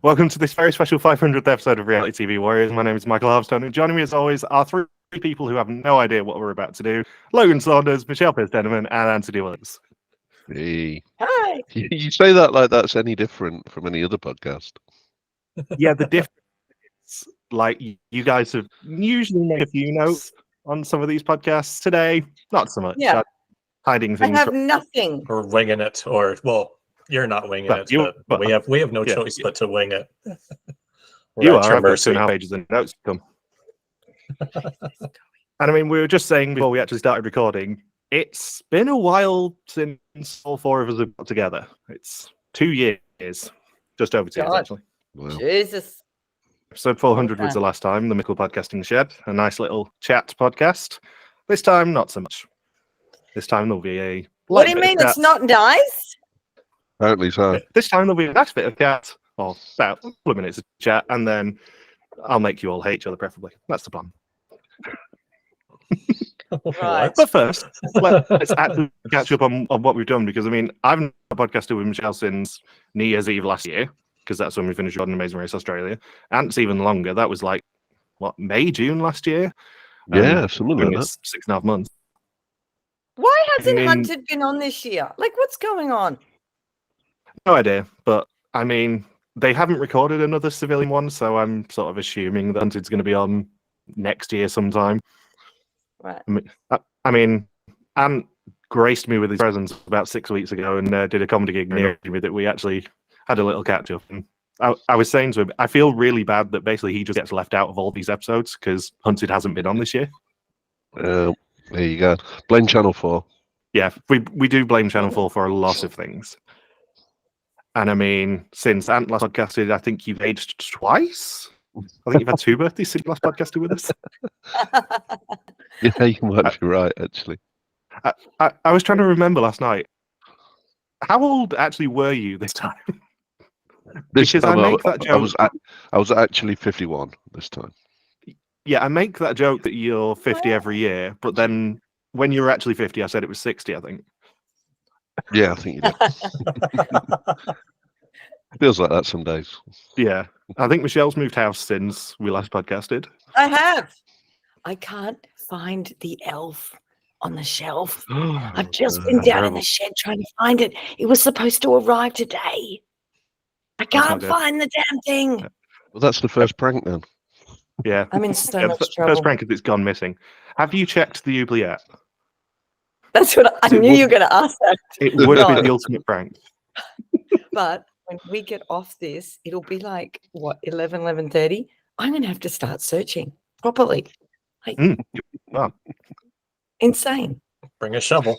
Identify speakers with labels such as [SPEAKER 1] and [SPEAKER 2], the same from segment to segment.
[SPEAKER 1] Welcome to this very special 500th episode of Reality TV Warriors. My name is Michael Harvestone, and joining me as always are three people who have no idea what we're about to do. Logan Saunders, Michelle Pierce-Denneman, and Anthony Williams.
[SPEAKER 2] Hey.
[SPEAKER 3] Hi.
[SPEAKER 2] You say that like that's any different from any other podcast.
[SPEAKER 1] Yeah, the difference is, like, you guys have usually made a few notes on some of these podcasts. Today, not so much.
[SPEAKER 3] Yeah.
[SPEAKER 1] Hiding
[SPEAKER 3] I
[SPEAKER 1] things.
[SPEAKER 3] have nothing.
[SPEAKER 4] Or winging it, or well, you're not winging
[SPEAKER 1] But
[SPEAKER 4] it,
[SPEAKER 1] you-
[SPEAKER 4] but we have no
[SPEAKER 1] yeah,
[SPEAKER 4] choice but to wing it. We're
[SPEAKER 1] You
[SPEAKER 4] at
[SPEAKER 1] are.
[SPEAKER 4] your
[SPEAKER 1] I've got
[SPEAKER 4] mercy.
[SPEAKER 1] 2.5 pages of notes to come. And I mean, we were just saying before we actually started recording, it's been a while since all four of us have got together. It's 2 years. Just over 2 years,
[SPEAKER 3] God.
[SPEAKER 1] actually.
[SPEAKER 2] Wow.
[SPEAKER 3] Jesus.
[SPEAKER 1] Episode 400 was the last time, the Mickle Podcasting Shed, a nice little chat podcast. This time, not so much. This time there'll be a...
[SPEAKER 3] What do you
[SPEAKER 1] light bit
[SPEAKER 3] mean
[SPEAKER 1] of
[SPEAKER 3] it's
[SPEAKER 1] chat.
[SPEAKER 3] not nice?
[SPEAKER 2] Apparently so.
[SPEAKER 1] This time there'll be a nice bit of chat, or about a couple of minutes of chat, and then I'll make you all hate each other, preferably. That's the plan.
[SPEAKER 3] Right.
[SPEAKER 1] But first, let's actually catch up on what we've done, because I mean, I've not podcasted with Michelle since New Year's Eve last year, because that's when we finished recording Amazing Race Australia. And it's even longer. That was like, what, May, June last year?
[SPEAKER 2] Yeah, something like that.
[SPEAKER 1] It's 6.5 months.
[SPEAKER 3] Why hasn't
[SPEAKER 1] mean-
[SPEAKER 3] Hunted been on this year? Like, what's going on?
[SPEAKER 1] No idea, but I mean, they haven't recorded another civilian one, so I'm sort of assuming that Hunted's going to be on next year sometime.
[SPEAKER 3] Right.
[SPEAKER 1] I mean, Ant graced me with his presence about 6 weeks ago and did a comedy gig near me that we actually had a little catch up. And I was saying to him, I feel really bad that basically he just gets left out of all these episodes because Hunted hasn't been on this year.
[SPEAKER 2] There you go. Blame Channel 4.
[SPEAKER 1] Yeah, we do blame Channel 4 for a lot of things. And I mean, since Ant last podcasted, I think you've aged twice. I think you've had 2 birthdays since you last podcasted with us.
[SPEAKER 2] Yeah, you might be right, actually.
[SPEAKER 1] I was trying to remember last night. How old actually were you this time?
[SPEAKER 2] This
[SPEAKER 1] Because
[SPEAKER 2] time
[SPEAKER 1] I make that joke.
[SPEAKER 2] I was actually 51 this time.
[SPEAKER 1] Yeah, I make that joke that you're 50 every year, but then when you were actually 50, I said it was 60, I think.
[SPEAKER 2] Yeah, I think you did. Feels like that some days.
[SPEAKER 1] Yeah. I think Michelle's moved house since we last podcasted.
[SPEAKER 3] I have. I can't find the elf on the shelf. I've just been down in the shed trying to find it. It was supposed to arrive today. I
[SPEAKER 1] not
[SPEAKER 3] can't
[SPEAKER 1] good.
[SPEAKER 3] find the damn thing.
[SPEAKER 2] Well, that's the first prank then.
[SPEAKER 1] Yeah.
[SPEAKER 3] I'm in so
[SPEAKER 1] Yeah,
[SPEAKER 3] much
[SPEAKER 1] first
[SPEAKER 3] trouble.
[SPEAKER 1] prank is it's gone missing. Have you checked the oubliette?
[SPEAKER 3] That's what I
[SPEAKER 1] It
[SPEAKER 3] knew
[SPEAKER 1] would-
[SPEAKER 3] you were going to ask that.
[SPEAKER 1] It would
[SPEAKER 3] No.
[SPEAKER 1] be the ultimate prank.
[SPEAKER 3] But when we get off this, it'll be like, what, 11:30? I'm going to have to start searching properly.
[SPEAKER 1] Well,
[SPEAKER 3] Insane.
[SPEAKER 4] Bring a shovel.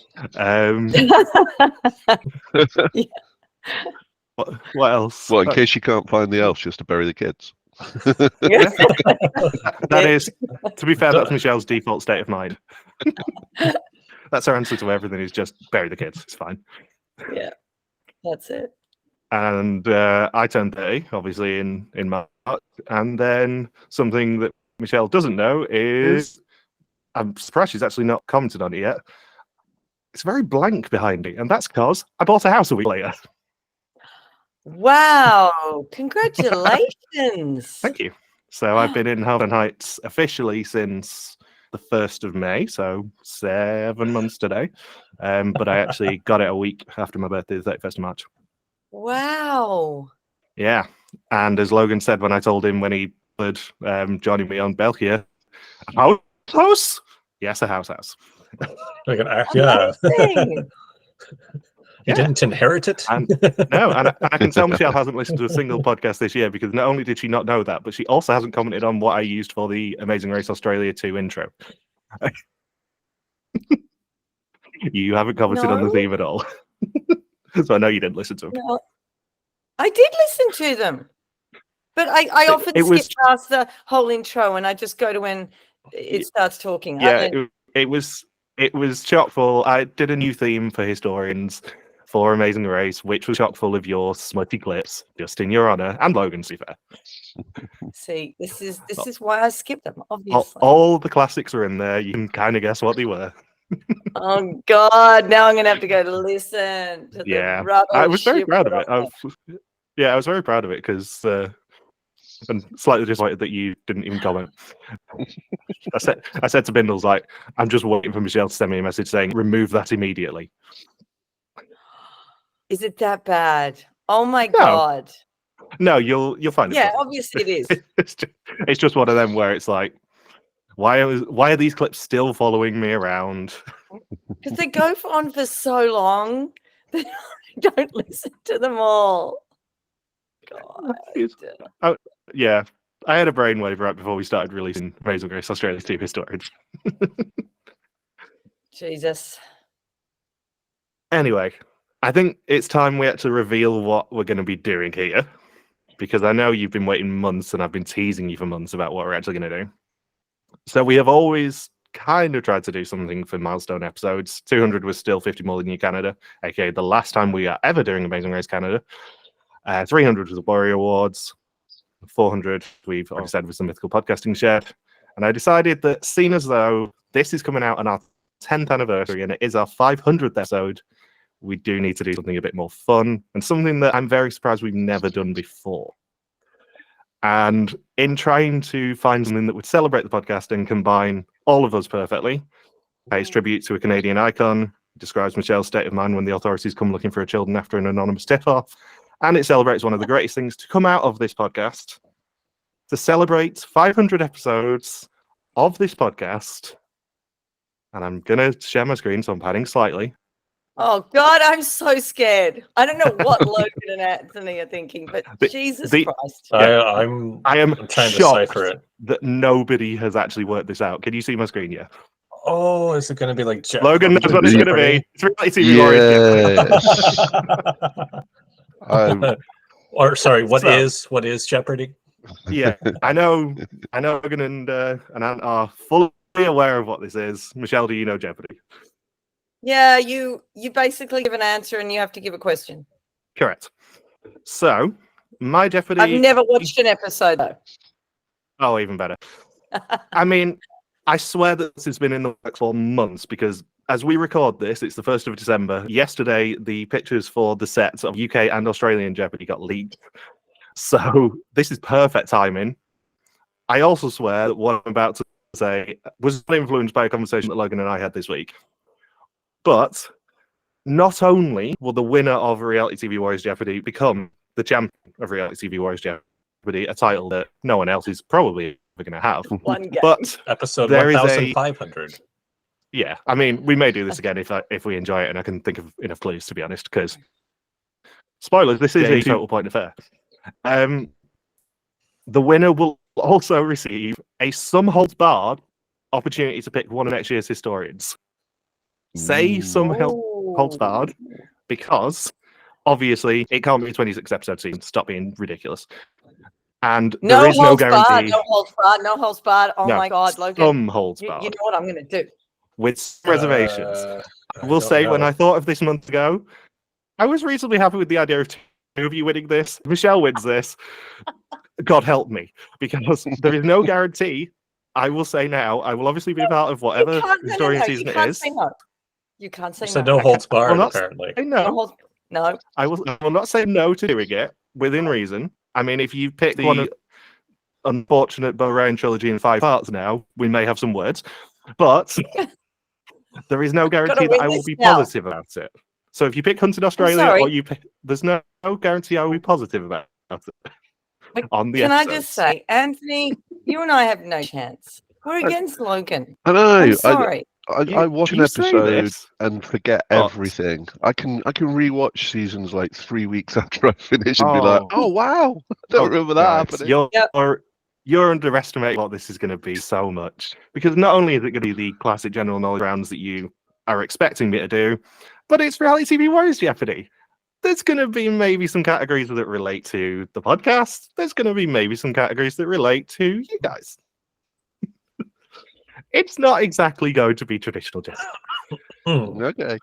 [SPEAKER 1] What else?
[SPEAKER 2] Well, in case you can't find the elf, just to bury the kids.
[SPEAKER 1] That is, to be fair, that's Michelle's default state of mind. That's her answer to everything, is just bury the kids. It's fine.
[SPEAKER 3] Yeah, that's it.
[SPEAKER 1] And I turned 30, obviously, in March. And then something that Michelle doesn't know is, I'm surprised she's actually not commented on it yet. It's very blank behind me, and that's because I bought a house a week later.
[SPEAKER 3] Wow. Congratulations.
[SPEAKER 1] Thank you. So I've been in Halden Heights officially since the 1st of May, so 7 months today. But I actually got it a week after my birthday, the 31st of March.
[SPEAKER 3] Wow.
[SPEAKER 1] Yeah. And as Logan said when I told him when he would joining me on Belkia, a house? Yes, a house.
[SPEAKER 4] Like an act, yeah.
[SPEAKER 3] Amazing.
[SPEAKER 4] You didn't inherit it?
[SPEAKER 1] And no, and I can tell Michelle hasn't listened to a single podcast this year, because not only did she not know that, but she also hasn't commented on what I used for the Amazing Race Australia 2 intro. You haven't commented on the
[SPEAKER 3] No.
[SPEAKER 1] theme at all. So I know you didn't listen to them.
[SPEAKER 3] No, I did listen to them, but I often
[SPEAKER 1] it was-
[SPEAKER 3] skip past the whole intro and I just go to when it starts talking.
[SPEAKER 1] Yeah, it was chock full. I did a new theme for historians for Amazing Race, which was chock full of your smutty clips, just in your honor, and Logan's, to be fair.
[SPEAKER 3] See, this is why I skipped them, obviously.
[SPEAKER 1] All the classics are in there. You can kind of guess what they were.
[SPEAKER 3] Oh God! Now I'm gonna have to go to listen to
[SPEAKER 1] Yeah,
[SPEAKER 3] the rubbish.
[SPEAKER 1] I was very
[SPEAKER 3] you
[SPEAKER 1] proud
[SPEAKER 3] put
[SPEAKER 1] of it.
[SPEAKER 3] on there.
[SPEAKER 1] Yeah, I was very proud of it because, and slightly disappointed that you didn't even comment. I said to Bindles, like, I'm just waiting for Michelle to send me a message saying, remove that immediately.
[SPEAKER 3] Is it that bad? Oh my
[SPEAKER 1] No.
[SPEAKER 3] God.
[SPEAKER 1] No, you'll find it.
[SPEAKER 3] Yeah,
[SPEAKER 1] funny.
[SPEAKER 3] obviously it is.
[SPEAKER 1] It's just one of them where it's like, why are these clips still following me around?
[SPEAKER 3] Because they go on for so long that I don't listen to them all. God.
[SPEAKER 1] Yeah, I had a brainwave right before we started releasing Amazing Grace Australia's TV historians.
[SPEAKER 3] Jesus.
[SPEAKER 1] Anyway, I think it's time we actually reveal what we're going to be doing here, because I know you've been waiting months and I've been teasing you for months about what we're actually going to do. So we have always kind of tried to do something for milestone episodes. 200 was still 50 more than you Canada, aka the last time we are ever doing Amazing Race Canada. 300 was the Warrior Awards. 400 we've already said was the Mythical Podcasting Shed. And I decided that, seeing as though this is coming out on our 10th anniversary and it is our 500th episode, we do need to do something a bit more fun and something that I'm very surprised we've never done before. And in trying to find something that would celebrate the podcast and combine all of us perfectly, pays tribute to a Canadian icon, describes Michelle's state of mind when the authorities come looking for her children after an anonymous tip-off, and it celebrates one of the greatest things to come out of this podcast. To celebrate 500 episodes of this podcast, and I'm going to share my screen, so I'm padding slightly.
[SPEAKER 3] Oh God, I'm so scared. I don't know what Logan and Anthony are thinking, but Jesus Christ.
[SPEAKER 1] Yeah.
[SPEAKER 4] I'm trying to decipher it.
[SPEAKER 1] That nobody has actually worked this out. Can you see my screen? Yeah.
[SPEAKER 4] Oh, is it going to be like
[SPEAKER 1] Logan knows what it's going to be. It's reality TV
[SPEAKER 2] Yes.
[SPEAKER 4] Or sorry, what is Jeopardy?
[SPEAKER 1] Yeah, I know Logan and Ant are fully aware of what this is. Michelle, do you know Jeopardy?
[SPEAKER 3] Yeah, you basically give an answer and you have to give a question.
[SPEAKER 1] Correct. So, my Jeopardy...
[SPEAKER 3] I've never watched an episode, though.
[SPEAKER 1] Oh, even better. I mean, I swear that this has been in the works for months, because as we record this, it's the 1st of December. Yesterday, the pictures for the sets of UK and Australian Jeopardy got leaked. So, this is perfect timing. I also swear that what I'm about to say was influenced by a conversation that Logan and I had this week. But not only will the winner of Reality TV Warriors Jeopardy become the champion of Reality TV Warriors Jeopardy, a title that no one else is probably going to have. But
[SPEAKER 4] episode
[SPEAKER 1] there is
[SPEAKER 4] 1500.
[SPEAKER 1] Yeah, I mean, we may do this again if we enjoy it, and I can think of enough clues, to be honest, because spoilers, this is a total point of fair. The winner will also receive a some holds barred opportunity to pick one of next year's historians. Say some holds barred, because obviously it can't be a 26 episode season. Stop being ridiculous. And there is no guarantee.
[SPEAKER 3] No holds barred. Oh my God, Logan.
[SPEAKER 1] Some holds barred.
[SPEAKER 3] You know what I'm going to do?
[SPEAKER 1] With some reservations. I will say, when I thought of this months ago, I was reasonably happy with the idea of two of you winning this. If Michelle wins this, God help me, because there is no guarantee. I will say now, I will obviously be a part of whatever historian season it is.
[SPEAKER 3] You can't say
[SPEAKER 4] so
[SPEAKER 3] no.
[SPEAKER 4] No holds barred, apparently.
[SPEAKER 1] No.
[SPEAKER 3] No.
[SPEAKER 1] I will not say no to doing it within reason. I mean, if you pick the unfortunate Bo Ryan trilogy in 5 parts now, we may have some words. But there is no guarantee that I will be positive about it. So if you pick Hunted Australia or you pick, there's no guarantee I will be positive about it. On the
[SPEAKER 3] Can
[SPEAKER 1] episodes.
[SPEAKER 3] I just say, Anthony, you and I have no chance. We're against Logan.
[SPEAKER 2] I know.
[SPEAKER 3] I'm sorry.
[SPEAKER 2] I watch an episode and forget everything. I can rewatch seasons like 3 weeks after I finish and be like, oh wow, I don't remember that happening.
[SPEAKER 1] You're underestimating what this is going to be so much, because not only is it going to be the classic general knowledge rounds that you are expecting me to do, but it's Reality TV Warriors Jeopardy. There's going to be maybe some categories that relate to the podcast. There's going to be maybe some categories that relate to you guys. It's not exactly going to be traditional Jeopardy.
[SPEAKER 2] Okay.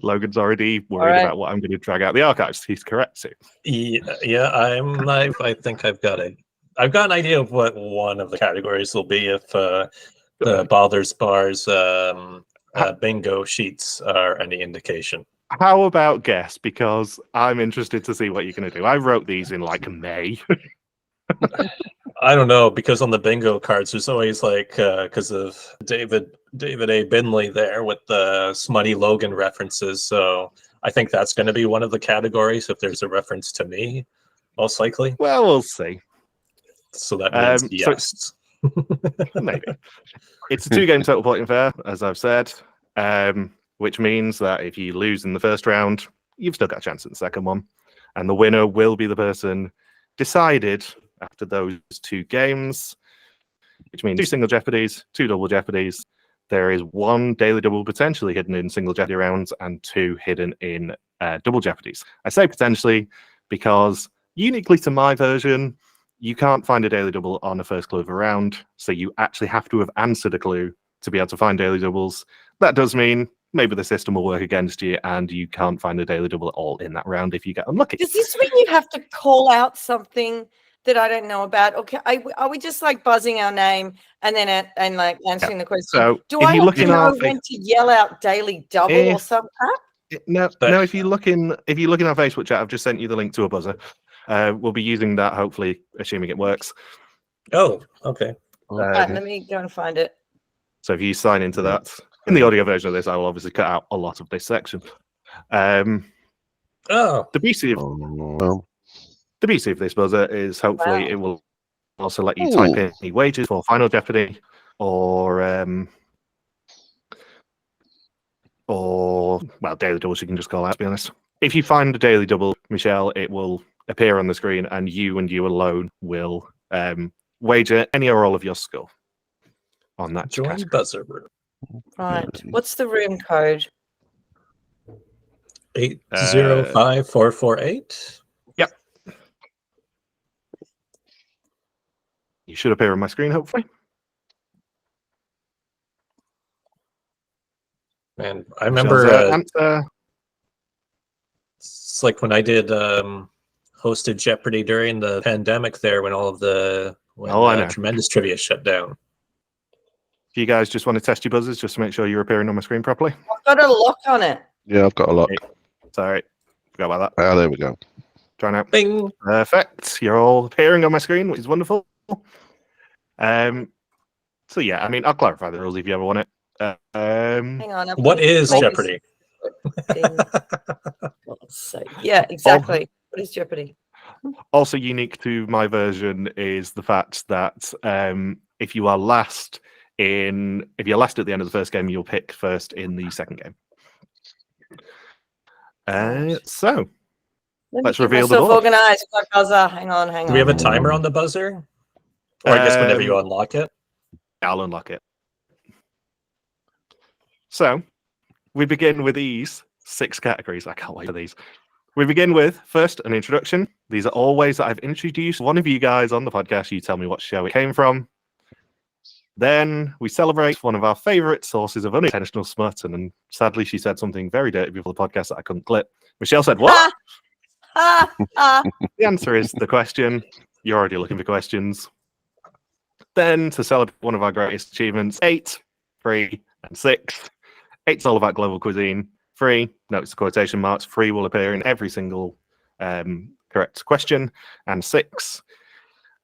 [SPEAKER 1] Logan's already worried about what I'm going to drag out the archives. He's correct too.
[SPEAKER 4] Yeah, I think I've got an idea of what one of the categories will be if the Baldur's Bars bingo sheets are any indication.
[SPEAKER 1] How about guess? Because I'm interested to see what you're going to do. I wrote these in like May.
[SPEAKER 4] I don't know, because on the bingo cards, there's always like, because of David A. Bindley there with the smutty Logan references. So I think that's going to be one of the categories if there's a reference to me, most likely.
[SPEAKER 1] Well, we'll see.
[SPEAKER 4] So that means yes.
[SPEAKER 1] Maybe. It's a 2-game total point affair, as I've said, which means that if you lose in the first round, you've still got a chance in the second one. And the winner will be the person decided after those 2 games, which means 2 single jeopardies, 2 double jeopardies. There is 1 daily double potentially hidden in single jeopardy rounds and 2 hidden in double jeopardies. I say potentially because uniquely to my version, you can't find a daily double on a first clue of a round, so you actually have to have answered a clue to be able to find daily doubles. That does mean maybe the system will work against you and you can't find a daily double at all in that round if you get unlucky.
[SPEAKER 3] Does this mean you have to call out something that I don't know about? Okay, are we just like buzzing our name and then like answering the question?
[SPEAKER 1] So
[SPEAKER 3] do I have to know when to yell out daily double or some crap?
[SPEAKER 1] No. If you look in our Facebook chat, I've just sent you the link to a buzzer. We'll be using that, hopefully, assuming it works.
[SPEAKER 4] Oh, okay.
[SPEAKER 3] Right, let me go and find it.
[SPEAKER 1] So if you sign into that, in the audio version of this, I will obviously cut out a lot of this section. The beauty of this buzzer is hopefully it will also let you type in any wages for Final Jeopardy or daily doubles. You can just call out, to be honest. If you find a daily double, Michelle, it will appear on the screen, and you alone will wager any or all of your score on that.
[SPEAKER 4] Join buzzer room.
[SPEAKER 3] Right. What's the room code?
[SPEAKER 4] 805448.
[SPEAKER 1] Yep. You should appear on my screen, hopefully.
[SPEAKER 4] Man, I remember it's like when I did hosted Jeopardy during the pandemic there when all of the tremendous trivia shut down.
[SPEAKER 1] If you guys just want to test your buzzers just to make sure you're appearing on my screen properly.
[SPEAKER 3] I've got a lock on it.
[SPEAKER 2] Yeah, I've got a lock.
[SPEAKER 1] Sorry. Forgot about that.
[SPEAKER 2] Oh, there we go.
[SPEAKER 1] Try now.
[SPEAKER 4] Bing.
[SPEAKER 1] Perfect. You're all appearing on my screen, which is wonderful. So yeah, I mean, I'll clarify the rules if you ever want it.
[SPEAKER 3] Hang on.
[SPEAKER 4] What is Jeopardy?
[SPEAKER 3] So, yeah, exactly. What is Jeopardy?
[SPEAKER 1] Also unique to my version is the fact that if you're last at the end of the first game, you'll pick first in the second game. So let's reveal the board.
[SPEAKER 3] Organized. Buzzer. Hang on.
[SPEAKER 4] Do we have a timer on the buzzer? Or I guess whenever you unlock it?
[SPEAKER 1] I'll unlock it. So we begin with these 6 categories. I can't wait for these. We begin with, first, an introduction. These are all ways that I've introduced one of you guys on the podcast. You tell me what show it came from. Then we celebrate one of our favorite sources of unintentional smut. And then sadly, she said something very dirty before the podcast that I couldn't clip. Michelle said, what? The answer is the question. You're already looking for questions. Then to celebrate one of our greatest achievements, 8, 3, and 6. 8's all about global cuisine. 3, notice the quotation marks, 3 will appear in every single correct question. And 6,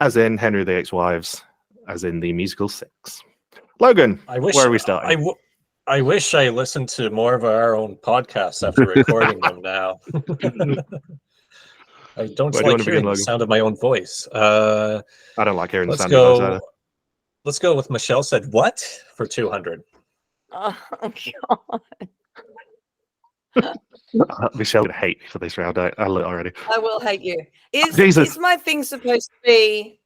[SPEAKER 1] as in Henry VIII's Wives, as in the musical 6. Logan, where are we starting?
[SPEAKER 4] I wish I listened to more of our own podcasts after recording them now. I don't like hearing the sound of my own voice. I
[SPEAKER 1] don't like hearing the sound of my voice either.
[SPEAKER 4] Let's go with Michelle said what for 200.
[SPEAKER 3] Oh, God.
[SPEAKER 1] Michelle would hate me for this round. I look already.
[SPEAKER 3] I will hate you. Is my thing supposed to be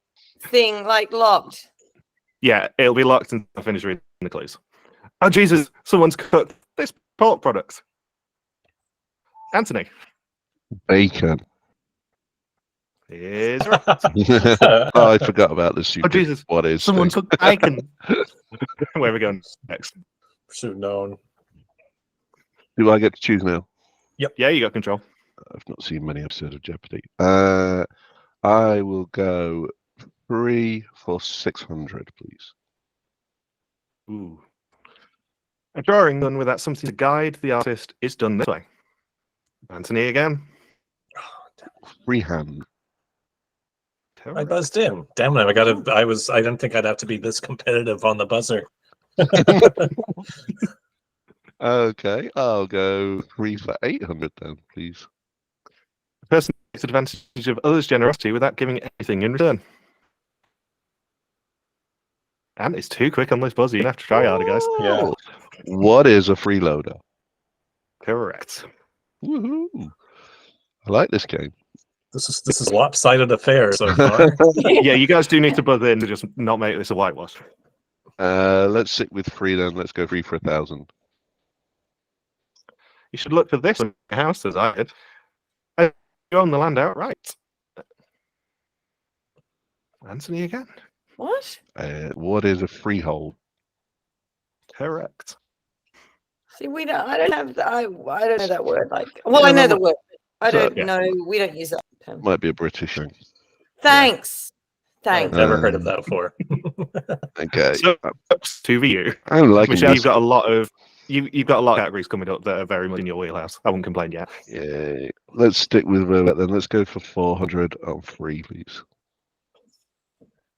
[SPEAKER 3] like locked?
[SPEAKER 1] Yeah, it'll be locked until I finish reading the clues. Oh Jesus! Someone's cooked this pork product. Anthony.
[SPEAKER 2] Bacon.
[SPEAKER 1] Is right.
[SPEAKER 2] Oh, I forgot about this.
[SPEAKER 1] Oh Jesus!
[SPEAKER 2] What is?
[SPEAKER 1] Someone took bacon. Where are we going next?
[SPEAKER 4] Soon known.
[SPEAKER 2] Do I get to choose now?
[SPEAKER 1] Yep. Yeah, you got control.
[SPEAKER 2] I've not seen many episodes of Jeopardy. I will go 3 for 600, please.
[SPEAKER 1] Ooh. A drawing done without something to guide the artist is done this way. Anthony again.
[SPEAKER 2] Freehand.
[SPEAKER 4] I buzzed in. Damn it! I didn't think I'd have to be this competitive on the buzzer.
[SPEAKER 2] Okay, I'll go 3 for 800 then, please.
[SPEAKER 1] The person takes advantage of others' generosity without giving anything in return. And it's too quick on this buzzer. You have to try harder, guys.
[SPEAKER 4] Yeah.
[SPEAKER 2] What is a freeloader?
[SPEAKER 1] Correct.
[SPEAKER 2] Woohoo! I like this game.
[SPEAKER 4] This is a lopsided affair so far.
[SPEAKER 1] Yeah, you guys do need to buzz in to just not make this a whitewash.
[SPEAKER 2] Let's stick with 3 then. Let's go 3 for 1,000.
[SPEAKER 1] You should look for this in your house, as I did. You own the land outright. Anthony again.
[SPEAKER 3] What?
[SPEAKER 2] What is a freehold?
[SPEAKER 1] Correct.
[SPEAKER 3] See, we don't. I don't have. I don't know that word. Like, well, I know the word. I don't know. We don't use that term.
[SPEAKER 2] Might be a British thing.
[SPEAKER 3] Thanks. Thanks.
[SPEAKER 4] I've never heard of that before.
[SPEAKER 2] Okay.
[SPEAKER 1] So, 2v.
[SPEAKER 2] I'm liking
[SPEAKER 1] Michelle,
[SPEAKER 2] this.
[SPEAKER 1] you've got a lot of categories coming up that are very much in your wheelhouse. I won't complain yet.
[SPEAKER 2] Yeah. Let's stick with roulette then. Let's go for 400 on 3, please.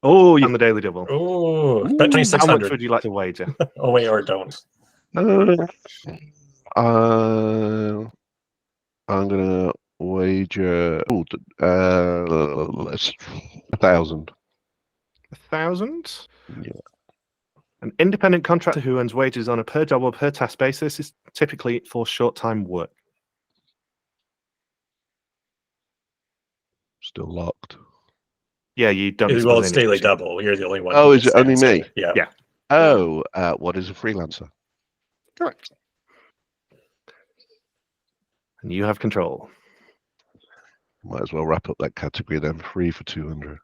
[SPEAKER 1] Oh, you're on the daily double.
[SPEAKER 4] Oh, bet
[SPEAKER 1] How much
[SPEAKER 4] 2,600.
[SPEAKER 1] would you like to wager?
[SPEAKER 4] Oh wait, or don't.
[SPEAKER 2] I'm gonna wager. Let's 1,000.
[SPEAKER 1] 1,000?
[SPEAKER 2] Yeah.
[SPEAKER 1] An independent contractor who earns wages on a per job or per task basis is typically for short-time work.
[SPEAKER 2] Still locked.
[SPEAKER 1] Yeah, you don't.
[SPEAKER 4] Well, it's daily double. You're the only one.
[SPEAKER 2] Oh,
[SPEAKER 4] who
[SPEAKER 2] is it only
[SPEAKER 4] understands
[SPEAKER 2] me?
[SPEAKER 4] it. Yeah.
[SPEAKER 1] Yeah.
[SPEAKER 2] Oh, what is a freelancer?
[SPEAKER 1] Correct. And you have control.
[SPEAKER 2] Might as well wrap up that category then. 3 for 200.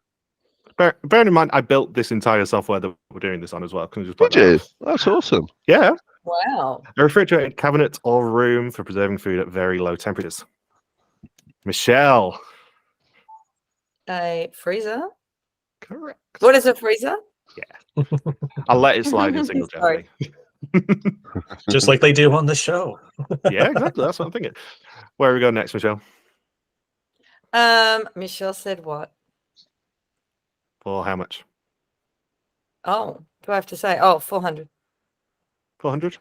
[SPEAKER 1] Bearing in mind, I built this entire software that we're doing this on as well. Can we just point
[SPEAKER 2] Did
[SPEAKER 1] that
[SPEAKER 2] you?
[SPEAKER 1] out?
[SPEAKER 2] That's awesome.
[SPEAKER 1] Yeah.
[SPEAKER 3] Wow.
[SPEAKER 1] A refrigerated cabinet or room for preserving food at very low temperatures. Michelle.
[SPEAKER 3] A freezer.
[SPEAKER 1] Correct.
[SPEAKER 3] What is a freezer?
[SPEAKER 1] I'll let it slide in single
[SPEAKER 3] Sorry.
[SPEAKER 1] jeopardy.
[SPEAKER 4] Just like they do on the show.
[SPEAKER 1] Yeah, exactly. That's what I'm thinking. Where are we going next, Michelle?
[SPEAKER 3] Michelle said what?
[SPEAKER 1] For how much?
[SPEAKER 3] Oh, do I have to say? Oh, 400.
[SPEAKER 1] 400?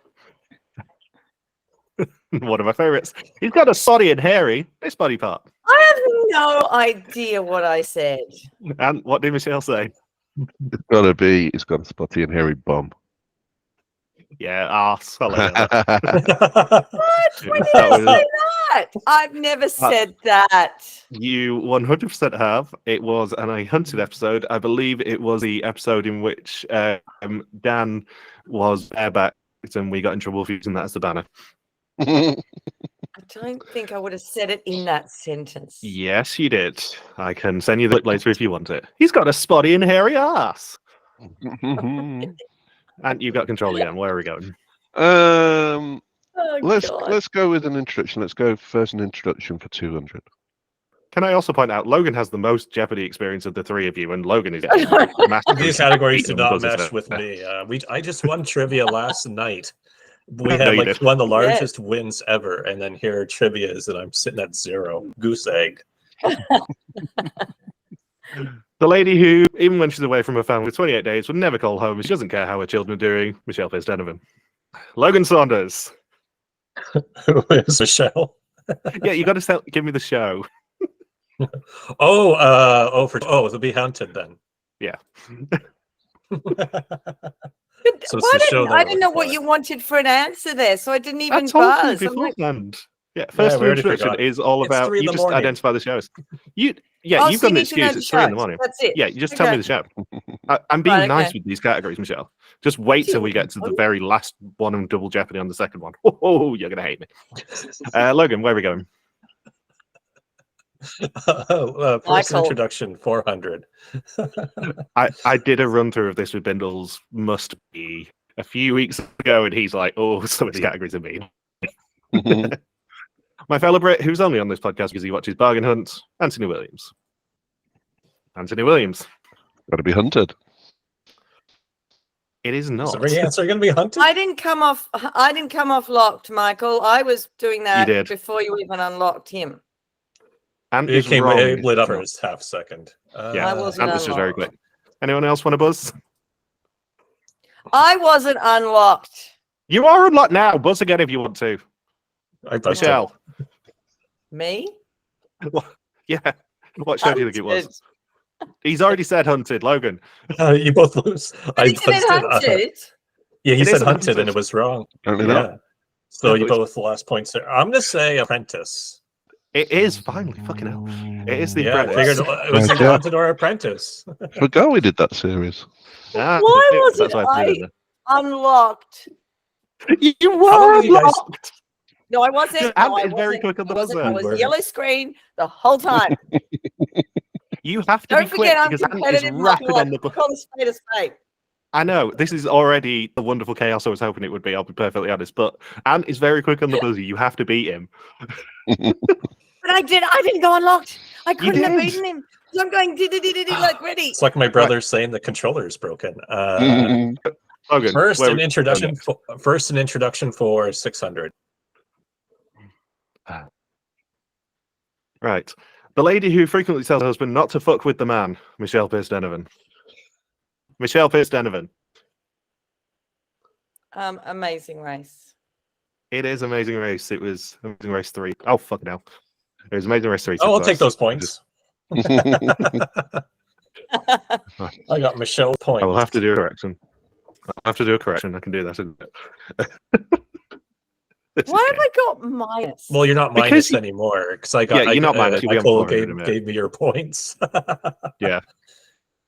[SPEAKER 1] One of my favorites. He's got a soddy and hairy. This body part.
[SPEAKER 3] I have no idea what I said.
[SPEAKER 1] And what did Michelle say?
[SPEAKER 2] It's got a spotty and hairy bum.
[SPEAKER 1] Yeah, arse. I like that.
[SPEAKER 3] What? When did I say that? I've never said that.
[SPEAKER 1] You 100% have. It was an I Hunted episode. I believe it was the episode in which Dan was barebacked and we got in trouble for using that as the banner.
[SPEAKER 3] I don't think I would have said it in that sentence.
[SPEAKER 1] Yes, you did. I can send you the clip later if you want it. He's got a spotty and hairy ass. And you've got control again. Where are we going?
[SPEAKER 3] Oh,
[SPEAKER 2] let's
[SPEAKER 3] God.
[SPEAKER 2] go with an introduction. Let's go first an introduction for 200.
[SPEAKER 1] Can I also point out, Logan has the most Jeopardy experience of the three of you, and Logan is massively
[SPEAKER 4] These categories do
[SPEAKER 1] beaten
[SPEAKER 4] not
[SPEAKER 1] because of
[SPEAKER 4] mesh
[SPEAKER 1] it.
[SPEAKER 4] with me. I just won trivia last night. We
[SPEAKER 1] No,
[SPEAKER 4] had
[SPEAKER 1] you
[SPEAKER 4] like
[SPEAKER 1] did.
[SPEAKER 4] one of the largest wins ever, and then here are trivia is that I'm sitting at 0. Goose egg.
[SPEAKER 1] The lady who, even when she's away from her family for 28 days, would never call home. She doesn't care how her children are doing. Michelle Fitz-Donovan. Logan Saunders.
[SPEAKER 4] Who is Michelle?
[SPEAKER 1] Yeah, you got to give me the show.
[SPEAKER 4] It'll be Haunted then.
[SPEAKER 1] Yeah.
[SPEAKER 4] So
[SPEAKER 3] Why
[SPEAKER 4] it's the show that
[SPEAKER 3] I
[SPEAKER 4] we're
[SPEAKER 3] didn't know
[SPEAKER 4] looking
[SPEAKER 3] what
[SPEAKER 4] for.
[SPEAKER 3] you wanted for an answer there, so I didn't
[SPEAKER 1] I
[SPEAKER 3] even
[SPEAKER 1] told you
[SPEAKER 3] buzz. I'm like,
[SPEAKER 1] beforehand. Yeah, first
[SPEAKER 4] we already
[SPEAKER 1] introduction
[SPEAKER 4] forgot.
[SPEAKER 1] is all
[SPEAKER 4] It's
[SPEAKER 1] about
[SPEAKER 4] 3 in
[SPEAKER 1] you
[SPEAKER 4] the
[SPEAKER 1] just
[SPEAKER 4] morning.
[SPEAKER 1] identify the shows.
[SPEAKER 3] oh,
[SPEAKER 1] You've
[SPEAKER 3] so
[SPEAKER 1] got
[SPEAKER 3] you
[SPEAKER 1] an
[SPEAKER 3] need to know
[SPEAKER 1] excuse.
[SPEAKER 3] the
[SPEAKER 1] It's 3 in the
[SPEAKER 3] shows.
[SPEAKER 1] morning.
[SPEAKER 3] That's it.
[SPEAKER 1] Yeah, you just tell me
[SPEAKER 3] Okay.
[SPEAKER 1] the show. I'm being
[SPEAKER 3] Right,
[SPEAKER 1] nice
[SPEAKER 3] okay.
[SPEAKER 1] with these categories, Michelle. Just wait till we get to the very last one and double jeopardy on the second one. Oh, you're gonna hate me. Logan, where are we going?
[SPEAKER 4] First
[SPEAKER 3] Michael.
[SPEAKER 4] introduction 400.
[SPEAKER 1] I did a run through of this with Bindles, must be a few weeks ago, and he's like, "Oh, some of the categories are mean." My fellow Brit, who's only on this podcast because he watches Bargain Hunt, Anthony Williams. Anthony Williams.
[SPEAKER 2] Got to be hunted.
[SPEAKER 1] It is not.
[SPEAKER 4] So the answer going to be hunted?
[SPEAKER 3] I didn't come off locked, Michael. I was doing that
[SPEAKER 1] did.
[SPEAKER 3] before you even unlocked him.
[SPEAKER 1] Ant
[SPEAKER 4] It
[SPEAKER 1] is
[SPEAKER 4] came
[SPEAKER 1] wrong.
[SPEAKER 4] it lit up for his half second.
[SPEAKER 1] Yeah,
[SPEAKER 3] I wasn't
[SPEAKER 1] Ant was just very
[SPEAKER 3] unlocked.
[SPEAKER 1] quick. Anyone else want to buzz?
[SPEAKER 3] I wasn't unlocked.
[SPEAKER 1] You are unlocked now. Buzz again if you want to.
[SPEAKER 4] I buzzed it.
[SPEAKER 1] Michelle.
[SPEAKER 3] Me?
[SPEAKER 1] Yeah. What show do you think it was? He's already said hunted. Logan.
[SPEAKER 4] You both lose.
[SPEAKER 3] But isn't it hunted?
[SPEAKER 4] Yeah, he
[SPEAKER 1] It
[SPEAKER 4] said
[SPEAKER 1] is
[SPEAKER 4] hunted
[SPEAKER 1] hunted.
[SPEAKER 4] and it was wrong.
[SPEAKER 2] Apparently
[SPEAKER 4] Yeah.
[SPEAKER 2] not.
[SPEAKER 4] So
[SPEAKER 1] No,
[SPEAKER 4] you
[SPEAKER 1] it's-
[SPEAKER 4] both lost points there. I'm going to say apprentice.
[SPEAKER 1] It is finally. Fucking hell. It is the
[SPEAKER 4] Yeah, I
[SPEAKER 1] apprentice.
[SPEAKER 4] figured it was either
[SPEAKER 2] Yeah.
[SPEAKER 4] hunted or apprentice.
[SPEAKER 2] Forgot we did that series.
[SPEAKER 1] Ah,
[SPEAKER 3] Why
[SPEAKER 1] that's
[SPEAKER 3] wasn't
[SPEAKER 1] why I put it in
[SPEAKER 3] Unlocked.
[SPEAKER 1] there. You
[SPEAKER 4] How
[SPEAKER 1] were
[SPEAKER 4] long have you guys-
[SPEAKER 1] unlocked.
[SPEAKER 3] No, I wasn't.
[SPEAKER 1] Ant
[SPEAKER 3] No, I
[SPEAKER 1] is very
[SPEAKER 3] wasn't.
[SPEAKER 1] quick on the
[SPEAKER 3] I wasn't.
[SPEAKER 1] buzzer.
[SPEAKER 3] I was yellow screen the whole time.
[SPEAKER 1] You have to
[SPEAKER 3] Don't
[SPEAKER 1] be quick
[SPEAKER 3] forget, I'm
[SPEAKER 1] because Ant is
[SPEAKER 3] competitive.
[SPEAKER 1] rapid on the
[SPEAKER 3] Call a spade a spade.
[SPEAKER 1] I know this is already the wonderful chaos I was hoping it would be. I'll be perfectly honest, but Ant is very quick on the buzzer. You have to beat him.
[SPEAKER 3] But I didn't go unlocked. I couldn't have
[SPEAKER 1] did.
[SPEAKER 3] beaten him. So I'm going like ready.
[SPEAKER 4] It's like my brother saying the controller is broken.
[SPEAKER 1] Logan,
[SPEAKER 4] First
[SPEAKER 1] where
[SPEAKER 4] an
[SPEAKER 1] we-
[SPEAKER 4] introduction.
[SPEAKER 1] oh,
[SPEAKER 4] First an introduction for 600.
[SPEAKER 1] no. Right. The lady who frequently tells her husband not to fuck with the man, Michelle Pierce-Donovan. Michelle Pierce-Donovan.
[SPEAKER 3] Amazing Race.
[SPEAKER 1] It is Amazing Race. It was Amazing Race 3. Oh, fuck no. It was Amazing Race 3.
[SPEAKER 4] Oh, I'll take
[SPEAKER 1] those.
[SPEAKER 4] those points. I got Michelle points.
[SPEAKER 1] I will have to do a correction. I have to do a correction. I can do that. Isn't it?
[SPEAKER 3] Why have I got minus?
[SPEAKER 4] Well, you're not
[SPEAKER 1] Because
[SPEAKER 4] minus
[SPEAKER 1] you-
[SPEAKER 4] anymore because I got.
[SPEAKER 1] Yeah, you're not minus, you'll be on
[SPEAKER 4] Michael
[SPEAKER 1] 400 in a minute.
[SPEAKER 4] gave me your points.
[SPEAKER 1] Yeah.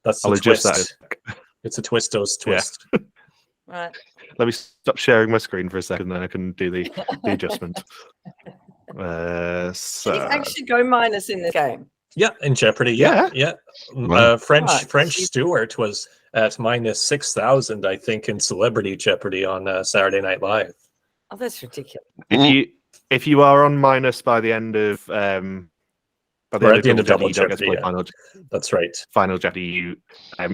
[SPEAKER 4] That's
[SPEAKER 1] I'll
[SPEAKER 4] the
[SPEAKER 1] adjust
[SPEAKER 4] twist.
[SPEAKER 1] that.
[SPEAKER 4] It's a twistos twist.
[SPEAKER 3] Right.
[SPEAKER 1] Let me stop sharing my screen for a second, then I can do the adjustment. So
[SPEAKER 3] Did you actually go minus in this game?
[SPEAKER 4] Yeah, in Jeopardy.
[SPEAKER 1] Yeah.
[SPEAKER 4] Yeah.
[SPEAKER 2] Wow.
[SPEAKER 4] French
[SPEAKER 3] Right.
[SPEAKER 4] Stewart was at minus 6,000, I think, in Celebrity Jeopardy on Saturday Night Live.
[SPEAKER 3] Oh, that's ridiculous.
[SPEAKER 1] if you are on minus by the end of by
[SPEAKER 4] Or at the end of
[SPEAKER 1] Double
[SPEAKER 4] Double
[SPEAKER 1] Jeopardy, you don't get to play
[SPEAKER 4] Jeopardy, That's right.
[SPEAKER 1] final Jeopardy.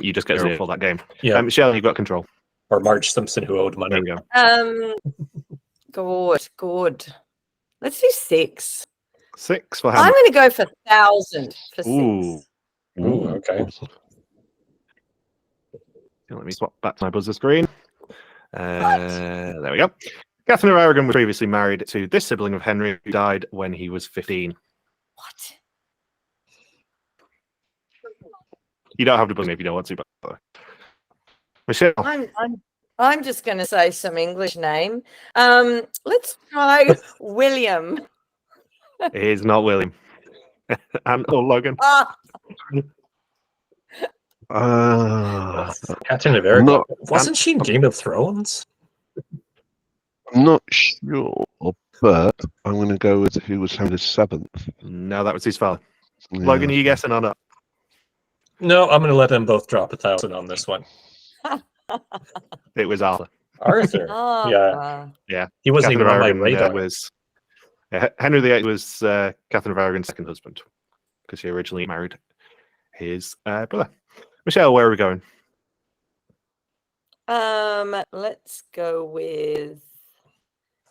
[SPEAKER 1] You just get zero for that game.
[SPEAKER 4] Yeah.
[SPEAKER 1] Michelle, you've got control.
[SPEAKER 4] Or Marge Simpson, who owed money.
[SPEAKER 1] There we go.
[SPEAKER 3] Good. Let's do 6.
[SPEAKER 1] 6 for
[SPEAKER 3] I'm
[SPEAKER 1] Hannah.
[SPEAKER 3] going to go for 1,000 for 6.
[SPEAKER 1] Ooh.
[SPEAKER 4] Ooh, okay.
[SPEAKER 1] Let me swap back to my buzzer screen. There we go. Catherine of Aragon was previously married to this sibling of Henry, who died when he was 15.
[SPEAKER 3] What?
[SPEAKER 1] You don't have to buzz me if you don't want to, but Michelle.
[SPEAKER 3] I'm just going to say some English name. Let's try William.
[SPEAKER 1] It is not William. And or Logan.
[SPEAKER 3] Ah,
[SPEAKER 4] Catherine of Aragon.
[SPEAKER 2] not-
[SPEAKER 4] Wasn't she in Game of Thrones?
[SPEAKER 2] I'm not sure, but I'm going to go with who was Henry VII.
[SPEAKER 1] No, that was his father.
[SPEAKER 2] Yeah.
[SPEAKER 1] Logan, are you guessing or not?
[SPEAKER 4] No, I'm going to let them both drop 1,000 on this one.
[SPEAKER 1] It was Arthur.
[SPEAKER 4] Arthur.
[SPEAKER 3] ah.
[SPEAKER 4] Yeah. He wasn't even on my radar.
[SPEAKER 1] Henry VIII was Catherine of Aragon's second husband because she originally married his brother. Michelle, where are we going?
[SPEAKER 3] Let's go with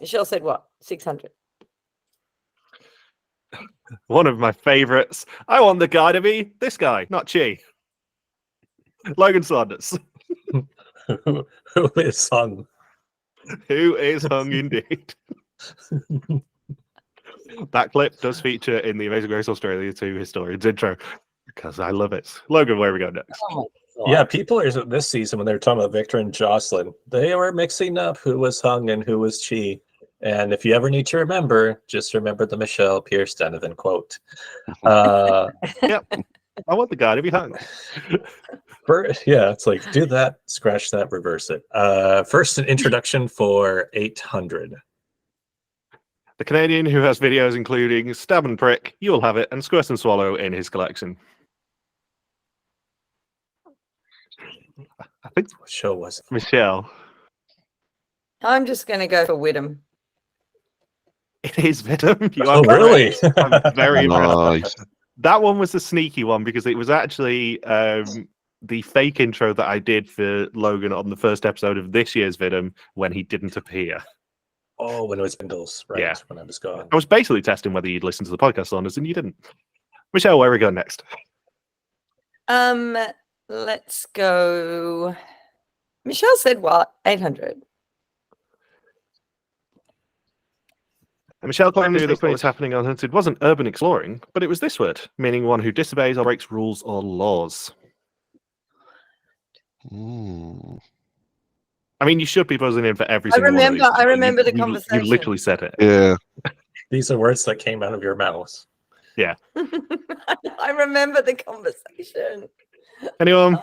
[SPEAKER 3] Michelle said what? 600.
[SPEAKER 1] One of my favorites. I want the guy to be this guy, not Chi. Logan Saunders,
[SPEAKER 4] Who is hung?
[SPEAKER 1] who is hung indeed. That clip does feature in the Amazing Race Australia 2 Historians intro because I love it. Logan, where are we going next?
[SPEAKER 3] Oh my God.
[SPEAKER 4] Yeah, people are this season when they were talking about Victor and Jocelyn, they were mixing up who was hung and who was Chi. And if you ever need to remember, just remember the Michelle Pierce-Donovan quote.
[SPEAKER 1] Yep. I want the guy to be hung.
[SPEAKER 4] Yeah, it's like do that, scratch that, reverse it. First, an introduction for 800.
[SPEAKER 1] The Canadian who has videos including Stab and Prick, You'll Have It, and Squirt and Swallow in his collection. I think
[SPEAKER 4] What show was it?
[SPEAKER 1] Michelle.
[SPEAKER 3] I'm just going to go for Widom.
[SPEAKER 1] It is Vidum. You
[SPEAKER 4] Oh,
[SPEAKER 1] are
[SPEAKER 4] really?
[SPEAKER 1] correct. I'm very impressed.
[SPEAKER 2] Nice.
[SPEAKER 1] That one was the sneaky one because it was actually the fake intro that I did for Logan on the first episode of this year's Vidum when he didn't appear.
[SPEAKER 4] Oh, when it was Bindles, right?
[SPEAKER 1] Yeah.
[SPEAKER 4] When I was gone.
[SPEAKER 1] I was basically testing whether you'd listen to the podcast, Saunders, and you didn't. Michelle, where are we going next?
[SPEAKER 3] Let's go. Michelle said what? 800.
[SPEAKER 1] And Michelle claimed that what was happening on Hunted wasn't urban exploring, but it was this word, meaning one who disobeys or breaks rules or laws.
[SPEAKER 2] Mm.
[SPEAKER 1] I mean, you should be buzzing in for every single one of these.
[SPEAKER 3] I remember the conversation.
[SPEAKER 1] You literally said it.
[SPEAKER 2] Yeah.
[SPEAKER 4] These are words that came out of your mouth.
[SPEAKER 1] Yeah.
[SPEAKER 3] I remember the conversation.
[SPEAKER 1] Anyone?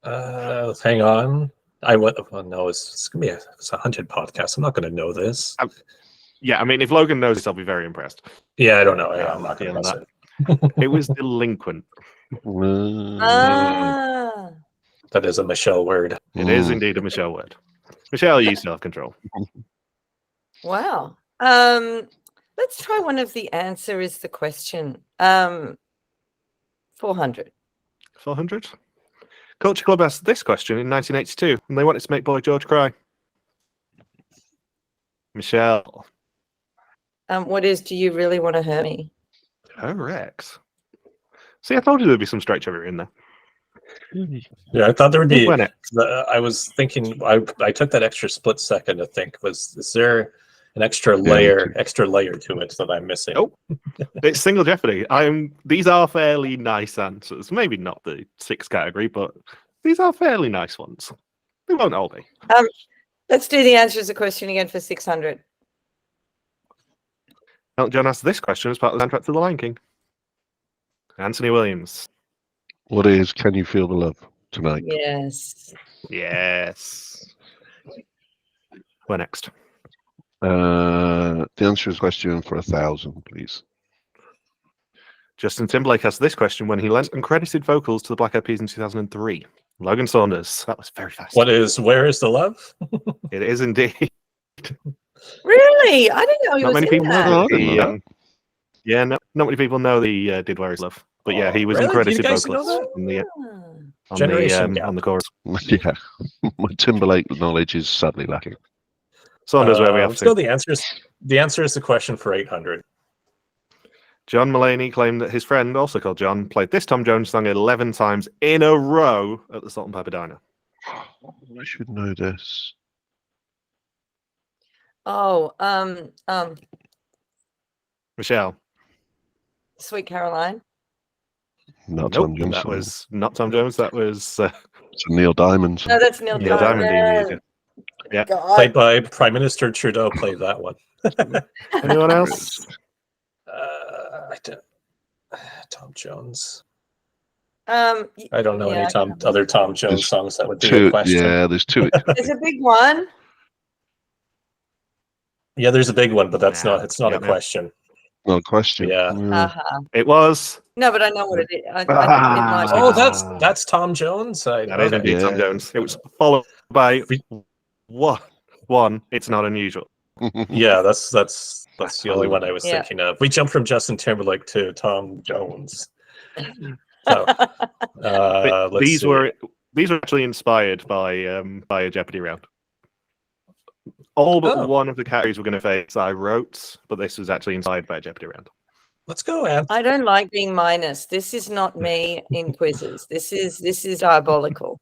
[SPEAKER 4] Hang on. I went. Oh, no, it's gonna be it's 100 podcasts. I'm not gonna know this.
[SPEAKER 1] Yeah, I mean, if Logan knows this, I'll be very impressed.
[SPEAKER 4] Yeah, I don't know. Yeah, I'm not gonna know
[SPEAKER 1] that. It was delinquent.
[SPEAKER 4] That is a Michelle word.
[SPEAKER 1] It is indeed a Michelle word. Michelle, you still have control.
[SPEAKER 3] Wow. Let's try one of the answer is the question. 400.
[SPEAKER 1] 400? Culture Club asked this question in 1982, and they wanted to make Boy George cry. Michelle.
[SPEAKER 3] What is, do you really want to hurt me?
[SPEAKER 1] Correct. See, I told you there'd be some straight trivia in there.
[SPEAKER 4] Yeah, I thought there would be.
[SPEAKER 1] When it?
[SPEAKER 4] I was thinking. I took that extra split second to think. Is there an extra layer to it that I'm missing?
[SPEAKER 1] Nope. It's single jeopardy. These are fairly nice answers. Maybe not the 6th category, but these are fairly nice ones. They won't all be.
[SPEAKER 3] Let's do the answer as a question again for 600.
[SPEAKER 1] Elton John asked this question as part of the soundtrack to The Lion King. Anthony Williams.
[SPEAKER 2] What is Can You Feel the Love Tonight?
[SPEAKER 3] Yes.
[SPEAKER 1] Yes. Where next?
[SPEAKER 2] The answer is question for 1,000, please.
[SPEAKER 1] Justin Timberlake asked this question when he lent uncredited vocals to the Black Eyed Peas in 2003. Logan Saunders. That was very fast.
[SPEAKER 4] Where is the love?
[SPEAKER 1] It is indeed.
[SPEAKER 3] Really? I didn't know he
[SPEAKER 1] Not
[SPEAKER 3] was
[SPEAKER 1] many
[SPEAKER 3] in
[SPEAKER 1] people
[SPEAKER 3] that.
[SPEAKER 1] know that. Yeah, not many people know the Did Where Is Love. But yeah, he was
[SPEAKER 4] really?
[SPEAKER 1] uncredited
[SPEAKER 4] You guys know
[SPEAKER 1] vocalist
[SPEAKER 4] that?
[SPEAKER 1] on the chorus.
[SPEAKER 2] Yeah, my Timberlake knowledge is sadly lacking.
[SPEAKER 1] Saunders, where we have
[SPEAKER 4] let's
[SPEAKER 1] to.
[SPEAKER 4] go. The answer is the question for 800.
[SPEAKER 1] John Mulaney claimed that his friend, also called John, played this Tom Jones song 11 times in a row at the Salt and Pepper Diner.
[SPEAKER 2] I should know this.
[SPEAKER 3] Oh,
[SPEAKER 1] Michelle.
[SPEAKER 3] Sweet Caroline.
[SPEAKER 2] Not
[SPEAKER 1] Nope,
[SPEAKER 2] Tom Jones.
[SPEAKER 1] that was not Tom Jones. That was
[SPEAKER 2] It's Neil Diamond.
[SPEAKER 3] No, that's Neil
[SPEAKER 1] Neil Diamond.
[SPEAKER 3] Diamond.
[SPEAKER 1] Yeah.
[SPEAKER 4] Played by Prime Minister Trudeau. Played that one.
[SPEAKER 1] Anyone else?
[SPEAKER 4] Tom Jones.
[SPEAKER 3] I
[SPEAKER 4] don't know any other Tom Jones songs that would be a
[SPEAKER 2] Two,
[SPEAKER 4] question.
[SPEAKER 2] yeah, there's two.
[SPEAKER 3] There's a big one.
[SPEAKER 4] Yeah, there's a big one, but that's
[SPEAKER 1] Yeah,
[SPEAKER 4] not. It's not a question.
[SPEAKER 2] No question.
[SPEAKER 4] Yeah.
[SPEAKER 1] It was.
[SPEAKER 3] No, but I know what it is.
[SPEAKER 4] Oh, that's Tom Jones.
[SPEAKER 1] That is indeed Tom Jones. It was followed by one. It's not unusual.
[SPEAKER 4] Yeah, that's the only one I was thinking of. We jumped from Justin Timberlake to Tom Jones.
[SPEAKER 1] These were actually inspired by a Jeopardy round. All but one of the categories we're going to face I wrote, but this was actually inspired by a Jeopardy round.
[SPEAKER 4] Let's go, Anne.
[SPEAKER 3] I don't like being minus. This is not me in quizzes. This is diabolical.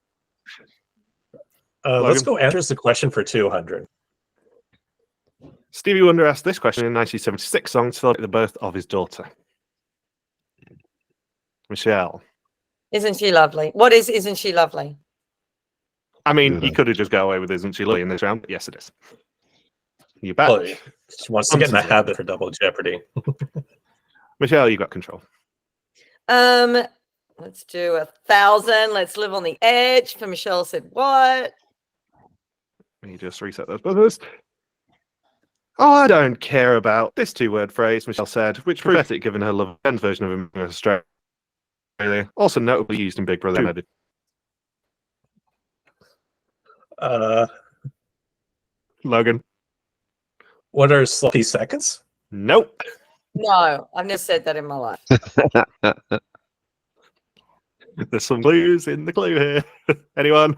[SPEAKER 4] Let's go answer the question for 200.
[SPEAKER 1] Stevie Wonder asked this question in 1976 song to celebrate the birth of his daughter. Michelle.
[SPEAKER 3] Isn't she lovely? What is Isn't She Lovely?
[SPEAKER 1] I mean, you could have just got away with Isn't She Lovely in this round, but yes, it is. You bet.
[SPEAKER 4] Well, she wants to get in the habit for Double Jeopardy.
[SPEAKER 1] Michelle, you got control.
[SPEAKER 3] Let's do 1,000. Let's live on the edge. For Michelle said what?
[SPEAKER 1] Let me just reset those buzzers. Oh, I don't care about this 2-word phrase, Michelle said, which prophetic given her love and version of him in Australia. Also notably used in Big Brother Unedited. Logan.
[SPEAKER 4] What are sloppy seconds?
[SPEAKER 1] Nope.
[SPEAKER 3] No, I've never said that in my life.
[SPEAKER 1] There's some clues in the clue here. Anyone?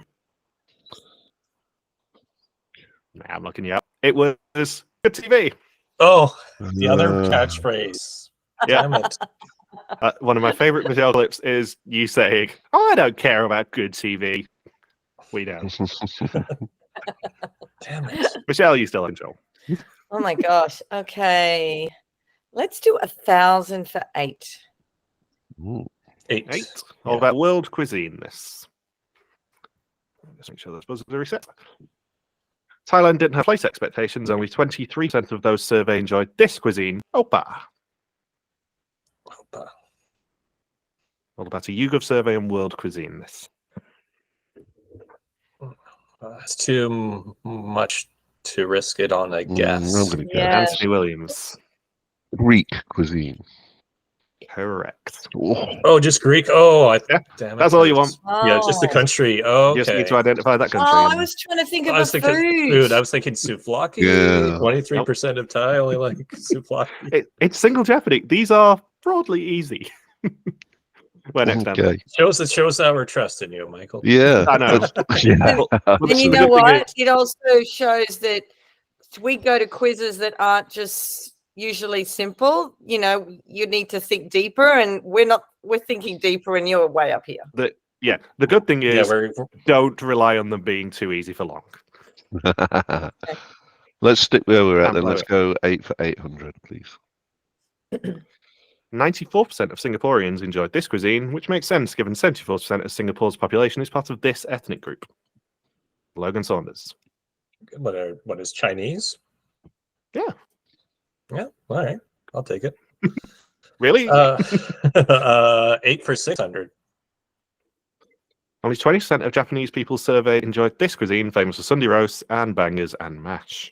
[SPEAKER 1] Nah, I'm looking you up. It was good TV.
[SPEAKER 4] Oh, the other catchphrase.
[SPEAKER 1] Yeah.
[SPEAKER 4] Damn it.
[SPEAKER 1] One of my favorite Michelle clips is you saying, "I don't care about good TV." We don't.
[SPEAKER 4] Damn it.
[SPEAKER 1] Michelle, you still control.
[SPEAKER 3] Oh my gosh. Okay. Let's do 1,000 for 8.
[SPEAKER 2] Ooh.
[SPEAKER 4] 8.
[SPEAKER 1] All about world cuisine. This. Just make sure that's supposed to reset. Thailand didn't have place expectations. Only 23% of those surveyed enjoyed this cuisine. Opa. All about a YouGov survey on world cuisine. This.
[SPEAKER 4] It's too much to risk it on, I guess.
[SPEAKER 2] I'm gonna guess.
[SPEAKER 3] Yeah.
[SPEAKER 1] Anthony Williams.
[SPEAKER 2] Greek cuisine.
[SPEAKER 1] Correct.
[SPEAKER 4] Oh, just Greek. Oh,
[SPEAKER 1] Yeah,
[SPEAKER 4] damn it.
[SPEAKER 1] that's all you want.
[SPEAKER 4] Yeah, just the country. Oh,
[SPEAKER 1] You
[SPEAKER 4] okay.
[SPEAKER 1] just need to identify that country.
[SPEAKER 3] Oh, I was trying to think of
[SPEAKER 4] I was
[SPEAKER 3] a
[SPEAKER 4] thinking
[SPEAKER 3] food.
[SPEAKER 4] I was thinking souvlaki.
[SPEAKER 2] Yeah.
[SPEAKER 4] 23% of Thai only like souvlaki.
[SPEAKER 1] It's single jeopardy. These are broadly easy. Where next time?
[SPEAKER 2] Okay.
[SPEAKER 4] Shows our trust in you, Michael.
[SPEAKER 2] Yeah.
[SPEAKER 1] I know.
[SPEAKER 2] Yeah.
[SPEAKER 3] And you
[SPEAKER 1] The
[SPEAKER 3] know
[SPEAKER 1] good thing
[SPEAKER 3] what? It also shows that we go to quizzes that aren't just usually simple. You know, you need to think deeper, and we're thinking deeper, and you're way up here.
[SPEAKER 1] The good thing
[SPEAKER 4] Yeah,
[SPEAKER 1] is
[SPEAKER 4] we're
[SPEAKER 1] don't rely on them being too easy for long.
[SPEAKER 2] Let's stick where we're at
[SPEAKER 1] Can't
[SPEAKER 2] then.
[SPEAKER 1] blow
[SPEAKER 2] Let's
[SPEAKER 1] it.
[SPEAKER 2] go 8 for 800, please.
[SPEAKER 1] 94% of Singaporeans enjoyed this cuisine, which makes sense given 74% of Singapore's population is part of this ethnic group. Logan Saunders.
[SPEAKER 4] what is Chinese?
[SPEAKER 1] Yeah.
[SPEAKER 4] Yeah, all right. I'll take it.
[SPEAKER 1] Really?
[SPEAKER 4] 8 for 600.
[SPEAKER 1] Only 20% of Japanese people surveyed enjoyed this cuisine, famous for Sunday roasts and bangers and mash.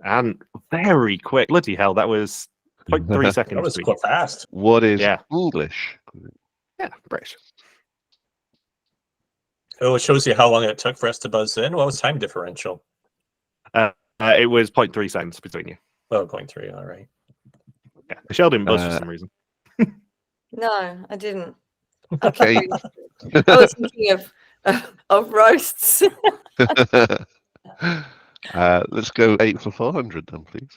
[SPEAKER 1] And very quick. Bloody hell, that was 0.3 seconds.
[SPEAKER 4] That was
[SPEAKER 1] between.
[SPEAKER 4] quite fast.
[SPEAKER 2] What is
[SPEAKER 1] Yeah.
[SPEAKER 2] English?
[SPEAKER 1] Yeah, British.
[SPEAKER 4] Oh, it shows you how long it took for us to buzz in. What was time differential?
[SPEAKER 1] It was 0.3 seconds between you.
[SPEAKER 4] Oh, 0.3. All right.
[SPEAKER 1] Yeah. Michelle didn't buzz for some reason.
[SPEAKER 3] No, I didn't.
[SPEAKER 2] Okay.
[SPEAKER 3] I was thinking of roasts.
[SPEAKER 2] Let's go 8 for 400 then, please.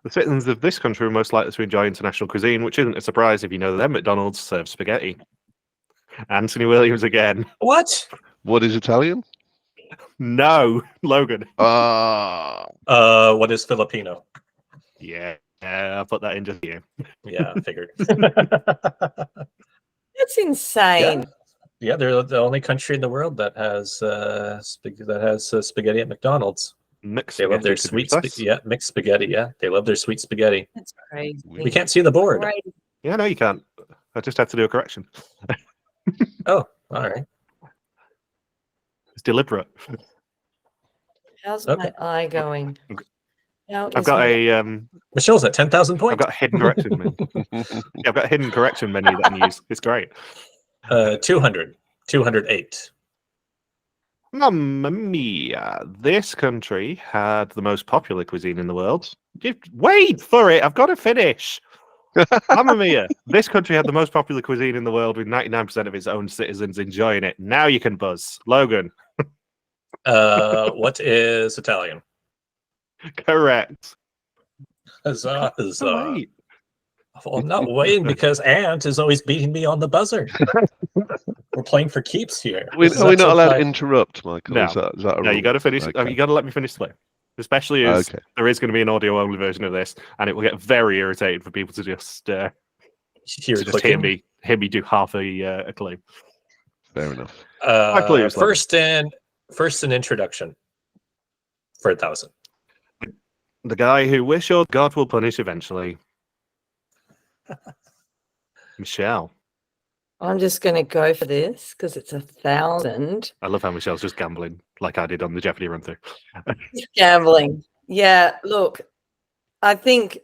[SPEAKER 1] The citizens of this country are most likely to enjoy international cuisine, which isn't a surprise if you know that McDonald's serves spaghetti. Anthony Williams again.
[SPEAKER 4] What?
[SPEAKER 2] What is Italian?
[SPEAKER 1] No, Logan.
[SPEAKER 4] What is Filipino?
[SPEAKER 1] Yeah, I'll put that in just here.
[SPEAKER 4] Yeah, I figured.
[SPEAKER 3] That's insane.
[SPEAKER 4] Yeah, they're the only country in the world that has spaghetti at McDonald's.
[SPEAKER 1] Mixed
[SPEAKER 4] They love their
[SPEAKER 1] spaghetti,
[SPEAKER 4] sweet
[SPEAKER 1] to be precise.
[SPEAKER 4] spaghetti. Yeah, mixed spaghetti. Yeah, they love their sweet spaghetti.
[SPEAKER 3] That's crazy.
[SPEAKER 4] We can't see the board.
[SPEAKER 3] Crazy.
[SPEAKER 1] Yeah, no, you can't. I just had to do a correction.
[SPEAKER 4] Oh, all right.
[SPEAKER 1] It's deliberate.
[SPEAKER 3] How's
[SPEAKER 4] Okay.
[SPEAKER 3] my eye going?
[SPEAKER 1] I've got a
[SPEAKER 4] Michelle's at 10,000
[SPEAKER 1] I've
[SPEAKER 4] points.
[SPEAKER 1] got a hidden correction menu. Yeah, I've got a hidden correction menu that I can use. It's great.
[SPEAKER 4] 208.
[SPEAKER 1] Mamma mia! This country had the most popular cuisine in the world. Wait for it! I've got to finish. Mamma mia! This country had the most popular cuisine in the world, with 99% of its own citizens enjoying it. Now you can buzz, Logan.
[SPEAKER 4] What is Italian?
[SPEAKER 1] Correct.
[SPEAKER 4] Huzzah, huzzah.
[SPEAKER 1] Wait.
[SPEAKER 4] Well, I'm not waiting because Ant is always beating me on the buzzer. We're playing for keeps here.
[SPEAKER 2] Are we
[SPEAKER 4] This is
[SPEAKER 2] not
[SPEAKER 4] actually
[SPEAKER 2] allowed to
[SPEAKER 4] quite-
[SPEAKER 2] interrupt, Michael?
[SPEAKER 1] No.
[SPEAKER 2] Is that a
[SPEAKER 1] No, you
[SPEAKER 2] rule?
[SPEAKER 1] got to finish.
[SPEAKER 2] Okay.
[SPEAKER 1] You got to let me finish the play. Especially as
[SPEAKER 2] Okay.
[SPEAKER 1] there is going to be an audio-only version of this, and it will get very irritating for people to just
[SPEAKER 4] Here
[SPEAKER 1] hear
[SPEAKER 4] clicking.
[SPEAKER 1] me do half a claim.
[SPEAKER 2] Fair enough.
[SPEAKER 1] clues,
[SPEAKER 4] First an introduction for 1,000.
[SPEAKER 1] The guy who we're sure God will punish eventually. Michelle.
[SPEAKER 3] I'm just going to go for this because it's 1,000.
[SPEAKER 1] I love how Michelle's just gambling like I did on the Jeopardy run through.
[SPEAKER 3] Gambling. Yeah, look, I think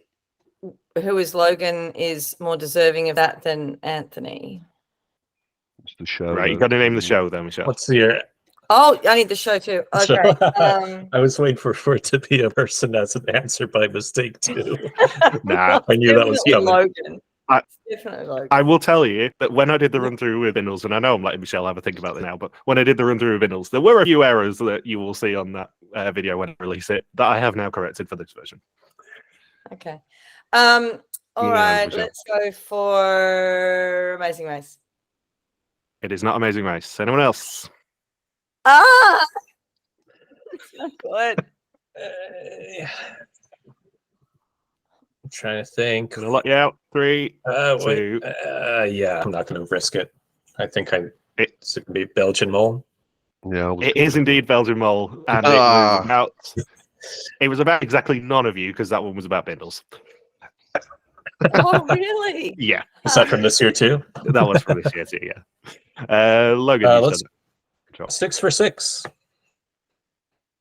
[SPEAKER 3] who is Logan is more deserving of that than Anthony.
[SPEAKER 2] It's the show.
[SPEAKER 1] Right, you got to name the show though, Michelle.
[SPEAKER 4] What's your?
[SPEAKER 3] Oh, I need the show too. Okay.
[SPEAKER 4] I was waiting for it to be a person that's an answer by mistake too.
[SPEAKER 1] Nah,
[SPEAKER 4] I knew that was
[SPEAKER 3] definitely
[SPEAKER 4] coming.
[SPEAKER 3] Logan. Definitely Logan.
[SPEAKER 1] I will tell you that when I did the run through with Bindles, and I know I'm letting Michelle have a think about it now, but when I did the run through with Bindles, there were a few errors that you will see on that video when I release it that I have now corrected for this version.
[SPEAKER 3] Okay. All right,
[SPEAKER 1] Michelle.
[SPEAKER 3] let's go for Amazing Race.
[SPEAKER 1] It is not Amazing Race. Anyone else?
[SPEAKER 3] It's not good.
[SPEAKER 4] I'm trying to think.
[SPEAKER 1] I'm gonna let you out. 3,
[SPEAKER 4] Wait.
[SPEAKER 1] 2.
[SPEAKER 4] Yeah, I'm not going to risk it. I think it's going to be Belgian Mole.
[SPEAKER 2] Yeah,
[SPEAKER 1] It is indeed Belgian Mole, and it was about exactly none of you because that one was about Bindles.
[SPEAKER 3] Oh, really?
[SPEAKER 1] Yeah,
[SPEAKER 4] Is that from this year too?
[SPEAKER 1] that was from this year too. Yeah. Logan, you
[SPEAKER 4] let's
[SPEAKER 1] said it.
[SPEAKER 4] 6 for 6.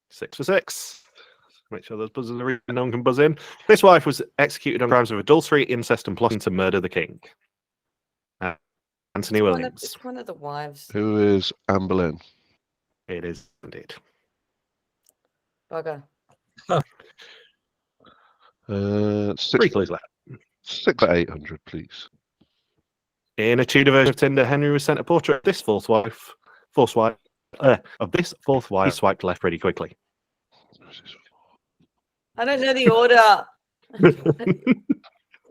[SPEAKER 1] 6 for 6. Make sure those buzzers are in. No one can buzz in. This wife was executed on crimes of adultery, incest, and plotting to murder the king. Anthony Williams.
[SPEAKER 3] It's one of the wives.
[SPEAKER 2] Who is Anne Boleyn?
[SPEAKER 1] It is indeed.
[SPEAKER 3] Bugger.
[SPEAKER 1] Three clues left.
[SPEAKER 2] 6 at 800, please.
[SPEAKER 1] In a Tudor version of Tinder, Henry was sent a portrait of this fourth wife. He swiped left pretty quickly.
[SPEAKER 3] I don't know the order.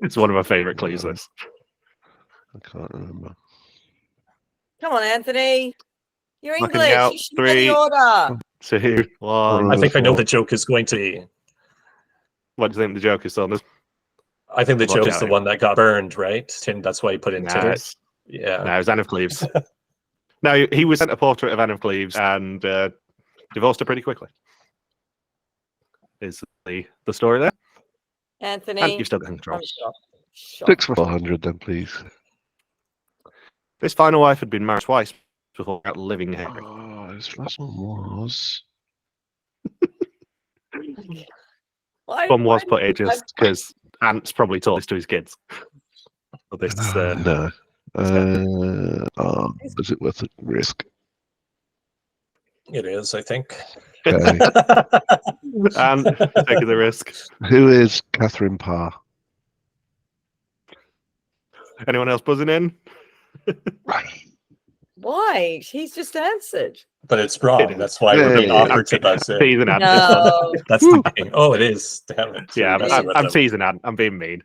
[SPEAKER 1] It's one of my favourite clues. This.
[SPEAKER 2] I can't remember.
[SPEAKER 3] Come on, Anthony. You're
[SPEAKER 1] Knocking
[SPEAKER 3] English.
[SPEAKER 1] out.
[SPEAKER 3] You should
[SPEAKER 1] 3,
[SPEAKER 3] know the order.
[SPEAKER 1] 2, 1.
[SPEAKER 4] I think I know what the joke is going to be.
[SPEAKER 1] What do you think the joke is, Saunders?
[SPEAKER 4] I think the
[SPEAKER 1] Watch
[SPEAKER 4] joke is
[SPEAKER 1] out,
[SPEAKER 4] the
[SPEAKER 1] Eamon.
[SPEAKER 4] one that got burned, right? That's why he put in Tinder. Yeah.
[SPEAKER 1] No, it was Anne of Cleves. No, he was sent a portrait of Anne of Cleves and divorced her pretty quickly. Is the story there?
[SPEAKER 3] Anthony.
[SPEAKER 1] And you've still got control.
[SPEAKER 3] I'm shocked.
[SPEAKER 2] 6 for 400, then, please.
[SPEAKER 1] This final wife had been married twice before outliving Henry.
[SPEAKER 2] Oh, his last one was.
[SPEAKER 1] One was put here just because Ant's probably taught this to his kids. But this,
[SPEAKER 2] No. Is it worth the risk?
[SPEAKER 4] It is, I think.
[SPEAKER 2] Okay.
[SPEAKER 1] and taking the risk.
[SPEAKER 2] Who is Catherine Parr?
[SPEAKER 1] Anyone else buzzing in?
[SPEAKER 3] Why? She's just answered.
[SPEAKER 4] But it's wrong. That's why we're being offered to buzz in.
[SPEAKER 1] Teasing Ant.
[SPEAKER 3] No.
[SPEAKER 4] That's the thing. Oh, it is. Damn it.
[SPEAKER 1] Yeah, I'm teasing Ant. I'm being mean.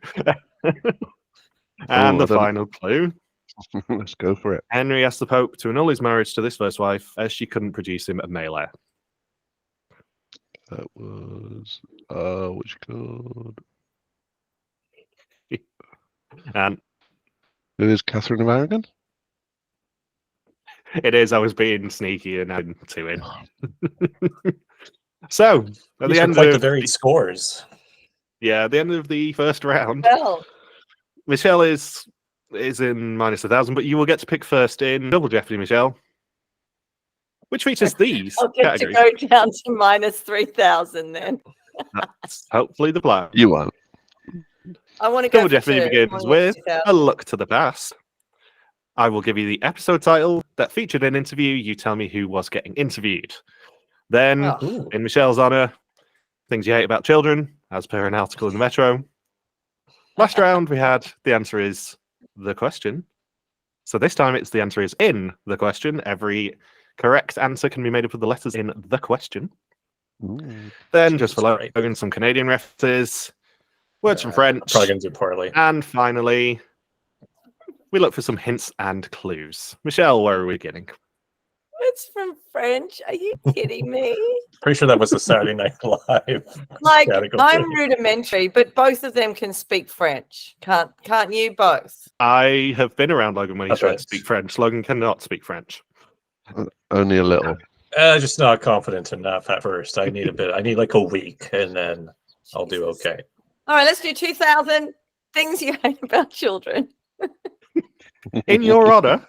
[SPEAKER 1] And the final clue.
[SPEAKER 2] Let's go for it.
[SPEAKER 1] Henry asked the Pope to annul his marriage to this first wife as she couldn't produce him a male heir.
[SPEAKER 2] That was which code?
[SPEAKER 1] And
[SPEAKER 2] Who is Catherine of Aragon?
[SPEAKER 1] it is. I was being sneaky and adding 2 in. So at the end
[SPEAKER 4] the
[SPEAKER 1] of
[SPEAKER 4] varied scores.
[SPEAKER 1] at the end of the first round,
[SPEAKER 3] Well,
[SPEAKER 1] Michelle is in -1,000, but you will get to pick first in Double Jeopardy, Michelle, which features these
[SPEAKER 3] I'll get
[SPEAKER 1] categories.
[SPEAKER 3] to go down to -3,000 then.
[SPEAKER 1] That's hopefully the plan.
[SPEAKER 2] You won't.
[SPEAKER 3] I want to go.
[SPEAKER 1] Double
[SPEAKER 3] for
[SPEAKER 1] Jeopardy
[SPEAKER 3] 2.
[SPEAKER 1] begins with a look to the past. I will give you the episode title that featured an interview. You tell me who was getting interviewed. Then,
[SPEAKER 3] Oh.
[SPEAKER 1] in Michelle's honour, things you hate about children, as per an article in the Metro. Last round, we had the answer is the question. So this time, it's the answer is in the question. Every correct answer can be made up of the letters in the question.
[SPEAKER 2] Ooh.
[SPEAKER 1] Then, just for
[SPEAKER 4] Jesus
[SPEAKER 1] Logan, some Canadian references, words from French,
[SPEAKER 4] Probably going to do poorly.
[SPEAKER 1] and finally, we look for some hints and clues. Michelle, where are we beginning?
[SPEAKER 3] It's from French. Are you kidding me?
[SPEAKER 4] Pretty sure that was the Saturday Night Live.
[SPEAKER 3] Like,
[SPEAKER 4] category.
[SPEAKER 3] I'm rudimentary, but both of them can speak French. Can't you both?
[SPEAKER 1] I have been around Logan when he's
[SPEAKER 4] That's
[SPEAKER 1] trying
[SPEAKER 4] right.
[SPEAKER 1] to speak French. Logan cannot speak French.
[SPEAKER 2] Only a little.
[SPEAKER 4] Just not confident enough at first. I need like a week, and then I'll do
[SPEAKER 3] Jesus.
[SPEAKER 4] okay.
[SPEAKER 3] All right, let's do 2,000 things you hate about children.
[SPEAKER 1] In your honour,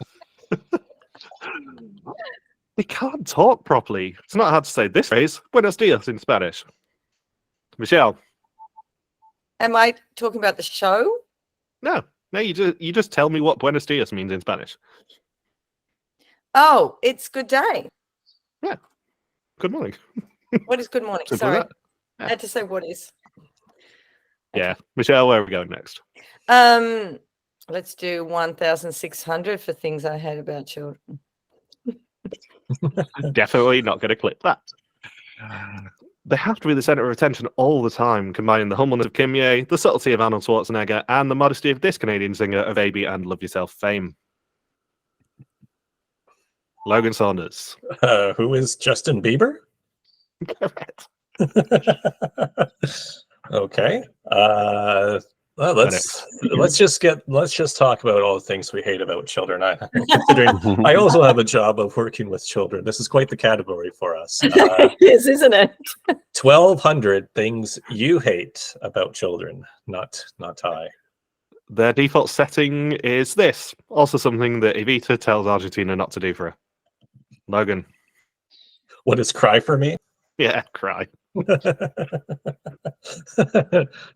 [SPEAKER 1] they can't talk properly. It's not hard to say this phrase. Buenos dias in Spanish. Michelle,
[SPEAKER 3] Am I talking about the show?
[SPEAKER 1] no, you just tell me what Buenos dias means in Spanish.
[SPEAKER 3] Oh, it's good day.
[SPEAKER 1] Good morning.
[SPEAKER 3] What is good morning?
[SPEAKER 1] Simple as
[SPEAKER 3] Sorry,
[SPEAKER 1] that.
[SPEAKER 3] I had to say what is.
[SPEAKER 1] Yeah, Michelle, where are we going next?
[SPEAKER 3] Let's do 1,600 for things I hate about children.
[SPEAKER 1] Definitely not going to clip that. They have to be the center of attention all the time, combining the humbleness of Kim Ye, the subtlety of Arnold Schwarzenegger, and the modesty of this Canadian singer of AB and Love Yourself fame. Logan Saunders.
[SPEAKER 4] Who is Justin Bieber?
[SPEAKER 1] Correct.
[SPEAKER 4] Okay. Well, let's just talk about all the things we hate about children. Considering I also have a job of working with children, this is quite the category for us.
[SPEAKER 3] Yes, isn't it?
[SPEAKER 4] 1,200 things you hate about children, not I.
[SPEAKER 1] Their default setting is this. Also something that Evita tells Argentina not to do for her. Logan.
[SPEAKER 4] What is cry for me?
[SPEAKER 1] Yeah, cry.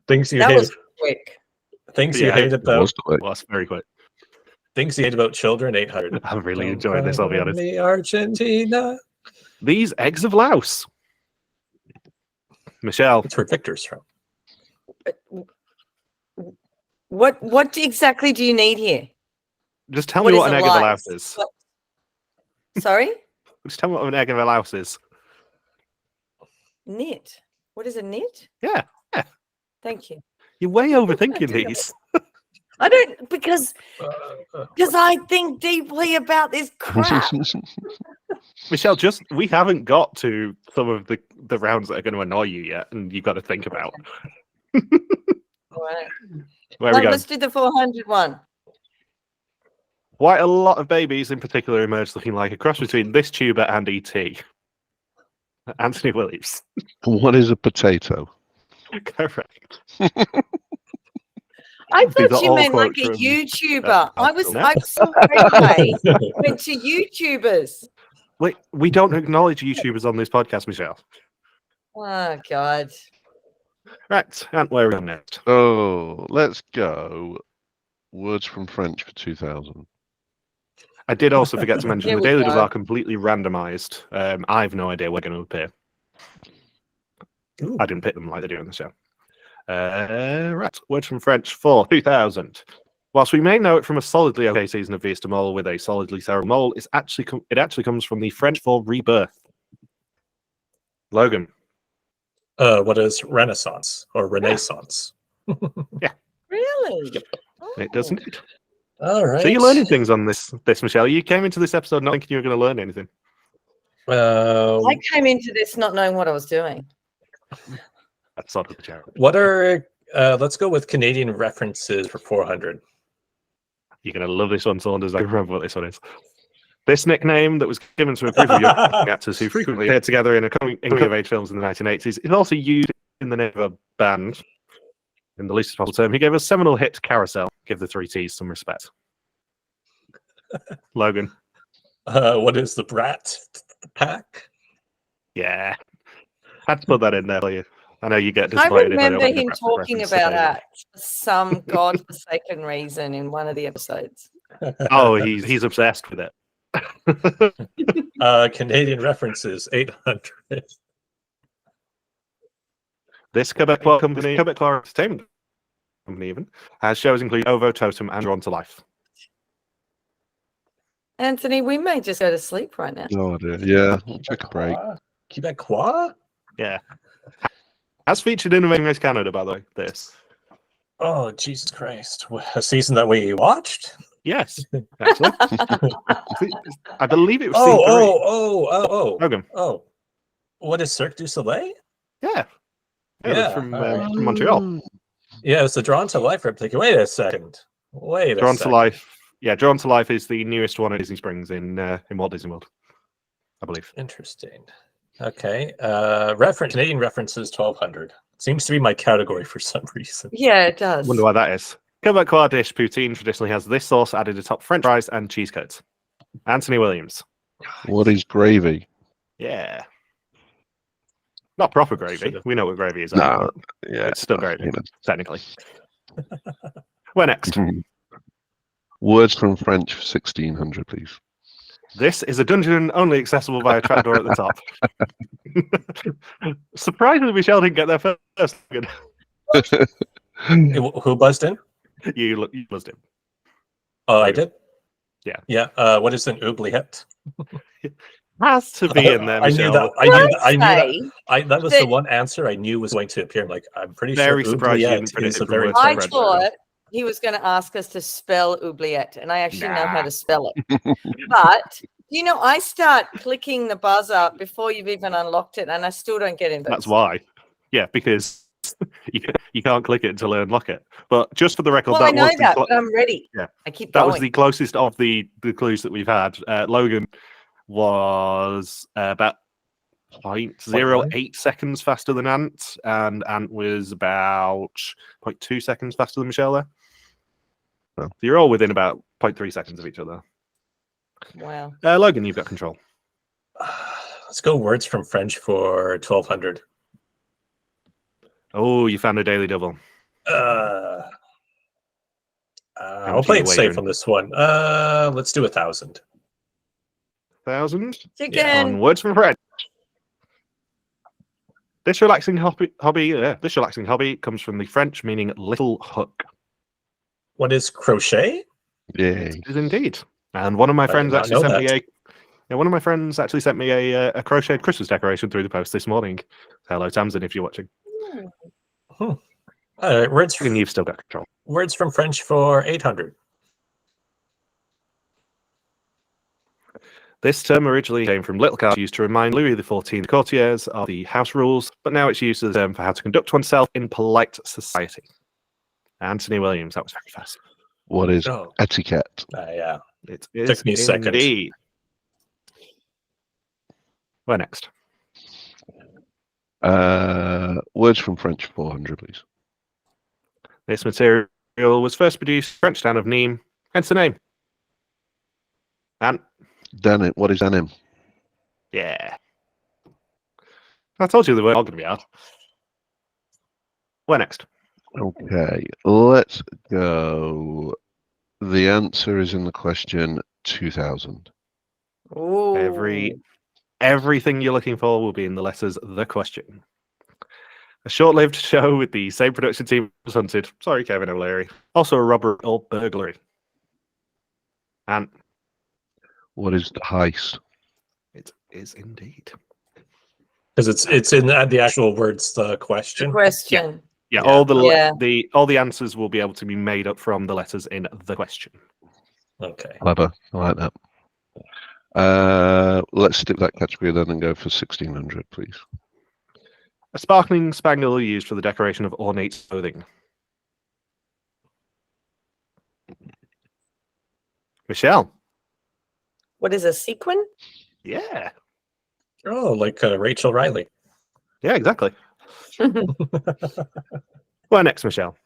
[SPEAKER 4] Things you
[SPEAKER 3] That
[SPEAKER 4] hate.
[SPEAKER 3] was quick.
[SPEAKER 4] Things you hate about.
[SPEAKER 1] Well, that's very quick.
[SPEAKER 4] Things you hate about children. 800.
[SPEAKER 1] I'm really enjoying this. I'll be honest.
[SPEAKER 4] Me, Argentina.
[SPEAKER 1] These eggs of Laos. Michelle.
[SPEAKER 4] That's where Victor's from.
[SPEAKER 3] What exactly do you need here?
[SPEAKER 1] Just tell me what an egg of a louse is.
[SPEAKER 3] What? Sorry?
[SPEAKER 1] Just tell me what an egg of a louse is.
[SPEAKER 3] Knit. What is a knit?
[SPEAKER 1] Yeah.
[SPEAKER 3] Thank you.
[SPEAKER 1] You're way overthinking these.
[SPEAKER 3] I don't because I think deeply about this crap.
[SPEAKER 1] Michelle, we haven't got to some of the rounds that are going to annoy you yet, and you've got to think about.
[SPEAKER 3] All right.
[SPEAKER 1] Where we go?
[SPEAKER 3] Let's do the 400 one.
[SPEAKER 1] Quite a lot of babies in particular emerged looking like a cross between this tuber and E.T. Anthony Williams.
[SPEAKER 2] What is a potato?
[SPEAKER 1] Correct.
[SPEAKER 3] I
[SPEAKER 1] These are
[SPEAKER 3] thought you
[SPEAKER 1] all
[SPEAKER 3] meant like
[SPEAKER 1] quotes
[SPEAKER 3] a
[SPEAKER 1] from,
[SPEAKER 3] YouTuber. I
[SPEAKER 1] Ashlyn.
[SPEAKER 3] saw replay went to YouTubers.
[SPEAKER 1] Wait, we don't acknowledge YouTubers on this podcast, Michelle.
[SPEAKER 3] Oh God.
[SPEAKER 1] Right, and where are we going next?
[SPEAKER 2] Oh, let's go. Words from French for 2000.
[SPEAKER 1] I did also forget to mention
[SPEAKER 3] Here
[SPEAKER 1] the
[SPEAKER 3] we
[SPEAKER 1] daily
[SPEAKER 3] go.
[SPEAKER 1] does are completely randomized. I have no idea where they're going to appear.
[SPEAKER 4] Ooh.
[SPEAKER 1] I didn't pick them like they do on the show. Right, words from French for 2000. Whilst we may know it from a solidly okay season of Vista Mole with a solidly terrible mole, it actually comes from the French for rebirth. Logan.
[SPEAKER 4] What is Renaissance or Renaissance?
[SPEAKER 3] Really?
[SPEAKER 1] Yep. It does indeed.
[SPEAKER 4] All right.
[SPEAKER 1] So you're learning things on this, Michelle. You came into this episode not thinking you were going to learn anything.
[SPEAKER 3] I came into this not knowing what I was doing.
[SPEAKER 1] That's sort of the charity.
[SPEAKER 4] What are? Let's go with Canadian references for 400.
[SPEAKER 1] You're going to love this one, Saunders. I remember what this one is. This nickname that was given to a group of young actors who frequently appeared together in coming-of-age films in the 1980s is also used in the name of a band. In the least possible term, he gave us seminal hit Carousel. Give the 3 T's some respect. Logan.
[SPEAKER 4] What is the Brat Pack?
[SPEAKER 1] Yeah. Had to put that in there for you. I know you get
[SPEAKER 3] I
[SPEAKER 1] disappointed.
[SPEAKER 3] remember
[SPEAKER 1] if I don't
[SPEAKER 3] him
[SPEAKER 1] get the
[SPEAKER 3] talking
[SPEAKER 1] reference
[SPEAKER 3] about
[SPEAKER 1] today.
[SPEAKER 3] that for some godforsaken reason in one of the episodes.
[SPEAKER 1] Oh, he's obsessed with it.
[SPEAKER 4] Canadian references 800.
[SPEAKER 1] This Quebecois company, Quebecois Entertainment Company even, has shows including Ovo, Totem, and Drawn to Life.
[SPEAKER 3] Anthony, we may just go to sleep right now.
[SPEAKER 2] Oh dear. Yeah, we'll take a break.
[SPEAKER 4] Quebecois?
[SPEAKER 1] Yeah. As featured in Amazing Race Canada, by the way, this.
[SPEAKER 4] Oh, Jesus Christ. A season that we watched?
[SPEAKER 1] Yes, actually. I believe it was
[SPEAKER 4] Oh.
[SPEAKER 1] Logan.
[SPEAKER 4] Oh. What is Cirque du Soleil?
[SPEAKER 1] Yeah.
[SPEAKER 4] Yeah,
[SPEAKER 1] That's from Montreal.
[SPEAKER 4] Yeah, it's the Drawn to Life. I'm thinking, wait a second.
[SPEAKER 1] Drawn to Life. Yeah, Drawn to Life is the newest one at Disney Springs in Walt Disney World, I believe.
[SPEAKER 4] Interesting. Okay. Canadian references 1200. Seems to be my category for some reason.
[SPEAKER 3] Yeah, it does.
[SPEAKER 1] Wonder why that is. Quebecois dish poutine traditionally has this sauce added atop French fries and cheese coats. Anthony Williams.
[SPEAKER 2] What is gravy?
[SPEAKER 1] Yeah. Not proper gravy. We know what gravy is.
[SPEAKER 2] No, yeah,
[SPEAKER 1] It's still gravy,
[SPEAKER 2] you know.
[SPEAKER 1] technically. Where next?
[SPEAKER 2] Words from French for 1600, please.
[SPEAKER 1] This is a dungeon only accessible by a trapdoor at the top. Surprisingly, Michelle didn't get there first.
[SPEAKER 4] Who buzzed in?
[SPEAKER 1] You buzzed him.
[SPEAKER 4] Oh, I did?
[SPEAKER 1] Yeah.
[SPEAKER 4] Yeah. What is an oubliette?
[SPEAKER 1] Has to be in there,
[SPEAKER 4] I knew
[SPEAKER 1] Michelle.
[SPEAKER 4] That was the one answer I knew was going to appear. I'm pretty
[SPEAKER 1] Very
[SPEAKER 4] sure
[SPEAKER 1] surprised you
[SPEAKER 4] oubliette
[SPEAKER 1] didn't predict
[SPEAKER 4] is
[SPEAKER 1] it
[SPEAKER 4] a
[SPEAKER 1] from
[SPEAKER 4] very
[SPEAKER 1] words from
[SPEAKER 3] I
[SPEAKER 1] French.
[SPEAKER 3] thought he was going to ask us to spell oubliette, and I actually know how
[SPEAKER 1] Nah.
[SPEAKER 3] to spell it. But I start clicking the buzzer before you've even unlocked it, and I still don't get in.
[SPEAKER 1] That's why. Yeah, because you can't click it until I unlock it. But just for the record,
[SPEAKER 3] Well, I know that, but I'm ready.
[SPEAKER 1] Yeah,
[SPEAKER 3] I keep
[SPEAKER 1] that
[SPEAKER 3] going.
[SPEAKER 1] was the closest of the clues that we've had. Logan was about 0.08 seconds faster than Ant, and Ant was about 0.2 seconds faster than Michelle there. So you're all within about 0.3 seconds of each other.
[SPEAKER 3] Wow.
[SPEAKER 1] Logan, you've got control.
[SPEAKER 4] Let's go words from French for 1200.
[SPEAKER 1] Oh, you found a daily double.
[SPEAKER 4] I'll play it safe on this one. Let's do 1,000.
[SPEAKER 1] 1,000?
[SPEAKER 3] Yeah.
[SPEAKER 1] On words from French. This relaxing hobby comes from the French meaning little hook.
[SPEAKER 4] What is crochet?
[SPEAKER 2] Yeah,
[SPEAKER 1] it is indeed. And one of my friends actually sent me a crocheted Christmas decoration through the post this morning. Hello, Tamsin, if you're watching.
[SPEAKER 4] Words
[SPEAKER 1] and you've still got control.
[SPEAKER 4] Words from French for 800.
[SPEAKER 1] This term originally came from little cards used to remind Louis XIV courtiers of the house rules, but now it's used as a term for how to conduct oneself in polite society. Anthony Williams, that was very fast.
[SPEAKER 2] What is etiquette?
[SPEAKER 4] Yeah.
[SPEAKER 1] It is
[SPEAKER 4] Took me a second.
[SPEAKER 1] Indeed. Where next?
[SPEAKER 2] Words from French 400, please.
[SPEAKER 1] This material was first produced in the French town of Nîmes, hence the name. And
[SPEAKER 2] Denim. What is denim?
[SPEAKER 1] yeah. I told you they were all going to be hard. Where next?
[SPEAKER 2] Okay, let's go. The answer is in the question 2000.
[SPEAKER 3] Ooh.
[SPEAKER 1] Everything you're looking for will be in the letters the question. A short-lived show with the same production team was hunted. Sorry, Kevin O'Leary. Also a robbery or burglary. And
[SPEAKER 2] what is the heist?
[SPEAKER 1] It is indeed.
[SPEAKER 4] Because it's in the actual words, the question.
[SPEAKER 3] The question.
[SPEAKER 1] Yeah, all the answers will be able to be made up from the letters in the question.
[SPEAKER 4] Okay.
[SPEAKER 2] Clever. I like that. Let's stick that category then and go for 1600, please.
[SPEAKER 1] A sparkling spangle used for the decoration of ornate clothing. Michelle.
[SPEAKER 3] What is a sequin?
[SPEAKER 1] Yeah.
[SPEAKER 4] Oh, like Rachel Riley.
[SPEAKER 1] Yeah, exactly. Where next, Michelle?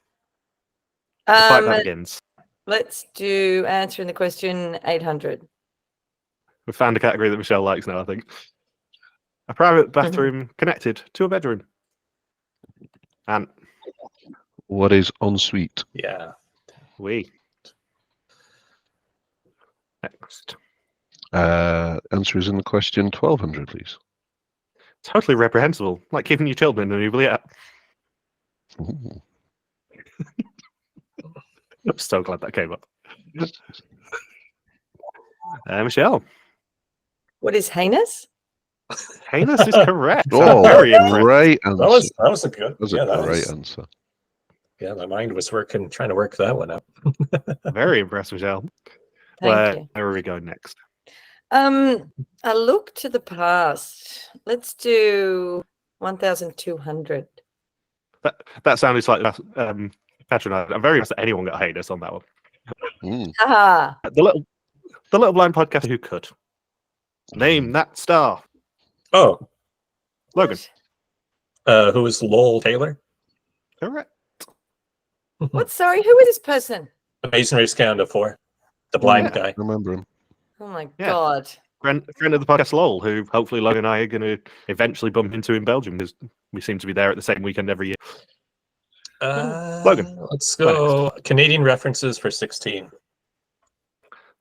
[SPEAKER 1] The fight that begins.
[SPEAKER 3] Let's do answering the question 800.
[SPEAKER 1] We found a category that Michelle likes now, I think. A private bathroom connected to a bedroom. And
[SPEAKER 2] what is ensuite?
[SPEAKER 4] Yeah.
[SPEAKER 1] Next.
[SPEAKER 2] Answer is in the question 1200, please.
[SPEAKER 1] Totally reprehensible, like giving your children an oubliette. I'm so glad that came up. Michelle.
[SPEAKER 3] What is heinous?
[SPEAKER 1] Heinous is correct.
[SPEAKER 2] Oh, great answer.
[SPEAKER 4] That was a good.
[SPEAKER 2] That was a great answer.
[SPEAKER 4] Yeah, my mind was trying to work that one out.
[SPEAKER 1] Very impressed, Michelle.
[SPEAKER 3] Thank you.
[SPEAKER 1] Where are we going next?
[SPEAKER 3] A look to the past. Let's do 1,200.
[SPEAKER 1] That sounded slightly patronizing. I'm very impressed that anyone got heinous on that one. The little blind podcast who could name that star.
[SPEAKER 4] Oh,
[SPEAKER 1] Logan.
[SPEAKER 4] Who is Lowell Taylor?
[SPEAKER 1] Correct.
[SPEAKER 3] What? Sorry, who is this person?
[SPEAKER 4] Amazing Race Canada 4. The blind guy.
[SPEAKER 2] Remember him.
[SPEAKER 3] Oh my God.
[SPEAKER 1] Friend of the podcast, Lowell, who hopefully Logan and I are going to eventually bump into in Belgium because we seem to be there at the same weekend every year. Logan.
[SPEAKER 4] Let's go Canadian references for 16.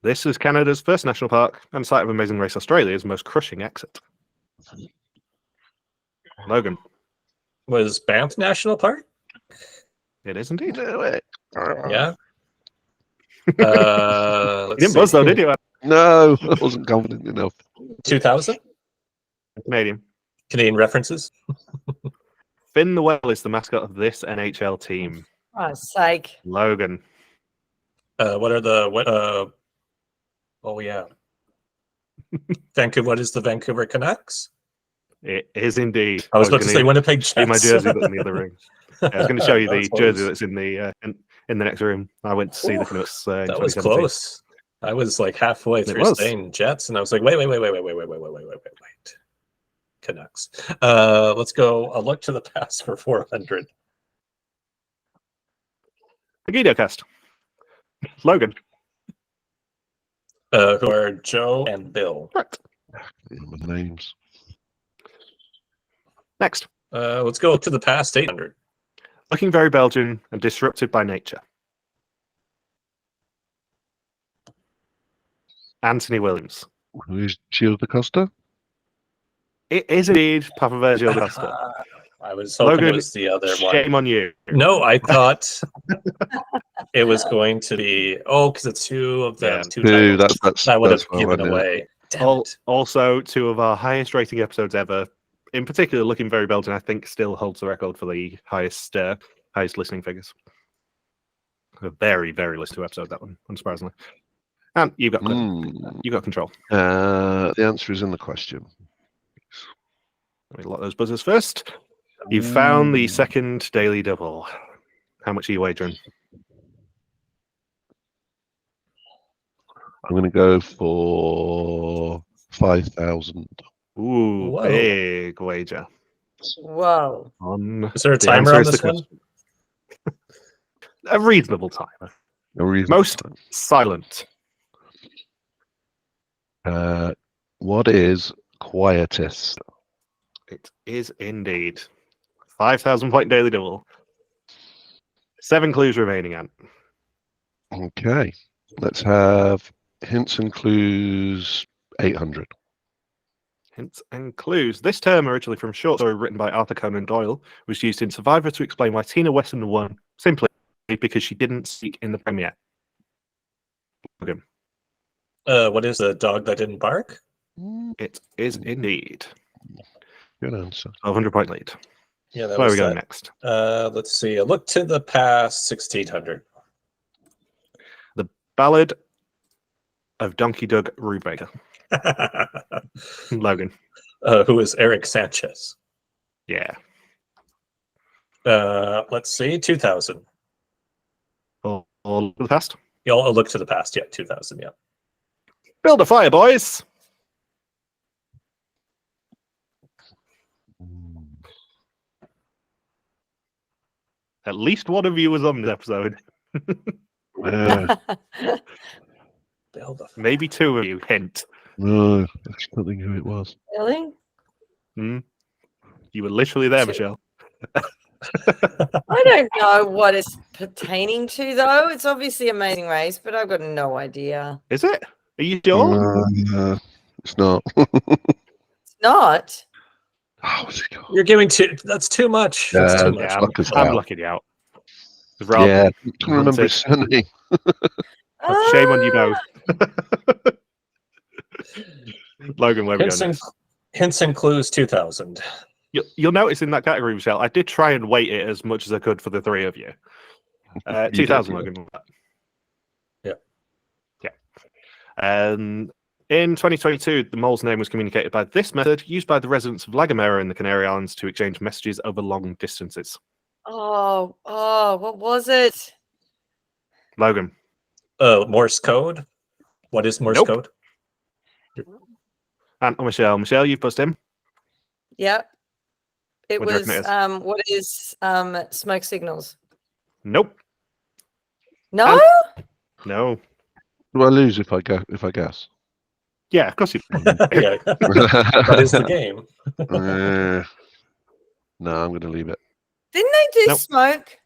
[SPEAKER 1] This is Canada's first national park and site of Amazing Race Australia's most crushing exit. Logan.
[SPEAKER 4] Was Banff National Park?
[SPEAKER 1] It is indeed.
[SPEAKER 4] Yeah.
[SPEAKER 1] You didn't buzz though, did you?
[SPEAKER 2] No, I wasn't confident enough.
[SPEAKER 4] 2000?
[SPEAKER 1] Canadian
[SPEAKER 4] references?
[SPEAKER 1] Finn the Whale is the mascot of this NHL team.
[SPEAKER 3] For Christ's sake.
[SPEAKER 1] Logan.
[SPEAKER 4] What are the oh yeah. Vancouver. What is the Vancouver Canucks?
[SPEAKER 1] It is indeed.
[SPEAKER 4] I was about to say Winnipeg Jets.
[SPEAKER 1] See my jersey that's in the other room. Yeah, I was going to show you the
[SPEAKER 4] That was
[SPEAKER 1] jersey
[SPEAKER 4] close.
[SPEAKER 1] that's in the next room. I went to see the Canucks.
[SPEAKER 4] That was close. I was like halfway through saying Jets, and I was like, wait. Canucks. Let's go. I'll look to the past for 400.
[SPEAKER 1] The Guido cast. Logan.
[SPEAKER 4] Who are Joe and Bill.
[SPEAKER 1] Correct.
[SPEAKER 2] The names.
[SPEAKER 1] Next.
[SPEAKER 4] Let's go to the past 800.
[SPEAKER 1] Looking very Belgian and disrupted by nature. Anthony Williams.
[SPEAKER 2] Who's Gilles da Costa?
[SPEAKER 1] It is indeed Papa Gilles da Costa.
[SPEAKER 4] I was hoping
[SPEAKER 1] Logan,
[SPEAKER 4] it was the other one.
[SPEAKER 1] Shame on you.
[SPEAKER 4] No, I thought it was going to be because it's two of them.
[SPEAKER 1] Yeah.
[SPEAKER 4] That would have given away.
[SPEAKER 1] Also, two of our highest rating episodes ever. In particular, Looking Very Belgian, I think, still holds the record for the highest listening figures. A very, very listened to episode, that one, unsurprisingly. And you got control.
[SPEAKER 2] The answer is in the question.
[SPEAKER 1] Let me lock those buzzers first. You found the second daily double. How much are you wagering?
[SPEAKER 2] I'm going to go for 5,000.
[SPEAKER 1] Ooh,
[SPEAKER 4] Whoa.
[SPEAKER 1] Big wager.
[SPEAKER 3] Whoa.
[SPEAKER 4] Is there a timer on this one?
[SPEAKER 1] A reasonable timer. Most silent.
[SPEAKER 2] What is quietus?
[SPEAKER 1] It is indeed. 5,000 point daily double. 7 clues remaining, Ant.
[SPEAKER 2] Okay. Let's have hints and clues 800.
[SPEAKER 1] Hints and clues. This term, originally from a short story written by Arthur Conan Doyle, was used in Survivor to explain why Tina Weston won, simply because she didn't speak in the premiere. Logan.
[SPEAKER 4] What is the dog that didn't bark?
[SPEAKER 1] It is indeed.
[SPEAKER 2] Good answer.
[SPEAKER 1] 100 point lead.
[SPEAKER 4] Yeah,
[SPEAKER 1] Where are we going next?
[SPEAKER 4] Let's see. A look to the past 1600.
[SPEAKER 1] The Ballad of Donkey Doug Rubaker. Logan.
[SPEAKER 4] Who is Eric Sanchez?
[SPEAKER 1] Yeah.
[SPEAKER 4] Let's see. 2000.
[SPEAKER 1] All the past?
[SPEAKER 4] Yeah, I'll look to the past. Yeah, 2000. Yeah.
[SPEAKER 1] Build a fire, boys. At least one of you was on this episode. Maybe 2 of you. Hint.
[SPEAKER 2] No, I don't think who it was.
[SPEAKER 3] Really?
[SPEAKER 1] You were literally there, Michelle.
[SPEAKER 3] I don't know what it's pertaining to, though. It's obviously Amazing Race, but I've got no idea.
[SPEAKER 1] Is it? Are you sure?
[SPEAKER 2] It's not.
[SPEAKER 3] It's not.
[SPEAKER 2] Oh, what's it called?
[SPEAKER 4] You're giving that's too much.
[SPEAKER 2] Yeah,
[SPEAKER 4] That's too much.
[SPEAKER 1] I'm locking you out.
[SPEAKER 2] Yeah, I can't remember his surname.
[SPEAKER 1] Shame on you both. Logan, where we go next?
[SPEAKER 4] Hints and clues 2000.
[SPEAKER 1] You'll notice in that category, Michelle, I did try and weight it as much as I could for the 3 of you. 2000, Logan.
[SPEAKER 4] Yeah.
[SPEAKER 1] Yeah. In 2022, the mole's name was communicated by this method, used by the residents of La Gomera in the Canary Islands to exchange messages over long distances.
[SPEAKER 3] Oh, what was it?
[SPEAKER 1] Logan.
[SPEAKER 4] Morse code. What is Morse code?
[SPEAKER 1] And Michelle. Michelle, you've buzzed in.
[SPEAKER 3] Yep. It
[SPEAKER 1] What do you
[SPEAKER 3] was,
[SPEAKER 1] reckon it is?
[SPEAKER 3] what is smoke signals?
[SPEAKER 1] Nope.
[SPEAKER 3] No?
[SPEAKER 1] No.
[SPEAKER 2] Do I lose if I guess?
[SPEAKER 1] Yeah, of course you
[SPEAKER 4] Yeah. That is the game.
[SPEAKER 2] No, I'm going to leave it.
[SPEAKER 3] Didn't they do smoke?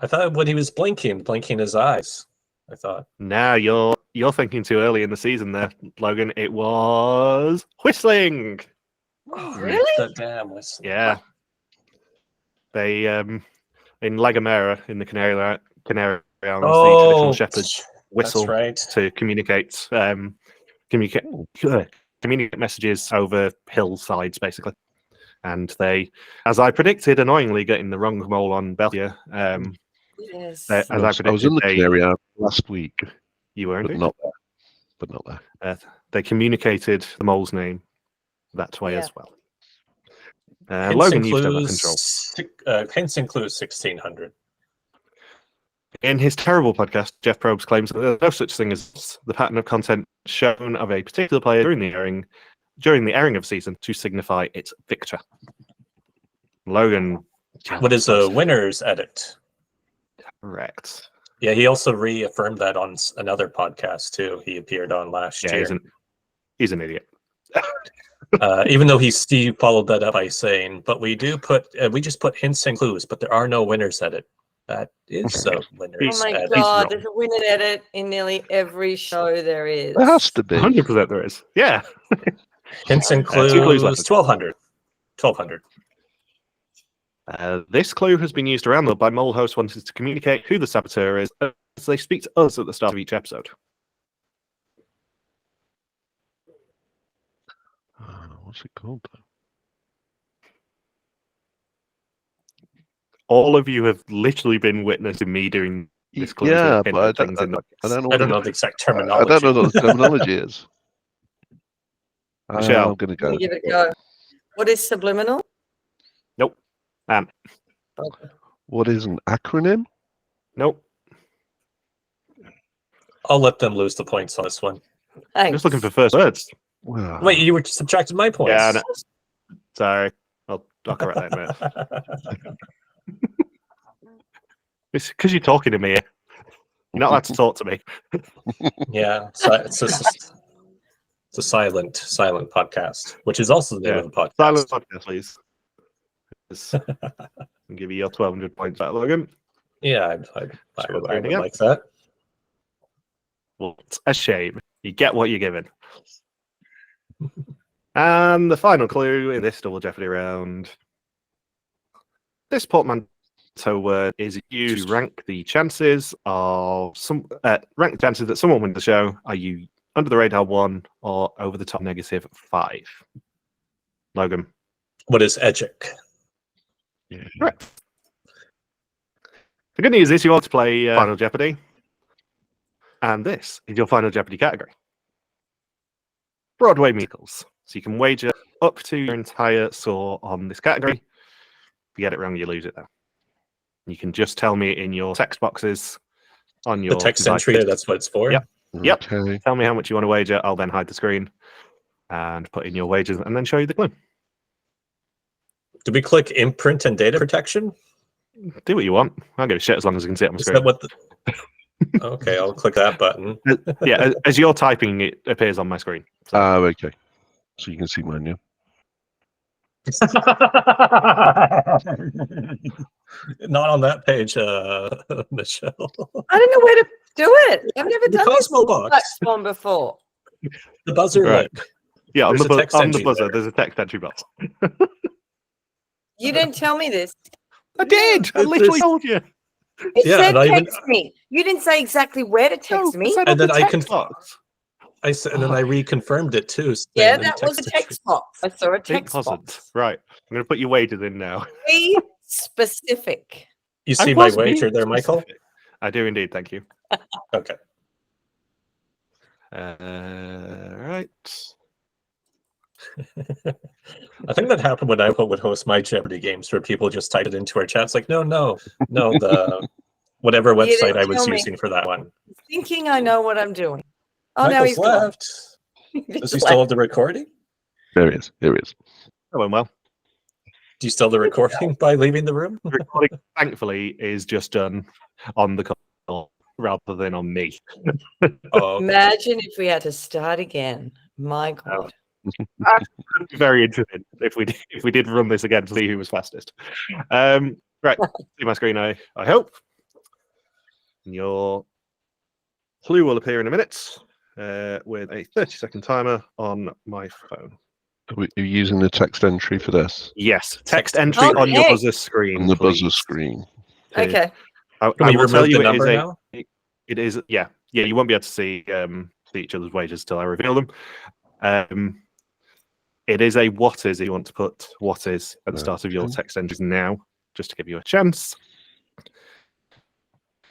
[SPEAKER 4] I thought when he was blinking his eyes. I thought.
[SPEAKER 1] Now you're thinking too early in the season there, Logan. It was whistling.
[SPEAKER 3] Oh, really?
[SPEAKER 4] That damn whistling.
[SPEAKER 1] Yeah. They in La Gomera in the Canary Islands, the traditional shepherds whistle
[SPEAKER 4] right.
[SPEAKER 1] to communicate communicate messages over hillsides, basically. And they, as I predicted, annoyingly getting the wrong mole on Belgia.
[SPEAKER 3] Yes.
[SPEAKER 1] As I predicted,
[SPEAKER 2] I was in the area last week.
[SPEAKER 1] You were
[SPEAKER 2] but
[SPEAKER 1] indeed.
[SPEAKER 2] not there.
[SPEAKER 1] They communicated the mole's name that way as well.
[SPEAKER 4] Hints
[SPEAKER 1] Logan, you've still got control.
[SPEAKER 4] Hints include 1600.
[SPEAKER 1] In his terrible podcast, Jeff Probst claims that there's no such thing as the pattern of content shown of a particular player during the airing of season to signify its victor. Logan.
[SPEAKER 4] What is a winner's edit?
[SPEAKER 1] Correct.
[SPEAKER 4] Yeah, he also reaffirmed that on another podcast too. He appeared on last year.
[SPEAKER 1] He's an idiot.
[SPEAKER 4] Even though Steve followed that up by saying, "But we just put hints and clues, but there are no winners edit." That is a winner's edit.
[SPEAKER 3] Oh my god, there's a winner edit in nearly every show there is.
[SPEAKER 2] There has to be.
[SPEAKER 1] 100% there is. Yeah.
[SPEAKER 4] Hints and clues. 1200. 1200.
[SPEAKER 1] This clue has been used around by mole hosts wanting to communicate who the saboteur is as they speak to us at the start of each episode.
[SPEAKER 2] What's it called?
[SPEAKER 1] All of you have literally been witnessing me doing this clue.
[SPEAKER 2] Yeah, but I don't
[SPEAKER 4] know the exact terminology.
[SPEAKER 2] I don't know what the terminology is.
[SPEAKER 1] Michelle,
[SPEAKER 2] I'm going to go.
[SPEAKER 3] Give it a go. What is subliminal?
[SPEAKER 1] Nope.
[SPEAKER 2] What is an acronym?
[SPEAKER 1] Nope.
[SPEAKER 4] I'll let them lose the points on this one.
[SPEAKER 1] I'm just looking for first words.
[SPEAKER 2] Wow.
[SPEAKER 4] Wait, you were subtracting my points.
[SPEAKER 1] Yeah, no. Sorry. I'll correct that in a minute. It's because you're talking to me. You're not allowed to talk to me.
[SPEAKER 4] Yeah, it's a silent podcast, which is also the name of the podcast.
[SPEAKER 1] Silent podcast, please. I'll give you your 1,200 points back, Logan.
[SPEAKER 4] Yeah, I would like that.
[SPEAKER 1] Well, it's a shame. You get what you're given. And the final clue in this Double Jeopardy round. This portmanteau word is used to rank the chances that someone wins the show. Are you under the radar 1 or over the top -5? Logan.
[SPEAKER 4] What is EGIC?
[SPEAKER 1] Yeah. Correct. The good news is you all to play Final Jeopardy. And this is your Final Jeopardy category. Broadway musicals. So you can wager up to your entire score on this category. If you get it wrong, you lose it though. You can just tell me in your text boxes on your
[SPEAKER 4] text entry. That's what it's for.
[SPEAKER 1] Yep.
[SPEAKER 2] Okay.
[SPEAKER 1] Tell me how much you want to wager. I'll then hide the screen and put in your wagers and then show you the clue.
[SPEAKER 4] Do we click imprint and data protection?
[SPEAKER 1] Do what you want. I don't give a shit as long as I can see it on my
[SPEAKER 4] Is
[SPEAKER 1] screen.
[SPEAKER 4] that what Okay, I'll click that button.
[SPEAKER 1] Yeah, as you're typing, it appears on my screen. So.
[SPEAKER 2] Okay. So you can see mine now.
[SPEAKER 4] Not on that page, Michelle.
[SPEAKER 3] I don't know where to do it. I've never done this
[SPEAKER 4] Cosmo box
[SPEAKER 3] one before.
[SPEAKER 4] The buzzer
[SPEAKER 1] right.
[SPEAKER 4] link.
[SPEAKER 1] Yeah, on the buzzer,
[SPEAKER 4] there.
[SPEAKER 1] there's a text entry box.
[SPEAKER 3] You didn't tell me this.
[SPEAKER 1] I did. I literally told you.
[SPEAKER 3] It said text me. You didn't say exactly where to text me.
[SPEAKER 1] And then I said,
[SPEAKER 4] and then I reconfirmed it too.
[SPEAKER 3] Yeah, that was a text box. I saw a text box.
[SPEAKER 1] Right. I'm going to put your wagers in now.
[SPEAKER 3] Be specific.
[SPEAKER 4] You see my wager there, Michael?
[SPEAKER 1] I do indeed. Thank you.
[SPEAKER 4] Okay.
[SPEAKER 1] Right.
[SPEAKER 4] I think that happened when I would host my Jeopardy games, where people just typed it into our chat. It's like, no, the whatever website I was using for that one.
[SPEAKER 3] Thinking I know what I'm doing. Oh,
[SPEAKER 4] Michael's
[SPEAKER 3] now he's
[SPEAKER 4] left. Does he still have the recording?
[SPEAKER 2] There he is. There he is.
[SPEAKER 1] That went well.
[SPEAKER 4] Do you still have the recording by leaving the room?
[SPEAKER 1] The recording, thankfully, is just done on the call rather than on me.
[SPEAKER 3] Imagine if we had to start again. My God.
[SPEAKER 1] I'd be very interested if we did run this again to see who was fastest. Right, see my screen, I hope. And your clue will appear in a minute with a 30-second timer on my phone.
[SPEAKER 2] Are you using the text entry for this?
[SPEAKER 1] Yes, text entry on your buzzer screen.
[SPEAKER 2] On the buzzer screen.
[SPEAKER 3] Okay.
[SPEAKER 1] I
[SPEAKER 4] Can we
[SPEAKER 1] will tell
[SPEAKER 4] remove
[SPEAKER 1] you
[SPEAKER 4] the number now?
[SPEAKER 1] It is, yeah. yeah, you won't be able to see each other's wages till I reveal them. It is a what is. If you want to put what is at the start of your text entries now, just to give you a chance.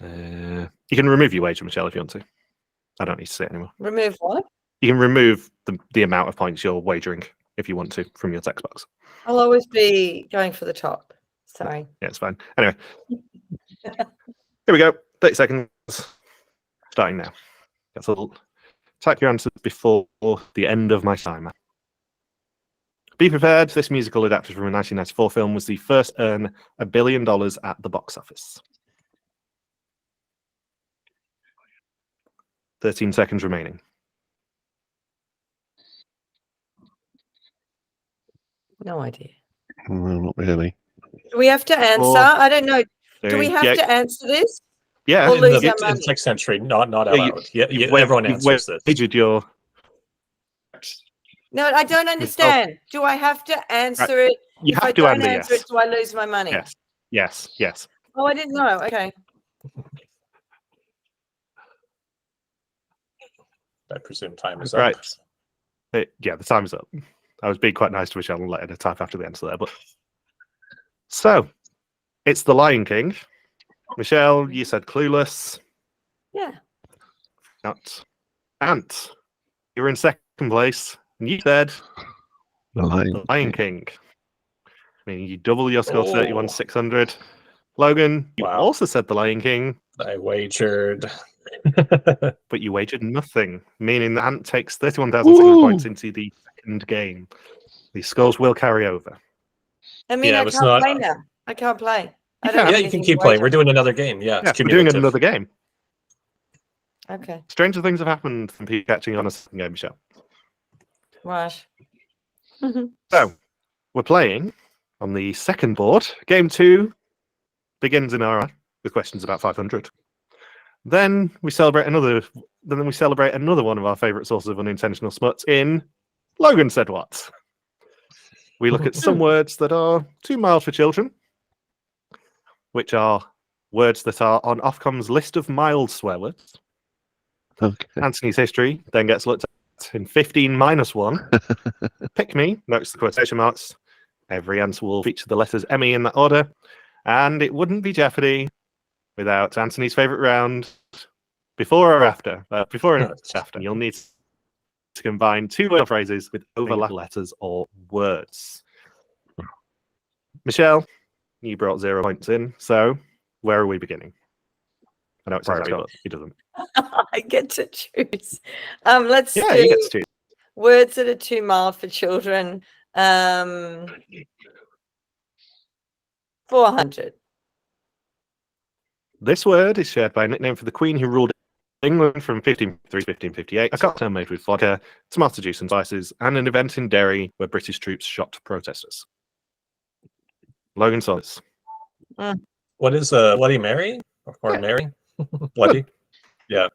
[SPEAKER 1] You can remove your wager, Michelle, if you want to. I don't need to say it anymore.
[SPEAKER 3] Remove what?
[SPEAKER 1] You can remove the amount of points you're wagering if you want to from your text box.
[SPEAKER 3] I'll always be going for the top. Sorry.
[SPEAKER 1] Yeah, it's fine. Anyway, here we go. 30 seconds. Starting now. Type your answers before the end of my timer. Be prepared. This musical adapted from a 1994 film was the first to earn $1 billion at the box office. 13 seconds remaining.
[SPEAKER 3] No idea.
[SPEAKER 2] Not really.
[SPEAKER 3] Do we have to answer? I don't know. Do we have
[SPEAKER 1] Yeah.
[SPEAKER 3] to answer this?
[SPEAKER 1] Yeah,
[SPEAKER 3] Or
[SPEAKER 4] In
[SPEAKER 3] lose
[SPEAKER 4] the
[SPEAKER 3] our money?
[SPEAKER 4] text entry, not out loud.
[SPEAKER 1] you've
[SPEAKER 4] Everyone answers this.
[SPEAKER 1] wagered your.
[SPEAKER 3] No, I don't understand. Do I have to answer it?
[SPEAKER 1] You
[SPEAKER 3] If
[SPEAKER 1] have
[SPEAKER 3] I
[SPEAKER 1] to
[SPEAKER 3] don't
[SPEAKER 1] answer
[SPEAKER 3] answer
[SPEAKER 1] yes.
[SPEAKER 3] it, do I lose my money?
[SPEAKER 1] Yes.
[SPEAKER 3] Oh, I didn't know. Okay.
[SPEAKER 4] I presume time is
[SPEAKER 1] Right.
[SPEAKER 4] up.
[SPEAKER 1] Yeah, the time's up. I was being quite nice to Michelle and letting her type after the answer there, but so it's The Lion King. Michelle, you said Clueless.
[SPEAKER 3] Yeah.
[SPEAKER 1] Not Ant. You were in second place, and you said
[SPEAKER 2] The
[SPEAKER 1] The Lion King. I mean, you double your score,
[SPEAKER 4] Oh.
[SPEAKER 1] 31,600. Logan, you
[SPEAKER 4] Wow.
[SPEAKER 1] also said The Lion King,
[SPEAKER 4] I wagered.
[SPEAKER 1] but you wagered nothing, meaning that Ant takes 31,600 points into the second game. These scores will carry over.
[SPEAKER 3] I mean,
[SPEAKER 4] Yeah,
[SPEAKER 3] I
[SPEAKER 4] it's
[SPEAKER 3] can't
[SPEAKER 4] not-
[SPEAKER 3] play now. I can't play. I
[SPEAKER 1] You
[SPEAKER 3] don't
[SPEAKER 1] can.
[SPEAKER 3] have
[SPEAKER 4] Yeah, you
[SPEAKER 3] anything
[SPEAKER 4] can
[SPEAKER 3] to
[SPEAKER 4] keep playing.
[SPEAKER 3] wager.
[SPEAKER 4] We're doing another game. Yeah, it's
[SPEAKER 1] Yeah, we're doing
[SPEAKER 4] cumulative.
[SPEAKER 1] another game.
[SPEAKER 3] Okay.
[SPEAKER 1] Stranger things have happened from people catching on a second game, Michelle.
[SPEAKER 3] Right.
[SPEAKER 1] So, we're playing on the second board. Game 2 begins in our with questions about 500. Then we celebrate another one of our favourite sources of unintentional smuts in Logan Said What. We look at some words that are too mild for children, which are words that are on Ofcom's list of mild swear words.
[SPEAKER 2] Okay.
[SPEAKER 1] Anthony's history then gets looked at in 15 minus 1. Pick me, notes the quotation marks. Every answer will feature the letters ME in that order. And it wouldn't be Jeopardy without Anthony's favourite round, before or after. Before and after. You'll need to combine two word phrases with overlap letters or words. Michelle, you brought 0 points in, so where are we beginning? I know it's Harry, but he doesn't.
[SPEAKER 3] I get to choose. Let's
[SPEAKER 1] Yeah,
[SPEAKER 3] do
[SPEAKER 1] you get to choose.
[SPEAKER 3] words that are too mild for children. 400.
[SPEAKER 1] This word is shared by a nickname for the Queen who ruled England from 1553 to 1558, a cocktail made with vodka, tomato juice and spices, and an event in Derry where British troops shot protesters. Logan Solis.
[SPEAKER 4] What is Bloody Mary? Or Mary? Bloody? Yeah.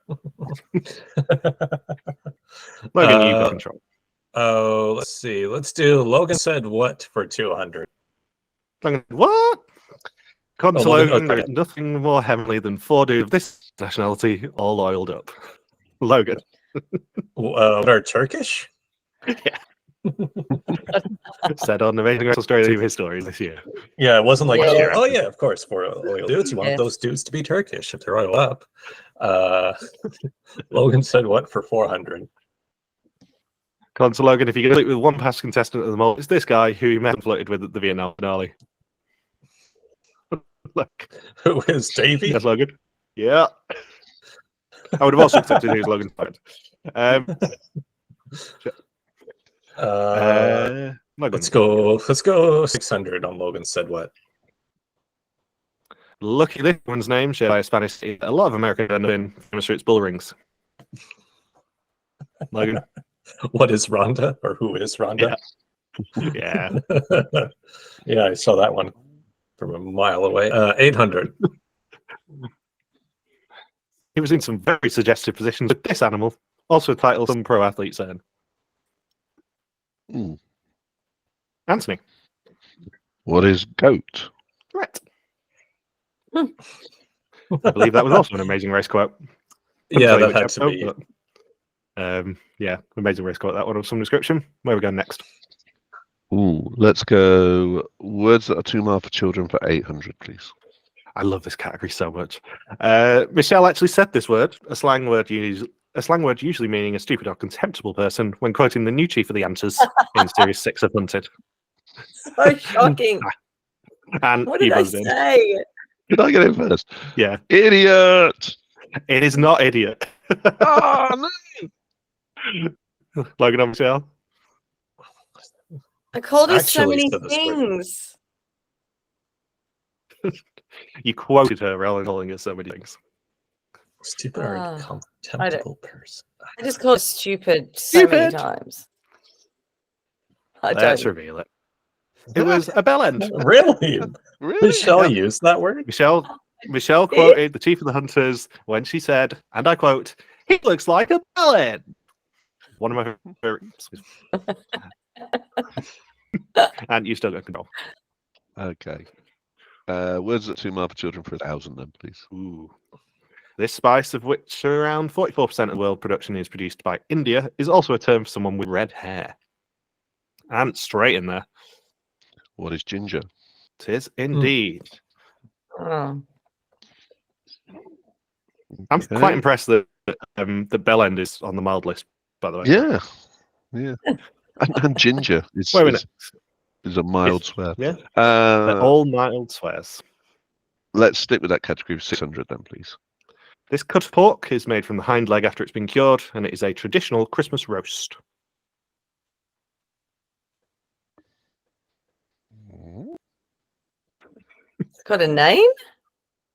[SPEAKER 1] Logan, you got control.
[SPEAKER 4] Oh, let's see. Let's do Logan Said What for 200.
[SPEAKER 1] Logan, what? According to
[SPEAKER 4] Logan,
[SPEAKER 1] Logan,
[SPEAKER 4] okay.
[SPEAKER 1] there is nothing more heavenly than 4 dudes of this nationality all oiled up. Logan.
[SPEAKER 4] What are Turkish?
[SPEAKER 1] Said on Amazing Australia TV Stories this year.
[SPEAKER 4] Yeah, it wasn't like,
[SPEAKER 3] Yeah.
[SPEAKER 4] oh yeah, of course, for oil dudes. You want those dudes to be Turkish if they're oiled up. Logan Said What for 400.
[SPEAKER 1] According to Logan, if you get it with one past contestant at the moment, it's this guy who he met and flirted with at the Vietnam finale. Look.
[SPEAKER 4] Who is Davey?
[SPEAKER 1] Yes, Logan. Yeah. I would have also accepted he was Logan's friend. Logan.
[SPEAKER 4] Let's go 600 on Logan Said What.
[SPEAKER 1] Lucky this one's name, shared by a Spanish city. A lot of Americans end up in famous for its bull rings. Logan.
[SPEAKER 4] What is Rhonda? Or who is Rhonda?
[SPEAKER 1] Yeah.
[SPEAKER 4] Yeah, I saw that one from a mile away. 800.
[SPEAKER 1] He was in some very suggestive positions with this animal, also a title some pro athletes earn. Anthony.
[SPEAKER 2] What is goat?
[SPEAKER 1] Right. I believe that was also an Amazing Race quote.
[SPEAKER 4] Yeah,
[SPEAKER 1] tell you
[SPEAKER 4] that
[SPEAKER 1] which
[SPEAKER 4] had to
[SPEAKER 1] episode,
[SPEAKER 4] be.
[SPEAKER 1] but, yeah, Amazing Race got that one of some description. Where we go next?
[SPEAKER 2] Ooh, let's go words that are too mild for children for 800, please.
[SPEAKER 1] I love this category so much. Michelle actually said this word, a slang word usually meaning a stupid or contemptible person, when quoting the new chief of the Antlers in Series 6 of Hunted.
[SPEAKER 3] So shocking.
[SPEAKER 1] And
[SPEAKER 3] What
[SPEAKER 1] he
[SPEAKER 3] did I
[SPEAKER 1] buzzed in.
[SPEAKER 3] say?
[SPEAKER 2] Did I get it first?
[SPEAKER 1] Yeah.
[SPEAKER 2] Idiot!
[SPEAKER 1] It is not idiot.
[SPEAKER 2] Oh, no!
[SPEAKER 1] Logan or Michelle?
[SPEAKER 3] I called her so
[SPEAKER 4] Actually
[SPEAKER 3] many
[SPEAKER 4] said this word.
[SPEAKER 3] things.
[SPEAKER 1] You quoted her rather than calling her so many things.
[SPEAKER 4] Stupid or
[SPEAKER 3] Ah,
[SPEAKER 4] contemptible person.
[SPEAKER 3] I just called her stupid so many
[SPEAKER 1] Stupid.
[SPEAKER 3] times. I
[SPEAKER 1] Let's
[SPEAKER 3] don't.
[SPEAKER 1] reveal it. It was a bell end.
[SPEAKER 4] Really?
[SPEAKER 2] Really?
[SPEAKER 4] Michelle
[SPEAKER 1] Yep.
[SPEAKER 4] used that word?
[SPEAKER 1] Michelle quoted the chief of the Hunters when she said, and I quote, "He looks like a bell end." One of my favorites. And you still got control.
[SPEAKER 2] Okay. Words that are too mild for children for 1,000, then, please.
[SPEAKER 1] Ooh. This spice, of which around 44% of world production is produced by India, is also a term for someone with red hair. And straight in there.
[SPEAKER 2] What is ginger?
[SPEAKER 1] It is indeed.
[SPEAKER 3] Oh.
[SPEAKER 1] I'm
[SPEAKER 2] Okay.
[SPEAKER 1] quite impressed that the bell end is on the mild list, by the way.
[SPEAKER 2] Yeah. Yeah. And ginger is
[SPEAKER 1] Wait a minute.
[SPEAKER 2] a mild swear.
[SPEAKER 1] Yeah. They're
[SPEAKER 2] Uh,
[SPEAKER 1] all mild swears.
[SPEAKER 2] let's stick with that category of 600, then, please.
[SPEAKER 1] This cut of pork is made from the hind leg after it's been cured, and it is a traditional Christmas roast.
[SPEAKER 3] It's got a name?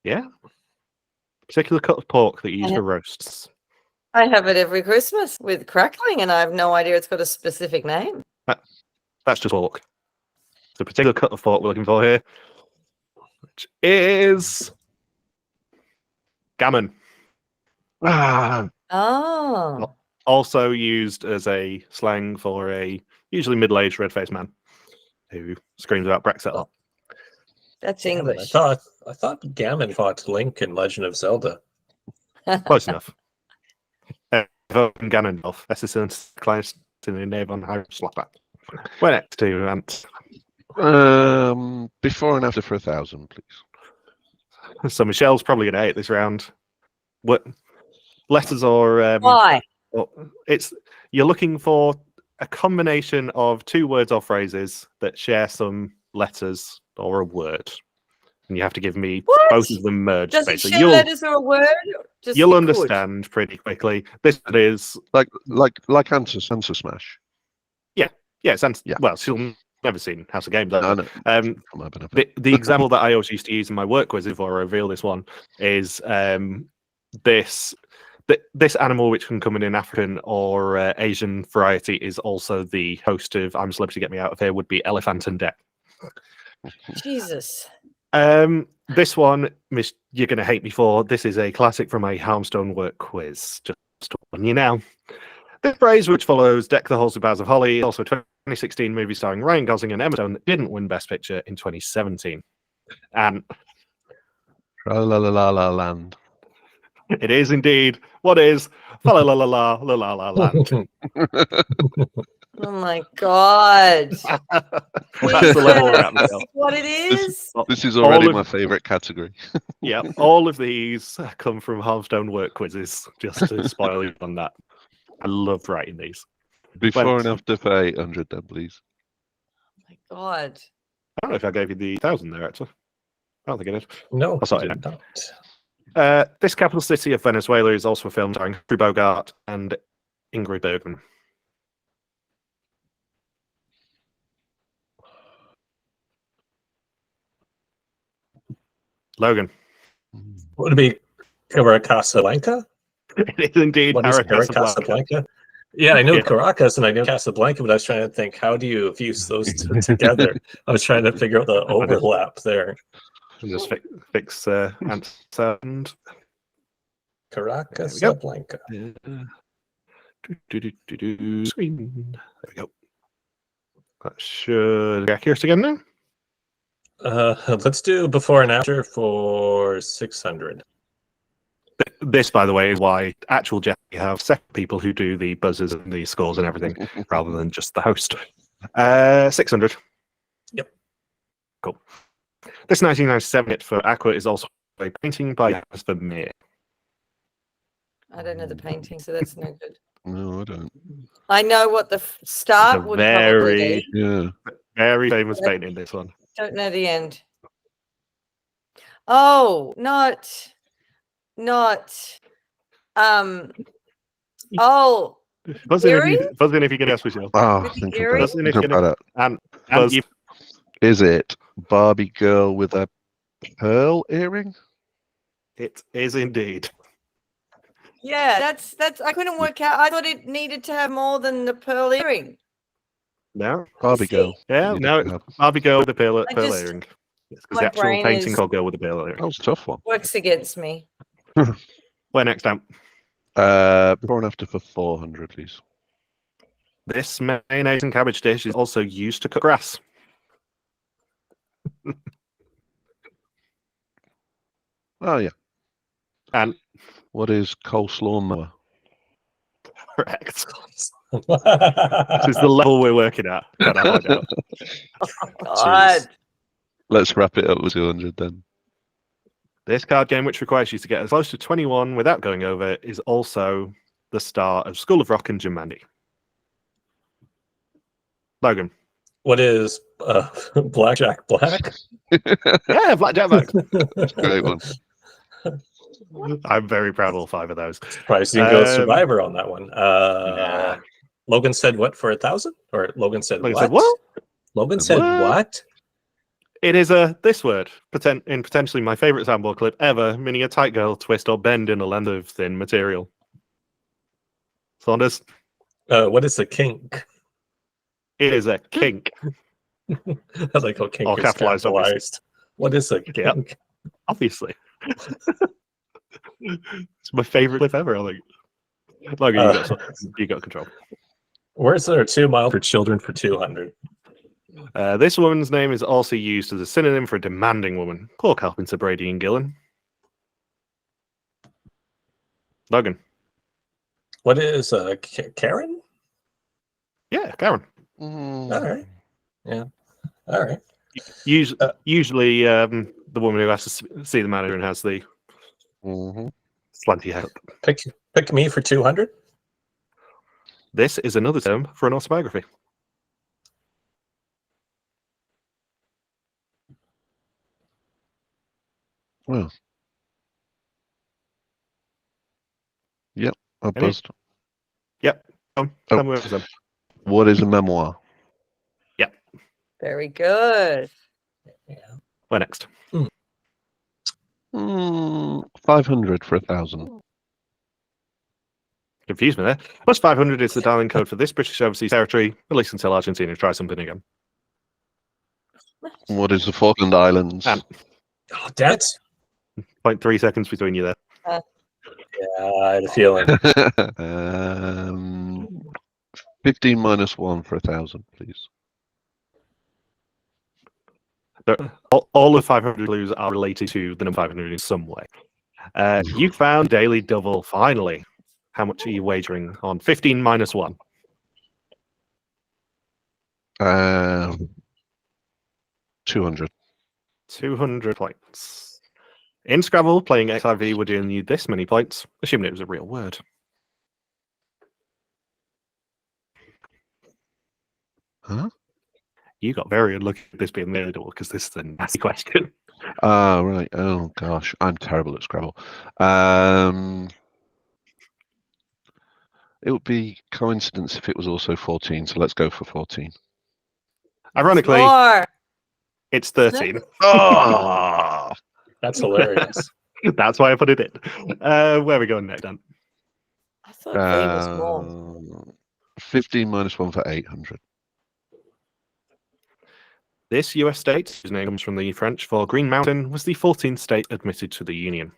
[SPEAKER 1] Yeah. Particular cut of pork that you use for roasts.
[SPEAKER 3] I have it every Christmas with crackling, and I have no idea it's got a specific name.
[SPEAKER 1] That's just pork. The particular cut of pork we're looking for here, which is gammon.
[SPEAKER 2] Ah,
[SPEAKER 3] Oh,
[SPEAKER 1] Also used as a slang for a usually middle-aged red-faced man who screams about Brexit a lot.
[SPEAKER 3] that's
[SPEAKER 4] Gammon.
[SPEAKER 3] English.
[SPEAKER 4] I thought Gammon fought Link in Legend of Zelda.
[SPEAKER 1] Close enough. Ganondorf. Assistant clients to the name on how slapper. We're next to Ant.
[SPEAKER 2] before and after for 1,000, please.
[SPEAKER 1] So Michelle's probably going to hate this round. What letters or
[SPEAKER 3] Why?
[SPEAKER 1] you're looking for a combination of two words or phrases that share some letters or a word, and you have to give me both of them merged.
[SPEAKER 3] Does it
[SPEAKER 1] basically,
[SPEAKER 3] share letters or a word? Just
[SPEAKER 1] you'll
[SPEAKER 3] it
[SPEAKER 1] understand pretty quickly. This is
[SPEAKER 2] Like Answer Smash.
[SPEAKER 1] yeah, it's
[SPEAKER 2] Yeah.
[SPEAKER 1] well, she'll never seen House of Games.
[SPEAKER 2] No,
[SPEAKER 1] Ever.
[SPEAKER 2] no.
[SPEAKER 1] The example that I always used to use in my work quiz before I reveal this one is this animal, which can come in an African or Asian variety, is also the host of I'm Celebrity Get Me Out of Here, would be Elephant and Deck.
[SPEAKER 3] Jesus.
[SPEAKER 1] This one, Miss, you're going to hate me for. This is a classic from a Harmstone work quiz. Just on you now. This phrase, which follows Deck the Halls with Boughs of Holly, is also a 2016 movie starring Ryan Gosling and Emma Stone that didn't win Best Picture in 2017. And
[SPEAKER 2] La la la la la land.
[SPEAKER 1] it is indeed what is la la la la la la la land.
[SPEAKER 3] Oh my God.
[SPEAKER 1] That's the level we're at, Michelle.
[SPEAKER 3] What it is?
[SPEAKER 2] This is already my favourite category.
[SPEAKER 1] Yeah, all of these come from Harmstone work quizzes, just to spoil you on that. I love writing these.
[SPEAKER 2] Before and after for 800, then, please.
[SPEAKER 3] Oh my God.
[SPEAKER 1] I don't know if I gave you the 1,000 there, actually. I don't think I did.
[SPEAKER 4] No,
[SPEAKER 1] I'll sort
[SPEAKER 4] you
[SPEAKER 1] it
[SPEAKER 4] did
[SPEAKER 1] out.
[SPEAKER 4] not.
[SPEAKER 1] This capital city of Venezuela is also a film starring Humphrey Bogart and Ingrid Bergman. Logan.
[SPEAKER 4] Would it be Casablanca?
[SPEAKER 1] It is indeed
[SPEAKER 4] What is
[SPEAKER 1] Casablanca.
[SPEAKER 4] Casablanca? Yeah, I know
[SPEAKER 1] Yeah.
[SPEAKER 4] Caracas and I know Casablanca, but I was trying to think, how do you fuse those two together? I was trying to figure out the overlap there.
[SPEAKER 1] I'll just fix Ant's sound.
[SPEAKER 4] Caracas,
[SPEAKER 1] There we
[SPEAKER 4] Casablanca.
[SPEAKER 1] Screen. There we go. That should be accurate again now.
[SPEAKER 4] Let's do before and after for 600.
[SPEAKER 1] This, by the way, is why actual Jeopardy have second people who do the buzzers and the scores and everything, rather than just the host. 600.
[SPEAKER 4] Yep.
[SPEAKER 1] Cool. This 1997 hit for Aqua is also a painting by Vermeer.
[SPEAKER 3] I don't know the painting, so that's no good.
[SPEAKER 2] No, I don't.
[SPEAKER 3] I know what the start would probably be.
[SPEAKER 2] Yeah.
[SPEAKER 1] Very famous painting, this one.
[SPEAKER 3] Don't know the end. Oh, not. Oh,
[SPEAKER 1] Buzz in
[SPEAKER 3] earring?
[SPEAKER 1] if you can guess, Michelle.
[SPEAKER 2] Oh,
[SPEAKER 3] With the
[SPEAKER 2] think
[SPEAKER 3] earring?
[SPEAKER 2] about it. Think about it.
[SPEAKER 1] And
[SPEAKER 2] Buzz, is it Barbie girl with a pearl earring?
[SPEAKER 1] it is indeed.
[SPEAKER 3] Yeah, that's. I couldn't work out. I thought it needed to have more than the pearl earring.
[SPEAKER 1] No?
[SPEAKER 2] Barbie
[SPEAKER 3] see.
[SPEAKER 2] girl.
[SPEAKER 1] Yeah,
[SPEAKER 2] You
[SPEAKER 1] no,
[SPEAKER 2] didn't
[SPEAKER 1] it's Barbie girl with a pearl
[SPEAKER 3] I just-
[SPEAKER 1] earring. Because
[SPEAKER 3] my
[SPEAKER 1] the actual
[SPEAKER 3] brain
[SPEAKER 1] painting
[SPEAKER 3] is-
[SPEAKER 1] called Girl with a Pearl Earring.
[SPEAKER 2] That was a tough one.
[SPEAKER 3] Works against me.
[SPEAKER 1] Where next time?
[SPEAKER 2] Before and after for 400, please.
[SPEAKER 1] This mayonnaise and cabbage dish is also used to cook grass.
[SPEAKER 2] Oh, yeah.
[SPEAKER 1] And
[SPEAKER 2] What is coleslaw mower?
[SPEAKER 1] correct. This is the level we're working at. Can I find out?
[SPEAKER 3] God.
[SPEAKER 2] Let's wrap it up with 200 then.
[SPEAKER 1] This card game, which requires you to get as close to 21 without going over, is also the star of School of Rock and Jumanji. Logan.
[SPEAKER 4] What is Blackjack Black?
[SPEAKER 1] Yeah, Blackjack Black.
[SPEAKER 2] That's a great one.
[SPEAKER 1] I'm very proud of all 5 of those.
[SPEAKER 4] Surprised you didn't go Survivor on that one.
[SPEAKER 1] Nah.
[SPEAKER 4] Logan said what for 1,000? Or Logan said
[SPEAKER 1] Logan
[SPEAKER 4] what?
[SPEAKER 1] said what?
[SPEAKER 4] Logan said what?
[SPEAKER 1] It is this word, in potentially my favorite soundboard clip ever, meaning a tight girl, twist, or bend in a length of thin material. Saunders?
[SPEAKER 4] What is a kink?
[SPEAKER 1] It is a kink.
[SPEAKER 4] I like how kink
[SPEAKER 1] All
[SPEAKER 4] is
[SPEAKER 1] capitalized,
[SPEAKER 4] capitalized. What is a kink?
[SPEAKER 1] Yep. Obviously. It's my favorite clip ever, I think. Logan, you got control.
[SPEAKER 4] Where's there 2 mile for children for 200?
[SPEAKER 1] This woman's name is also used as a synonym for a demanding woman. Poor Carpenter, Brady, and Gillen. Logan.
[SPEAKER 4] What is Karen?
[SPEAKER 1] Yeah, Karen.
[SPEAKER 4] All right. Yeah. All right.
[SPEAKER 1] Usually, the woman who has to see the manager and has the slanty hair.
[SPEAKER 4] Pick me for 200.
[SPEAKER 1] This is another term for an autobiography.
[SPEAKER 2] Well. Yep, I
[SPEAKER 1] Any?
[SPEAKER 2] buzzed.
[SPEAKER 1] Yep. Tell me what it was then.
[SPEAKER 2] What is a memoir?
[SPEAKER 3] Very good.
[SPEAKER 4] Yeah.
[SPEAKER 1] Where next?
[SPEAKER 2] 500 for 1,000.
[SPEAKER 1] Confused me there. Plus 500 is the dialing code for this British overseas territory, at least until Argentina tries something again.
[SPEAKER 2] What is the Falkland Islands?
[SPEAKER 1] And-
[SPEAKER 4] Oh, that's
[SPEAKER 1] 0.3 seconds between you there.
[SPEAKER 4] yeah. I had a feeling.
[SPEAKER 2] 15 minus 1 for 1,000, please.
[SPEAKER 1] All of 500 clues are related to the number 500 in some way. You found Daily Double, finally. How much are you wagering on 15 minus 1?
[SPEAKER 2] 200.
[SPEAKER 1] 200 points. In Scrabble, playing XIV would earn you this many points, assuming it was a real word.
[SPEAKER 2] Huh?
[SPEAKER 1] You got very unlucky with this being Daily Double because this is a nasty question.
[SPEAKER 2] Right. Oh, gosh. I'm terrible at Scrabble. It would be coincidence if it was also 14, so let's go for 14.
[SPEAKER 1] Ironically,
[SPEAKER 3] More.
[SPEAKER 1] it's 13.
[SPEAKER 2] Oh!
[SPEAKER 4] That's hilarious.
[SPEAKER 1] That's why I put it in. Where are we going next, Dan?
[SPEAKER 3] I thought V was more.
[SPEAKER 2] 15 minus 1 for 800.
[SPEAKER 1] This US state, whose name comes from the French for Green Mountain, was the 14th state admitted to the Union.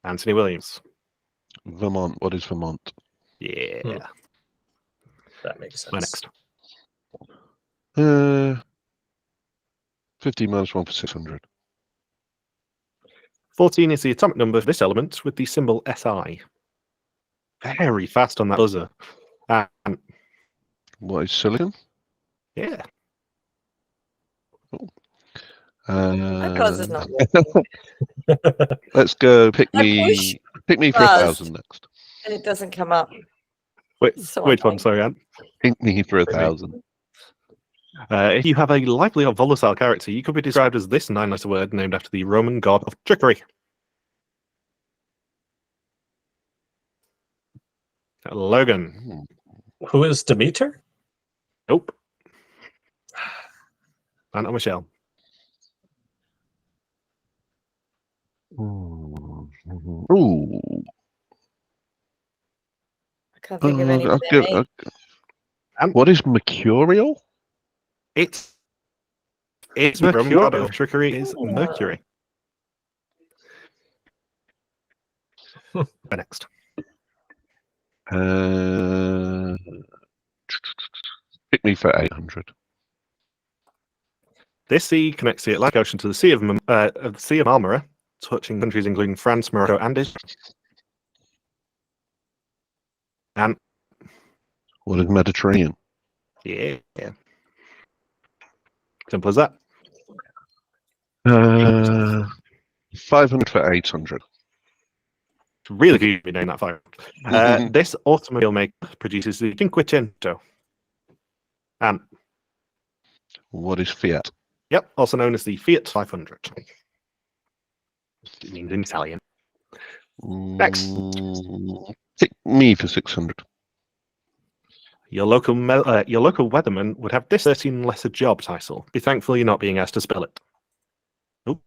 [SPEAKER 1] Anthony Williams.
[SPEAKER 2] Vermont. What is Vermont?
[SPEAKER 1] Yeah.
[SPEAKER 4] That makes sense.
[SPEAKER 1] Where next?
[SPEAKER 2] 15 minus 1 for 600.
[SPEAKER 1] 14 is the atomic number for this element with the symbol SI. Very fast on that buzzer. And
[SPEAKER 2] What is silicon?
[SPEAKER 1] yeah.
[SPEAKER 3] My buzzer's not
[SPEAKER 2] Let's go. Pick
[SPEAKER 3] I
[SPEAKER 2] me for
[SPEAKER 3] buzzed.
[SPEAKER 2] 1,000 next.
[SPEAKER 3] and it doesn't come up.
[SPEAKER 1] Which
[SPEAKER 3] So
[SPEAKER 1] one?
[SPEAKER 3] annoying.
[SPEAKER 1] Sorry, Anne.
[SPEAKER 2] Pick me for 1,000.
[SPEAKER 1] If you have a lively or volatile character, you could be described as this 9-letter word named after the Roman god of trickery. Logan.
[SPEAKER 4] Who is Demeter?
[SPEAKER 1] Nope. And Michelle.
[SPEAKER 2] Ooh.
[SPEAKER 3] I can't think of any.
[SPEAKER 2] What is mercurial?
[SPEAKER 1] It's Roman god of trickery is Mercury. Next.
[SPEAKER 2] Pick me for 800.
[SPEAKER 1] This sea connects the Atlantic Ocean to the Sea of Marmara, touching countries including France, Morocco, and Israel. And
[SPEAKER 2] What is Mediterranean?
[SPEAKER 1] yeah, simple as that.
[SPEAKER 2] 500 for 800.
[SPEAKER 1] It's really good to name that fire. This automobile maker produces the Cinquecento. And
[SPEAKER 2] What is Fiat?
[SPEAKER 1] yep, also known as the Fiat 500. It means in Italian. Next.
[SPEAKER 2] Pick me for 600.
[SPEAKER 1] Your local weatherman would have this 13-letter job title. Be thankful you're not being asked to spell it. Oh.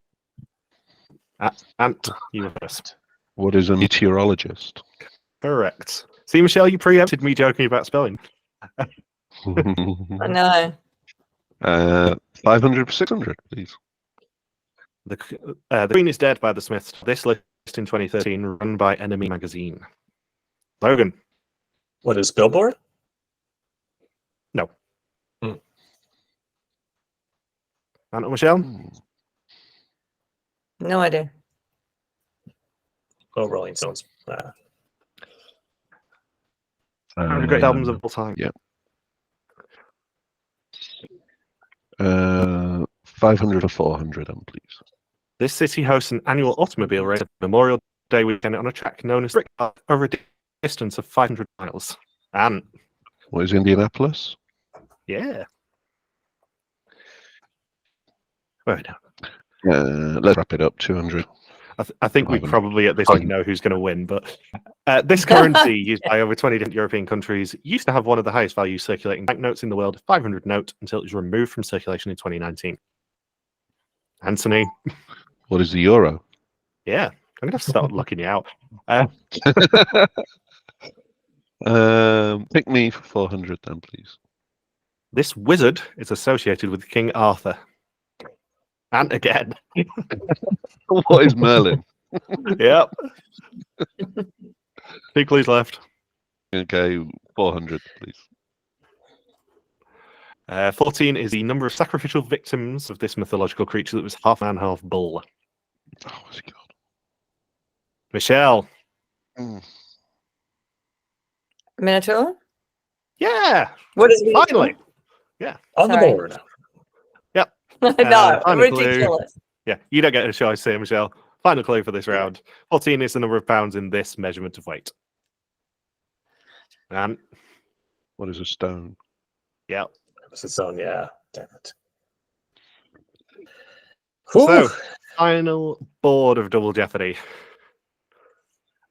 [SPEAKER 1] Ant, you were first.
[SPEAKER 2] What is a meteorologist?
[SPEAKER 1] Correct. See, Michelle, you preempted me joking about spelling.
[SPEAKER 3] I know.
[SPEAKER 2] 500 for 600, please.
[SPEAKER 1] The Queen is Dead by the Smiths. This list in 2013, run by Enemy Magazine. Logan.
[SPEAKER 4] What is Billboard?
[SPEAKER 1] No. Ant, Michelle.
[SPEAKER 3] No idea.
[SPEAKER 4] Oh, Rolling Stones.
[SPEAKER 1] One of the great albums of all time.
[SPEAKER 2] Yeah. 500 or 400, please.
[SPEAKER 1] This city hosts an annual automobile race at Memorial Day weekend on a track known as Brick Park over a distance of 500 miles. And
[SPEAKER 2] What is Indianapolis?
[SPEAKER 1] yeah. Well, no.
[SPEAKER 2] Let's wrap it up. 200.
[SPEAKER 1] I think we probably at this point know who's going to win, but this currency used by over 20 different European countries used to have one of the highest value circulating banknotes in the world, 500 note, until it was removed from circulation in 2019. Anthony.
[SPEAKER 2] What is the euro?
[SPEAKER 1] Yeah, I'm going to have to start looking you out.
[SPEAKER 2] Pick me for 400 then, please.
[SPEAKER 1] This wizard is associated with King Arthur. And again.
[SPEAKER 2] What is Merlin?
[SPEAKER 1] Yep. 2 clues left.
[SPEAKER 2] Okay, 400, please.
[SPEAKER 1] 14 is the number of sacrificial victims of this mythological creature that was half man, half bull.
[SPEAKER 2] Oh, what's he called?
[SPEAKER 1] Michelle.
[SPEAKER 3] Minotaur?
[SPEAKER 1] Yeah.
[SPEAKER 3] What is Minotaur?
[SPEAKER 1] Finally. Yeah.
[SPEAKER 4] On
[SPEAKER 3] Sorry.
[SPEAKER 4] the board.
[SPEAKER 1] Yep.
[SPEAKER 3] No,
[SPEAKER 1] final clue.
[SPEAKER 3] ridiculous.
[SPEAKER 1] Yeah, you don't get a choice here, Michelle. Final clue for this round. 14 is the number of pounds in this measurement of weight. And
[SPEAKER 2] What is a stone?
[SPEAKER 1] yeah.
[SPEAKER 4] It's its own, yeah. Damn it.
[SPEAKER 1] So, final board of Double Jeopardy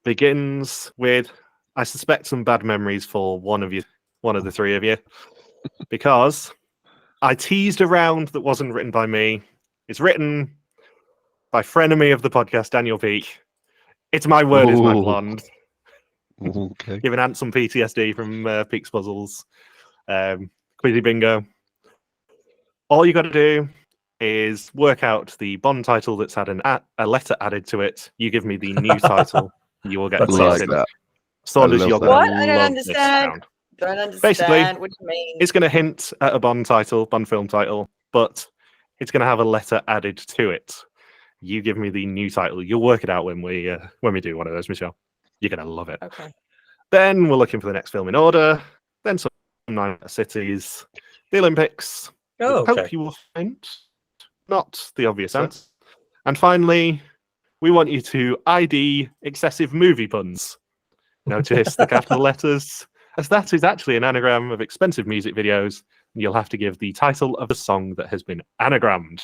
[SPEAKER 1] begins with, I suspect, some bad memories for one of the three of you, because I teased a round that wasn't written by me. It's written by frenemy of the podcast, Daniel Peake. It's My Word is My Blonde.
[SPEAKER 2] Okay.
[SPEAKER 1] Giving Ant some PTSD from Peake's Puzzles. Quizzy Bingo. All you got to do is work out the Bond title that's had a letter added to it. You give me the new title. You will get
[SPEAKER 4] That's
[SPEAKER 1] a
[SPEAKER 2] like
[SPEAKER 1] in.
[SPEAKER 2] that.
[SPEAKER 1] Saunders, you're going
[SPEAKER 3] What?
[SPEAKER 1] to
[SPEAKER 3] I don't
[SPEAKER 1] love
[SPEAKER 3] understand.
[SPEAKER 1] this round.
[SPEAKER 3] Don't understand
[SPEAKER 1] Basically,
[SPEAKER 3] what you mean.
[SPEAKER 1] It's going to hint at a Bond title, Bond film title, but it's going to have a letter added to it. You give me the new title. You'll work it out when we do one of those, Michelle. You're gonna love it.
[SPEAKER 3] Okay.
[SPEAKER 1] Then we're looking for the next film in order. Then some Nine Cities, the Olympics.
[SPEAKER 4] Oh, okay.
[SPEAKER 1] Hope you will find not the obvious answer. And finally, we want you to ID excessive movie puns. Notice the capital letters, as that is actually an anagram of expensive music videos. And you'll have to give the title of the song that has been anagrammed.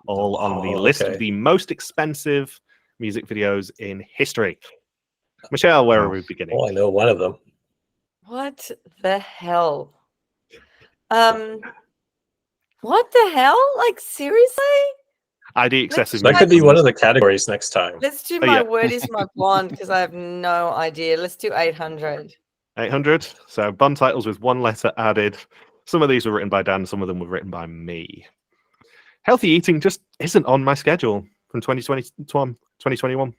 [SPEAKER 1] All on the list of the most expensive music videos in history. Michelle, where are we beginning?
[SPEAKER 4] Well, I know one of them.
[SPEAKER 3] What the hell? What the hell? Like, seriously?
[SPEAKER 1] ID excessive
[SPEAKER 4] That
[SPEAKER 1] music
[SPEAKER 4] could be
[SPEAKER 1] puns.
[SPEAKER 4] one of the categories next time.
[SPEAKER 3] Let's do
[SPEAKER 1] Oh,
[SPEAKER 3] My
[SPEAKER 1] yeah.
[SPEAKER 3] Word Is My Blonde, because I have no idea. Let's do 800.
[SPEAKER 1] 800. So Bond titles with one letter added. Some of these were written by Dan, some of them were written by me. Healthy eating just isn't on my schedule from 2021.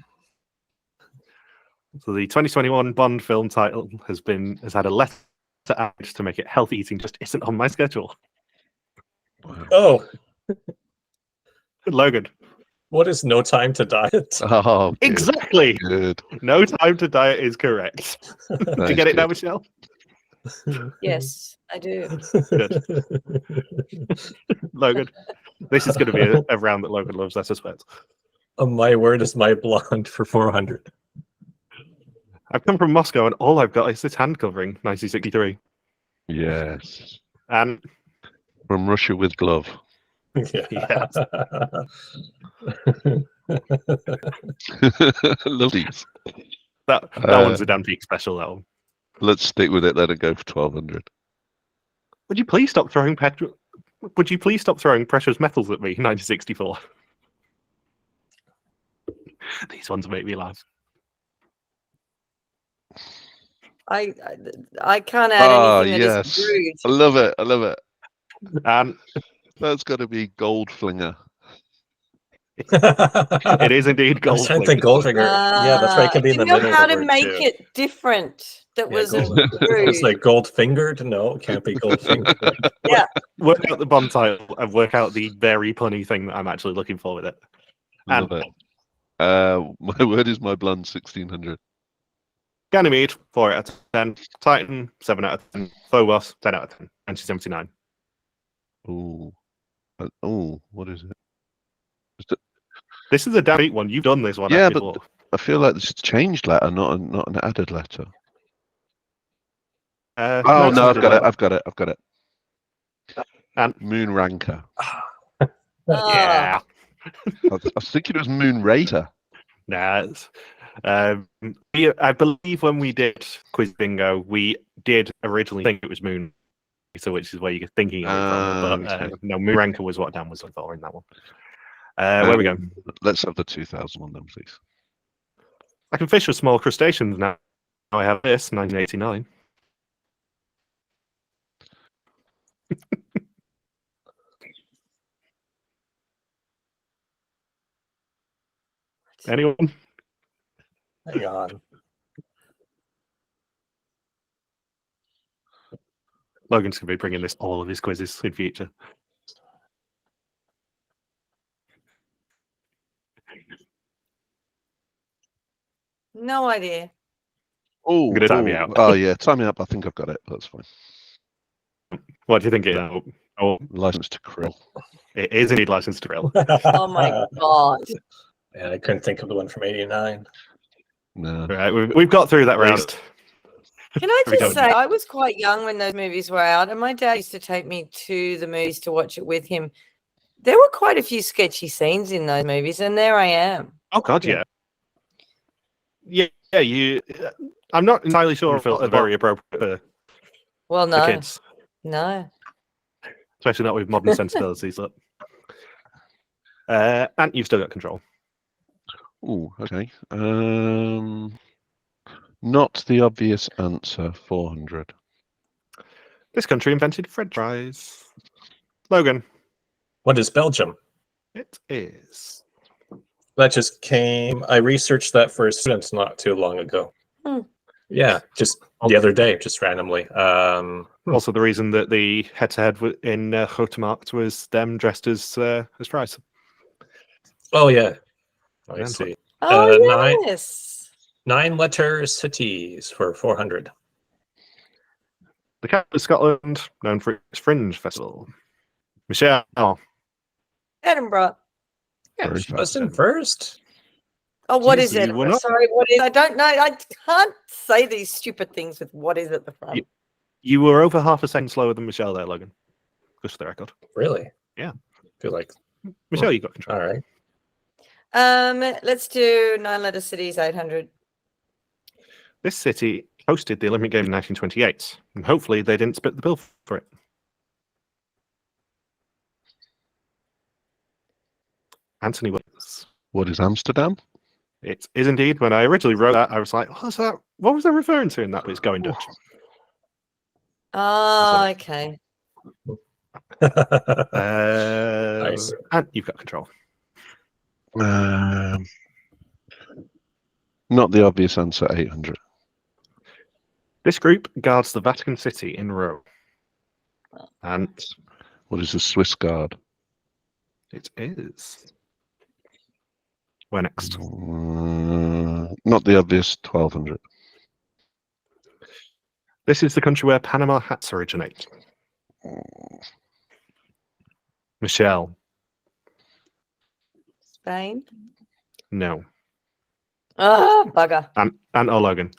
[SPEAKER 1] So the 2021 Bond film title has had a letter added to make it Healthy eating just isn't on my schedule.
[SPEAKER 4] Oh,
[SPEAKER 1] Logan.
[SPEAKER 4] what is No Time to Diet?
[SPEAKER 2] Oh, good.
[SPEAKER 1] Exactly.
[SPEAKER 2] Good.
[SPEAKER 1] No Time to Diet is correct. Did you get it now, Michelle?
[SPEAKER 3] Yes, I do.
[SPEAKER 1] Good. Logan. This is going to be a round that Logan loves, I suspect.
[SPEAKER 4] My Word Is My Blonde for 400.
[SPEAKER 1] I've come from Moscow and all I've got is this hand covering, 1963.
[SPEAKER 2] Yes.
[SPEAKER 1] And
[SPEAKER 2] From Russia with Glove.
[SPEAKER 4] Yeah.
[SPEAKER 2] Love these.
[SPEAKER 1] that one's a Dan Peak special, that one.
[SPEAKER 2] Let's stick with it. Let it go for 1200.
[SPEAKER 1] Would you please stop throwing precious metals at me, 1964? These ones make me laugh.
[SPEAKER 3] I can't add anything that
[SPEAKER 2] yes.
[SPEAKER 3] is rude.
[SPEAKER 2] I love it. I love it.
[SPEAKER 1] And
[SPEAKER 2] That's got to be Goldfinger.
[SPEAKER 1] it is indeed
[SPEAKER 4] I was trying to think
[SPEAKER 1] Goldfinger.
[SPEAKER 4] Goldfinger. Yeah, that's right. It can be in the
[SPEAKER 3] You know
[SPEAKER 4] middle.
[SPEAKER 3] how
[SPEAKER 4] of the
[SPEAKER 3] to
[SPEAKER 4] word,
[SPEAKER 3] make
[SPEAKER 4] too.
[SPEAKER 3] it different. That
[SPEAKER 4] Yeah,
[SPEAKER 3] was
[SPEAKER 4] gold.
[SPEAKER 3] rude.
[SPEAKER 4] It's like gold fingered. No, it can't be gold fingered.
[SPEAKER 3] Yeah.
[SPEAKER 1] Work out the Bond title and work out the very punny thing that I'm actually looking for with it.
[SPEAKER 2] Love it. My Word Is My Blonde, 1600.
[SPEAKER 1] Ganymede, 4 out of 10. Titan, 7 out of 10. Phobos, 10 out of 10. 1979.
[SPEAKER 2] Ooh. What is it?
[SPEAKER 1] This is a Dan Peak one. You've done this one.
[SPEAKER 2] Yeah,
[SPEAKER 1] before.
[SPEAKER 2] but I feel like this is a changed letter, not an added letter. Oh no, I've got it.
[SPEAKER 1] And
[SPEAKER 2] Moon Ranker.
[SPEAKER 1] yeah.
[SPEAKER 2] I was thinking it was Moon Raider.
[SPEAKER 1] Nah. I believe when we did Quiz Bingo, we did originally think it was Moon, so which is where you're thinking of it from. But
[SPEAKER 2] Okay.
[SPEAKER 1] no, Moon Ranker was what Dan was looking for in that one. Where we go?
[SPEAKER 2] Let's have the 2000 one then, please.
[SPEAKER 1] I can fish with small crustaceans now. I have this, 1989. Anyone?
[SPEAKER 4] Hang on.
[SPEAKER 1] Logan's going to be bringing this all of his quizzes in future.
[SPEAKER 3] No idea.
[SPEAKER 2] Oh,
[SPEAKER 1] gonna time you out.
[SPEAKER 2] Oh yeah, time me up. I think I've got it. That's fine.
[SPEAKER 1] What do you think it is? Oh,
[SPEAKER 2] License to Krill.
[SPEAKER 1] it is indeed License to Drill.
[SPEAKER 3] Oh my god.
[SPEAKER 4] Man, I couldn't think of the one from '89.
[SPEAKER 2] No.
[SPEAKER 1] Right, we've got through that round.
[SPEAKER 3] Can I
[SPEAKER 1] Here we
[SPEAKER 3] just
[SPEAKER 1] go.
[SPEAKER 3] say, I was quite young when those movies were out, and my dad used to take me to the movies to watch it with him. There were quite a few sketchy scenes in those movies, and there I am.
[SPEAKER 1] Oh God, yeah. Yeah, you. I'm not entirely sure if it's very appropriate
[SPEAKER 3] Well,
[SPEAKER 1] for
[SPEAKER 3] no,
[SPEAKER 1] kids,
[SPEAKER 3] no.
[SPEAKER 1] especially not with modern sensibilities. Look. And you've still got control.
[SPEAKER 2] Oh, okay. Not the obvious answer. 400.
[SPEAKER 1] This country invented French fries. Logan.
[SPEAKER 4] What is Belgium?
[SPEAKER 1] It is.
[SPEAKER 4] That just came. I researched that for students not too long ago.
[SPEAKER 3] Hmm.
[SPEAKER 4] Yeah, just the other day, just randomly.
[SPEAKER 1] Also, the reason that the head-to-head in Grotemarkt was them dressed as fries.
[SPEAKER 4] Oh yeah, I
[SPEAKER 1] Yeah,
[SPEAKER 4] see.
[SPEAKER 3] Oh yes.
[SPEAKER 4] 9-letter cities for 400.
[SPEAKER 1] The capital of Scotland, known for its Fringe Festival. Michelle.
[SPEAKER 3] Edinburgh.
[SPEAKER 4] Yeah,
[SPEAKER 2] Very
[SPEAKER 4] she was
[SPEAKER 2] fast.
[SPEAKER 4] in first.
[SPEAKER 3] Oh, what
[SPEAKER 1] Jeez,
[SPEAKER 3] is
[SPEAKER 1] you
[SPEAKER 3] it?
[SPEAKER 1] were not-
[SPEAKER 3] Sorry, what is? I don't know. I can't say these stupid things with what is at the front.
[SPEAKER 1] You were over half a second slower than Michelle there, Logan. Just for the record.
[SPEAKER 4] Really?
[SPEAKER 1] Yeah.
[SPEAKER 4] Feel like
[SPEAKER 1] Michelle, you got control.
[SPEAKER 4] all right.
[SPEAKER 3] Let's do 9-letter cities, 800.
[SPEAKER 1] This city hosted the Olympic Games in 1928, and hopefully they didn't split the bill for it. Anthony Williams.
[SPEAKER 2] What is Amsterdam?
[SPEAKER 1] It is indeed. When I originally wrote that, I was like, what was that? What was I referring to in that? But it's going Dutch.
[SPEAKER 3] Oh, okay.
[SPEAKER 4] Nice.
[SPEAKER 1] And you've got control.
[SPEAKER 2] Not the obvious answer, 800.
[SPEAKER 1] This group guards the Vatican City in Rome. And
[SPEAKER 2] What is the Swiss Guard?
[SPEAKER 1] it is. Where next?
[SPEAKER 2] Not the obvious, 1200.
[SPEAKER 1] This is the country where Panama hats originate. Michelle.
[SPEAKER 3] Spain.
[SPEAKER 1] No.
[SPEAKER 3] Oh, bugger.
[SPEAKER 1] And Logan.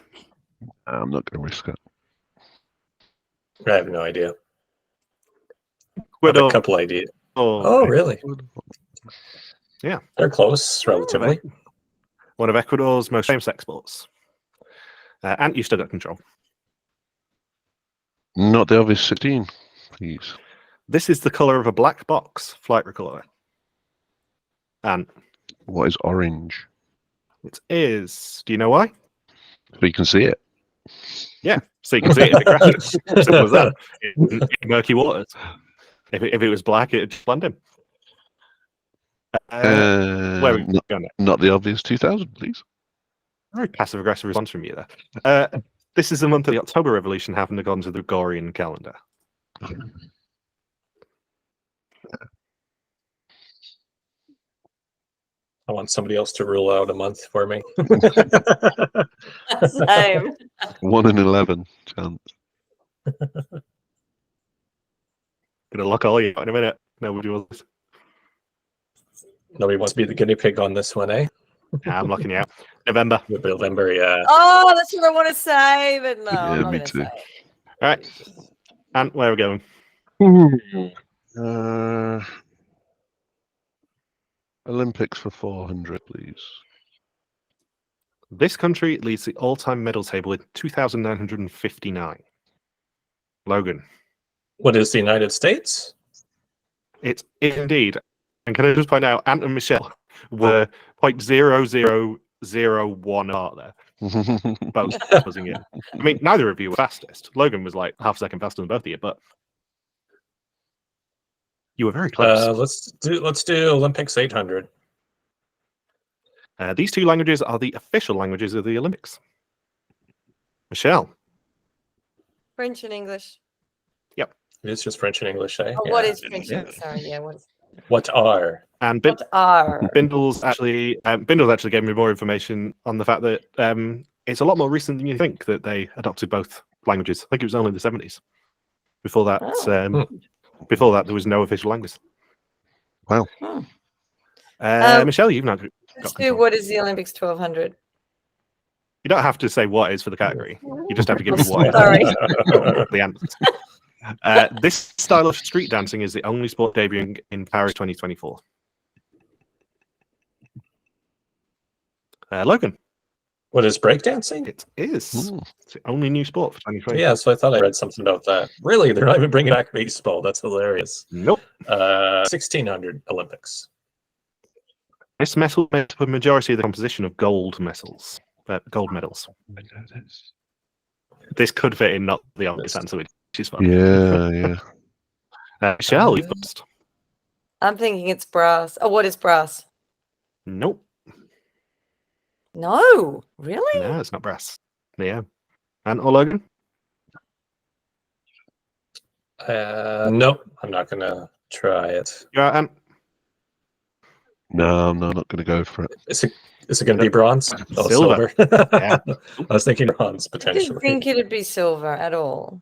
[SPEAKER 2] I'm not going to risk it.
[SPEAKER 4] I have no idea. I have
[SPEAKER 1] Ecuador.
[SPEAKER 4] a couple ideas.
[SPEAKER 1] Oh,
[SPEAKER 4] Oh, really?
[SPEAKER 1] Yeah.
[SPEAKER 4] They're close, relatively.
[SPEAKER 1] One of Ecuador's most famous exports. And you still got control.
[SPEAKER 2] Not the obvious 16, please.
[SPEAKER 1] This is the colour of a black box flight recorder. And
[SPEAKER 2] What is orange?
[SPEAKER 1] it is. Do you know why?
[SPEAKER 2] So you can see it.
[SPEAKER 1] Yeah, so you can see it in the crashes. Simple as that. In murky waters. If it was black, it'd blend in. Where are we going next?
[SPEAKER 2] Not the obvious 2000, please.
[SPEAKER 1] Very passive aggressive response from you there. This is the month of the October Revolution happened according to the Gregorian calendar.
[SPEAKER 4] I want somebody else to rule out a month for me.
[SPEAKER 3] Same.
[SPEAKER 2] 1 in 11 chance.
[SPEAKER 1] Gonna lock all you out in a minute. Nobody will.
[SPEAKER 4] Nobody wants to be the guinea pig on this one, eh?
[SPEAKER 1] Yeah, I'm locking you out. November.
[SPEAKER 4] November, yeah.
[SPEAKER 3] Oh, that's what I want to say, but no, I'm
[SPEAKER 2] Yeah,
[SPEAKER 3] not
[SPEAKER 2] me
[SPEAKER 3] going to
[SPEAKER 2] too.
[SPEAKER 3] say it.
[SPEAKER 1] All right. And where are we going?
[SPEAKER 2] Olympics for 400, please.
[SPEAKER 1] This country leads the all-time medal table with 2,959. Logan.
[SPEAKER 4] What is the United States?
[SPEAKER 1] It is indeed. And can I just point out, Ant and Michelle were 0.0001 apart there. Both buzzing in. I mean, neither of you were fastest. Logan was like half a second faster than both of you, but you were very close.
[SPEAKER 4] Let's do Olympics 800.
[SPEAKER 1] These two languages are the official languages of the Olympics. Michelle.
[SPEAKER 3] French and English.
[SPEAKER 4] It's just French and English, eh?
[SPEAKER 3] Oh,
[SPEAKER 4] Yeah.
[SPEAKER 3] what is French?
[SPEAKER 1] Yeah.
[SPEAKER 3] Sorry, yeah, what is
[SPEAKER 4] What are?
[SPEAKER 1] And
[SPEAKER 3] what are?
[SPEAKER 1] Bindles actually gave me more information on the fact that it's a lot more recent than you think that they adopted both languages. I think it was only the 70s. Before that, before that, there was no official language.
[SPEAKER 2] Wow.
[SPEAKER 1] Michelle, you've now
[SPEAKER 3] Let's
[SPEAKER 1] got
[SPEAKER 3] do
[SPEAKER 1] control.
[SPEAKER 3] what is the Olympics 1200?
[SPEAKER 1] You don't have to say what is for the category. You just have to give me what is.
[SPEAKER 3] Sorry.
[SPEAKER 1] The answer. This style of street dancing is the only sport debuting in Paris 2024. Logan.
[SPEAKER 4] What is breakdancing?
[SPEAKER 1] It is.
[SPEAKER 2] Ooh.
[SPEAKER 1] It's the only new sport for 2024.
[SPEAKER 4] Yeah, so I thought I read something about that. Really? They're not even bringing back baseball. That's hilarious.
[SPEAKER 1] Nope.
[SPEAKER 4] 1600 Olympics.
[SPEAKER 1] This medal made up a majority of the composition of gold medals. Gold medals. This could fit in not the obvious answer, which is fun.
[SPEAKER 2] Yeah.
[SPEAKER 1] Michelle, you've lost.
[SPEAKER 3] I'm thinking it's brass. Oh, what is brass?
[SPEAKER 1] Nope.
[SPEAKER 3] No, really?
[SPEAKER 1] No, it's not brass. Yeah. And Logan?
[SPEAKER 4] Nope, I'm not gonna try it.
[SPEAKER 1] Yeah, and
[SPEAKER 2] No, I'm not going to go for it.
[SPEAKER 4] Is it going to be bronze? Oh,
[SPEAKER 1] Silver.
[SPEAKER 4] silver.
[SPEAKER 1] Yeah.
[SPEAKER 4] I was thinking bronze
[SPEAKER 3] I didn't
[SPEAKER 4] potentially.
[SPEAKER 3] think it'd be silver at all.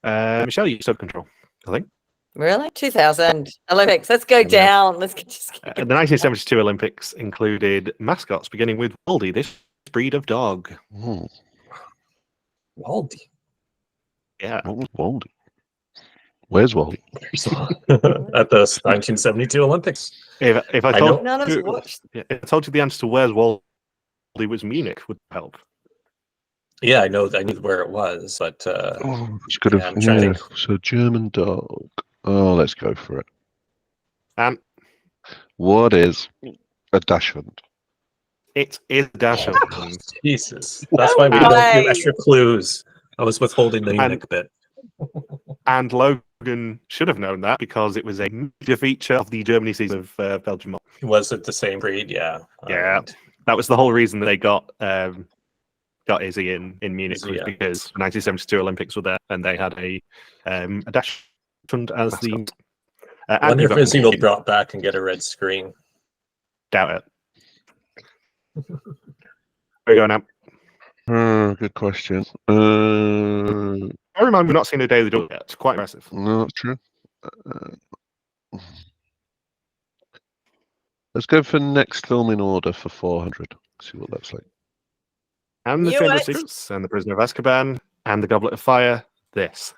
[SPEAKER 1] Michelle, you took control, I think.
[SPEAKER 3] Really? 2000 Olympics. Let's go down. Let's just keep
[SPEAKER 1] The 1972 Olympics included mascots, beginning with Waldy, this breed of dog.
[SPEAKER 4] Waldy.
[SPEAKER 1] Yeah.
[SPEAKER 2] What was Waldy? Where's Waldy?
[SPEAKER 4] At the 1972 Olympics.
[SPEAKER 1] If I
[SPEAKER 4] I
[SPEAKER 1] told
[SPEAKER 3] None of us
[SPEAKER 1] you,
[SPEAKER 3] watched.
[SPEAKER 1] if I told you the answer to where's Waldy was Munich, would help.
[SPEAKER 4] Yeah, I knew where it was, but
[SPEAKER 2] It's good
[SPEAKER 4] yeah, I'm trying to think.
[SPEAKER 2] So German dog. Oh, let's go for it.
[SPEAKER 1] And
[SPEAKER 2] What is a dachshund?
[SPEAKER 1] it is Dachshund.
[SPEAKER 4] Jesus, that's why we don't do extra clues. I was withholding the Munich bit.
[SPEAKER 1] And Logan should have known that because it was a major feature of the Germany season of Belgium.
[SPEAKER 4] Was it the same breed? Yeah.
[SPEAKER 1] Yeah.
[SPEAKER 4] Alright.
[SPEAKER 1] That was the whole reason that they got Izzy in Munich,
[SPEAKER 4] Izzy,
[SPEAKER 1] was
[SPEAKER 4] yeah.
[SPEAKER 1] because the 1972 Olympics were there and they had a Dachshund as the.
[SPEAKER 4] I wonder if Izzy will be brought back and get a red screen.
[SPEAKER 1] Doubt it. Where are you going now?
[SPEAKER 2] Good question.
[SPEAKER 1] I remind we've not seen a Daily Double yet. It's quite impressive.
[SPEAKER 2] No, that's true. Let's go for next film in order for 400. See what that's like.
[SPEAKER 1] And the
[SPEAKER 3] Knew
[SPEAKER 1] Chamber of
[SPEAKER 3] it.
[SPEAKER 1] Secrets, and the Prisoner of Azkaban, and the Goblet of Fire. This.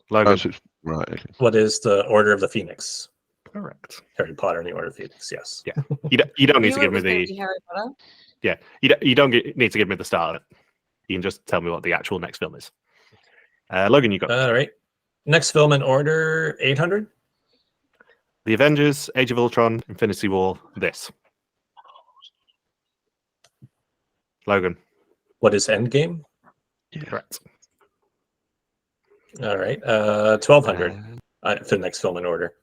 [SPEAKER 1] Logan.
[SPEAKER 2] Oh, so right. Okay.
[SPEAKER 4] What is the Order of the Phoenix?
[SPEAKER 1] Correct.
[SPEAKER 4] Harry Potter and the Order of the Phoenix. Yes.
[SPEAKER 1] Yeah. You don't need
[SPEAKER 3] Knew
[SPEAKER 1] to
[SPEAKER 3] it
[SPEAKER 1] give me
[SPEAKER 3] was gonna
[SPEAKER 1] the.
[SPEAKER 3] be Harry Potter.
[SPEAKER 1] Yeah. You don't need to give me the start of it. You can just tell me what the actual next film is. Logan, you got
[SPEAKER 4] All right. Next film in order, 800.
[SPEAKER 1] The Avengers, Age of Ultron, Infinity War. This. Logan.
[SPEAKER 4] What is Endgame?
[SPEAKER 1] Correct.
[SPEAKER 4] All right. 1200 for the next film in order.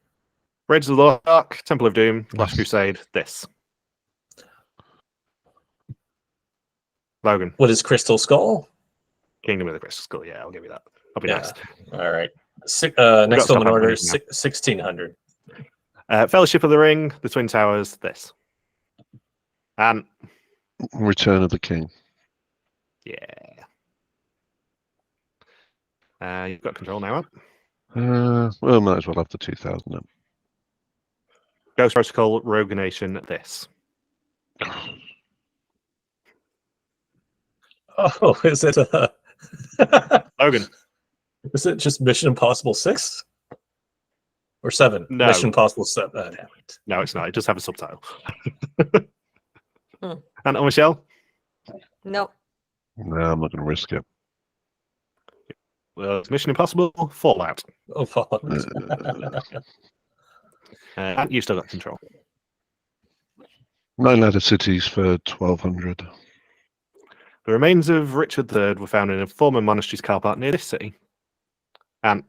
[SPEAKER 1] Raiders of the Lost Ark, Temple of Doom, Last Crusade. This. Logan.
[SPEAKER 4] What is Crystal Skull?
[SPEAKER 1] Kingdom of the Crystal Skull. Yeah, I'll give you that. I'll be
[SPEAKER 4] Yeah.
[SPEAKER 1] nice.
[SPEAKER 4] All right. Next
[SPEAKER 1] got
[SPEAKER 4] film
[SPEAKER 1] stuff
[SPEAKER 4] in order,
[SPEAKER 1] happening now.
[SPEAKER 4] 1600.
[SPEAKER 1] Fellowship of the Ring, The Twin Towers. This. And
[SPEAKER 2] Return of the King.
[SPEAKER 1] yeah. You've got control now.
[SPEAKER 2] Well, might as well have the 2000 then.
[SPEAKER 1] Ghost Protocol, Rogue Nation. This.
[SPEAKER 4] Oh, is it
[SPEAKER 1] Logan.
[SPEAKER 4] is it just Mission Impossible 6? Or 7?
[SPEAKER 1] No.
[SPEAKER 4] Mission Impossible 7. Oh, damn it.
[SPEAKER 1] No, it's not. It does have a subtitle.
[SPEAKER 3] Hmm.
[SPEAKER 1] And Michelle.
[SPEAKER 3] No.
[SPEAKER 2] No, I'm not going to risk it.
[SPEAKER 1] Well, it's Mission Impossible, Fallout.
[SPEAKER 4] Oh, fuck.
[SPEAKER 1] And you've still got control.
[SPEAKER 2] 9 Ladder Cities for 1200.
[SPEAKER 1] The remains of Richard III were found in a former monastery's car park near this city. And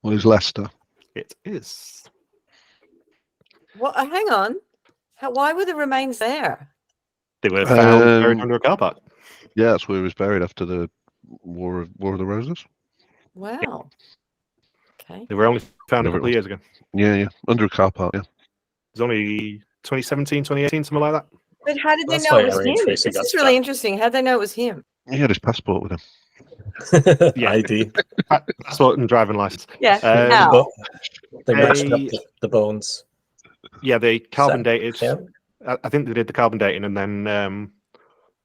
[SPEAKER 2] What is Leicester?
[SPEAKER 1] it is.
[SPEAKER 3] What? Hang on. Why were the remains there?
[SPEAKER 1] They were found buried under a car park.
[SPEAKER 2] Yeah, that's where he was buried after the War of the Roses.
[SPEAKER 3] Wow. Okay.
[SPEAKER 1] They were only found a
[SPEAKER 2] Never
[SPEAKER 1] couple of years ago.
[SPEAKER 2] Yeah, under a car park. Yeah.
[SPEAKER 1] It was only 2017, 2018, something like that.
[SPEAKER 3] But how did they
[SPEAKER 4] That's
[SPEAKER 3] know
[SPEAKER 4] why
[SPEAKER 3] it was
[SPEAKER 4] Arian
[SPEAKER 3] him?
[SPEAKER 4] Tracy
[SPEAKER 3] This
[SPEAKER 4] got
[SPEAKER 3] is really interesting. How did they know it was him?
[SPEAKER 2] He had his passport with him.
[SPEAKER 1] Yeah.
[SPEAKER 4] ID.
[SPEAKER 1] Passport and driving license.
[SPEAKER 3] Yeah.
[SPEAKER 1] Um,
[SPEAKER 3] How?
[SPEAKER 4] They matched up the bones.
[SPEAKER 1] Yeah, they carbon dated.
[SPEAKER 4] him?
[SPEAKER 1] I think they did the carbon dating and then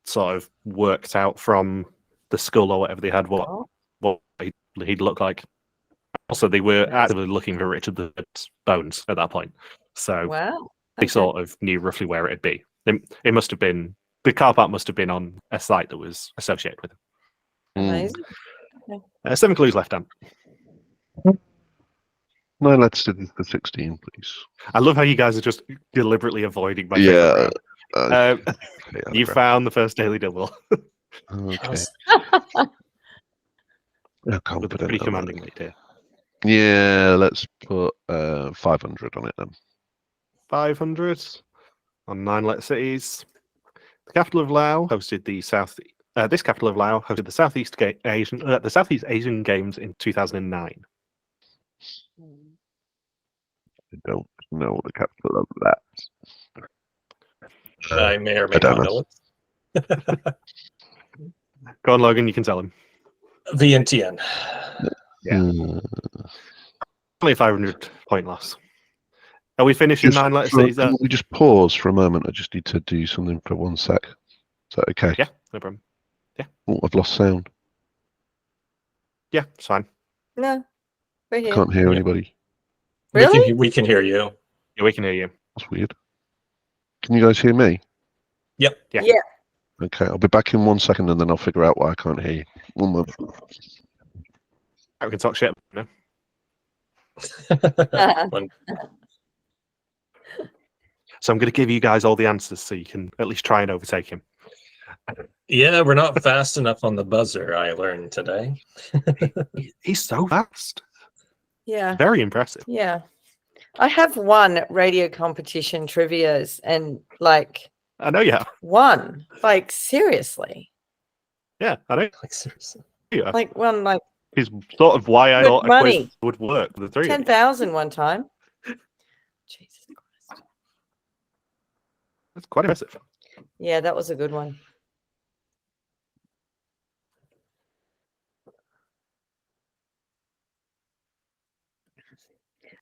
[SPEAKER 1] sort of worked out from the skull or whatever they had what he'd look like. Also, they were actively looking for Richard III's bones at that point, so
[SPEAKER 3] Wow.
[SPEAKER 1] they
[SPEAKER 3] Okay.
[SPEAKER 1] sort of knew roughly where it'd be. It must have been the car park must have been on a site that was associated with it.
[SPEAKER 3] Amazing.
[SPEAKER 1] 7 clues left, Dan.
[SPEAKER 2] 9 Ladder Cities for 16, please.
[SPEAKER 1] I love how you guys are just deliberately avoiding my
[SPEAKER 2] Yeah.
[SPEAKER 1] favorite round. You
[SPEAKER 2] Okay.
[SPEAKER 1] found the first Daily Double
[SPEAKER 2] Okay.
[SPEAKER 1] with a
[SPEAKER 2] Confident
[SPEAKER 1] pretty
[SPEAKER 2] of that.
[SPEAKER 1] commanding lead here.
[SPEAKER 2] Yeah, let's put 500 on it then.
[SPEAKER 1] 500 on 9 cities. The capital of Laos hosted the This capital of Laos hosted the Southeast Asian Games in 2009.
[SPEAKER 2] I don't know the capital of that.
[SPEAKER 4] I may or may
[SPEAKER 2] I don't
[SPEAKER 4] not
[SPEAKER 2] know.
[SPEAKER 4] it.
[SPEAKER 1] Go on, Logan. You can tell him.
[SPEAKER 4] Vientiane.
[SPEAKER 1] Yeah.
[SPEAKER 2] Hmm.
[SPEAKER 1] Only a 500-point loss. Are we finishing 9 letter cities?
[SPEAKER 2] Can we just pause for a moment? I just need to do something for 1 sec. Is that okay?
[SPEAKER 1] Yeah, no problem. Yeah.
[SPEAKER 2] Oh, I've lost sound.
[SPEAKER 1] Yeah, it's fine.
[SPEAKER 3] No, we're
[SPEAKER 2] I
[SPEAKER 3] here.
[SPEAKER 2] can't hear
[SPEAKER 4] Yeah.
[SPEAKER 2] anybody.
[SPEAKER 3] Really?
[SPEAKER 4] We can hear you.
[SPEAKER 1] Yeah, we can hear you.
[SPEAKER 2] That's weird. Can you guys hear me?
[SPEAKER 4] Yep.
[SPEAKER 1] Yeah.
[SPEAKER 3] Yeah.
[SPEAKER 2] Okay, I'll be back in 1 second and then I'll figure out why I can't hear you. 1 moment.
[SPEAKER 1] We can talk shit. No?
[SPEAKER 4] When-
[SPEAKER 1] So I'm going to give you guys all the answers so you can at least try and overtake him.
[SPEAKER 4] yeah, we're not fast enough on the buzzer, I learned today.
[SPEAKER 1] He's so fast.
[SPEAKER 3] Yeah.
[SPEAKER 1] Very impressive.
[SPEAKER 3] Yeah. I have won radio competition trivias and like
[SPEAKER 1] I know you have.
[SPEAKER 3] won. Like seriously.
[SPEAKER 1] Yeah, I know
[SPEAKER 4] Like, seriously.
[SPEAKER 1] you have.
[SPEAKER 3] Like won like
[SPEAKER 1] He's sort of why I
[SPEAKER 3] Good
[SPEAKER 1] thought a
[SPEAKER 3] money.
[SPEAKER 1] quiz would work for the three of you.
[SPEAKER 3] 10,000 one time. Jesus Christ.
[SPEAKER 1] That's quite impressive.
[SPEAKER 3] Yeah, that was a good one.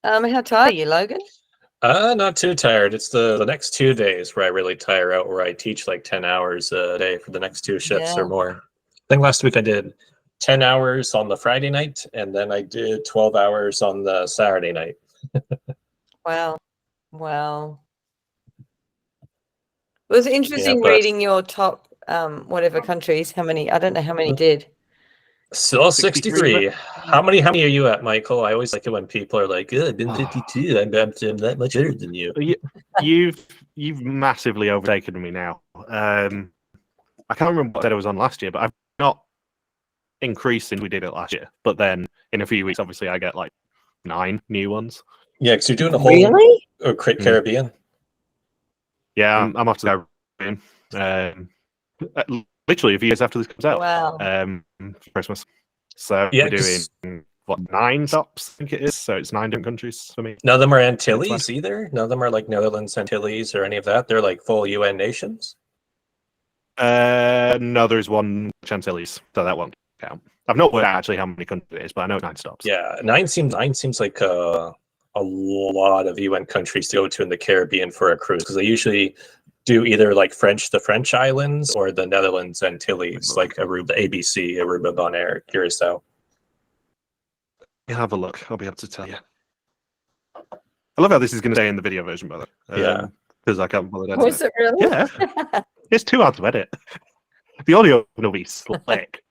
[SPEAKER 3] How tired are you, Logan?
[SPEAKER 4] Not too tired. It's the next 2 days where I really tire out, where I teach like 10 hours a day for the next 2 shifts
[SPEAKER 3] Yeah.
[SPEAKER 4] or more. I think last week I did 10 hours on the Friday night, and then I did 12 hours on the Saturday night.
[SPEAKER 3] Wow. Wow. It was interesting
[SPEAKER 4] but-
[SPEAKER 3] reading your top whatever countries. How many? I don't know how many did.
[SPEAKER 4] Still
[SPEAKER 1] 63.
[SPEAKER 4] 63. How many are you at, Michael? I always like it when people are like, I've been 52. I'm that much better than you.
[SPEAKER 1] You've massively overtaken me now. I can't remember what I was on last year, but I've not increased since we did it last year. But then in a few weeks, obviously, I get like 9 new ones.
[SPEAKER 4] Yeah, because you're doing a whole
[SPEAKER 3] Really?
[SPEAKER 4] Caribbean.
[SPEAKER 1] Yeah, I'm off to the Caribbean. Literally a few years after this comes out.
[SPEAKER 3] Wow.
[SPEAKER 1] For Christmas. So
[SPEAKER 4] Yeah,
[SPEAKER 1] we're
[SPEAKER 4] 'cause-
[SPEAKER 1] doing 9 stops, I think it is. So it's 9 different countries for me.
[SPEAKER 4] None of them are Antilles either. None of them are like Netherlands, Antilles, or any of that. They're like full UN nations.
[SPEAKER 1] No, there's one Chantilly's, so that won't count. I've not worked out actually how many countries it is, but I know it's 9 stops.
[SPEAKER 4] Yeah, nine seems like a lot of UN countries to go to in the Caribbean for a cruise, because they usually do either like the French islands, or the Netherlands, Antilles, like Aruba, ABC, Aruba, Bonaire, Curacao.
[SPEAKER 1] You have a look. I'll be able to tell you. I love how this is going to stay in the video version, by the way.
[SPEAKER 4] Yeah.
[SPEAKER 1] Because I can't bother
[SPEAKER 3] Was
[SPEAKER 1] editing
[SPEAKER 3] it really?
[SPEAKER 1] Yeah. It's too hard to edit. The audio will be slick.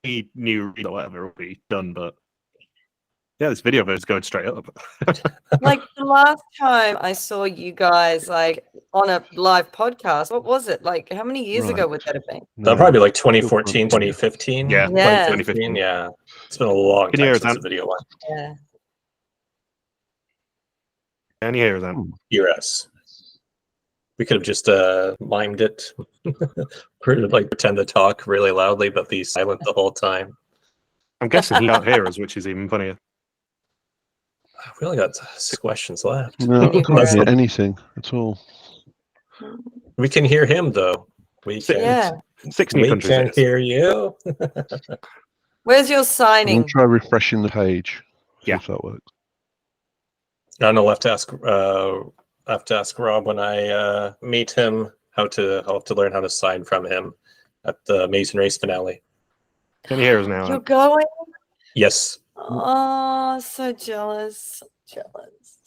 [SPEAKER 1] Any new read or whatever will be done, but yeah, this video version is going straight up.
[SPEAKER 3] Like the last time I saw you guys like on a live podcast, what was it? Like how many years ago would that have been?
[SPEAKER 4] That'll probably be like 2014, 2015.
[SPEAKER 1] Yeah,
[SPEAKER 3] Yeah.
[SPEAKER 4] 2015. Yeah. It's been a long
[SPEAKER 1] Can you
[SPEAKER 4] time
[SPEAKER 1] hear us,
[SPEAKER 4] since
[SPEAKER 1] Dan?
[SPEAKER 4] the video one.
[SPEAKER 3] Yeah.
[SPEAKER 1] Can you hear them?
[SPEAKER 4] Hear us. We could have just mimed it. Pretend to talk really loudly, but be silent the whole time.
[SPEAKER 1] I'm guessing he can't hear us, which is even funnier.
[SPEAKER 4] We only got 6 questions left.
[SPEAKER 2] No, I can't
[SPEAKER 4] That's
[SPEAKER 2] hear
[SPEAKER 4] the-
[SPEAKER 2] anything at all.
[SPEAKER 4] We can hear him though. We can.
[SPEAKER 3] Yeah.
[SPEAKER 1] 6 new
[SPEAKER 4] We
[SPEAKER 1] countries.
[SPEAKER 4] can
[SPEAKER 1] it is.
[SPEAKER 4] hear you.
[SPEAKER 3] Where's your
[SPEAKER 2] I'm
[SPEAKER 3] signing?
[SPEAKER 2] going to try refreshing the page. See
[SPEAKER 1] Yeah.
[SPEAKER 2] if that works.
[SPEAKER 4] I don't know. I'll have to ask Rob when I meet him I'll have to learn how to sign from him at the Amazing Race finale.
[SPEAKER 1] Can you hear us now?
[SPEAKER 3] You're
[SPEAKER 1] Anne?
[SPEAKER 3] going?
[SPEAKER 4] Yes.
[SPEAKER 3] Oh, so jealous. Jealous.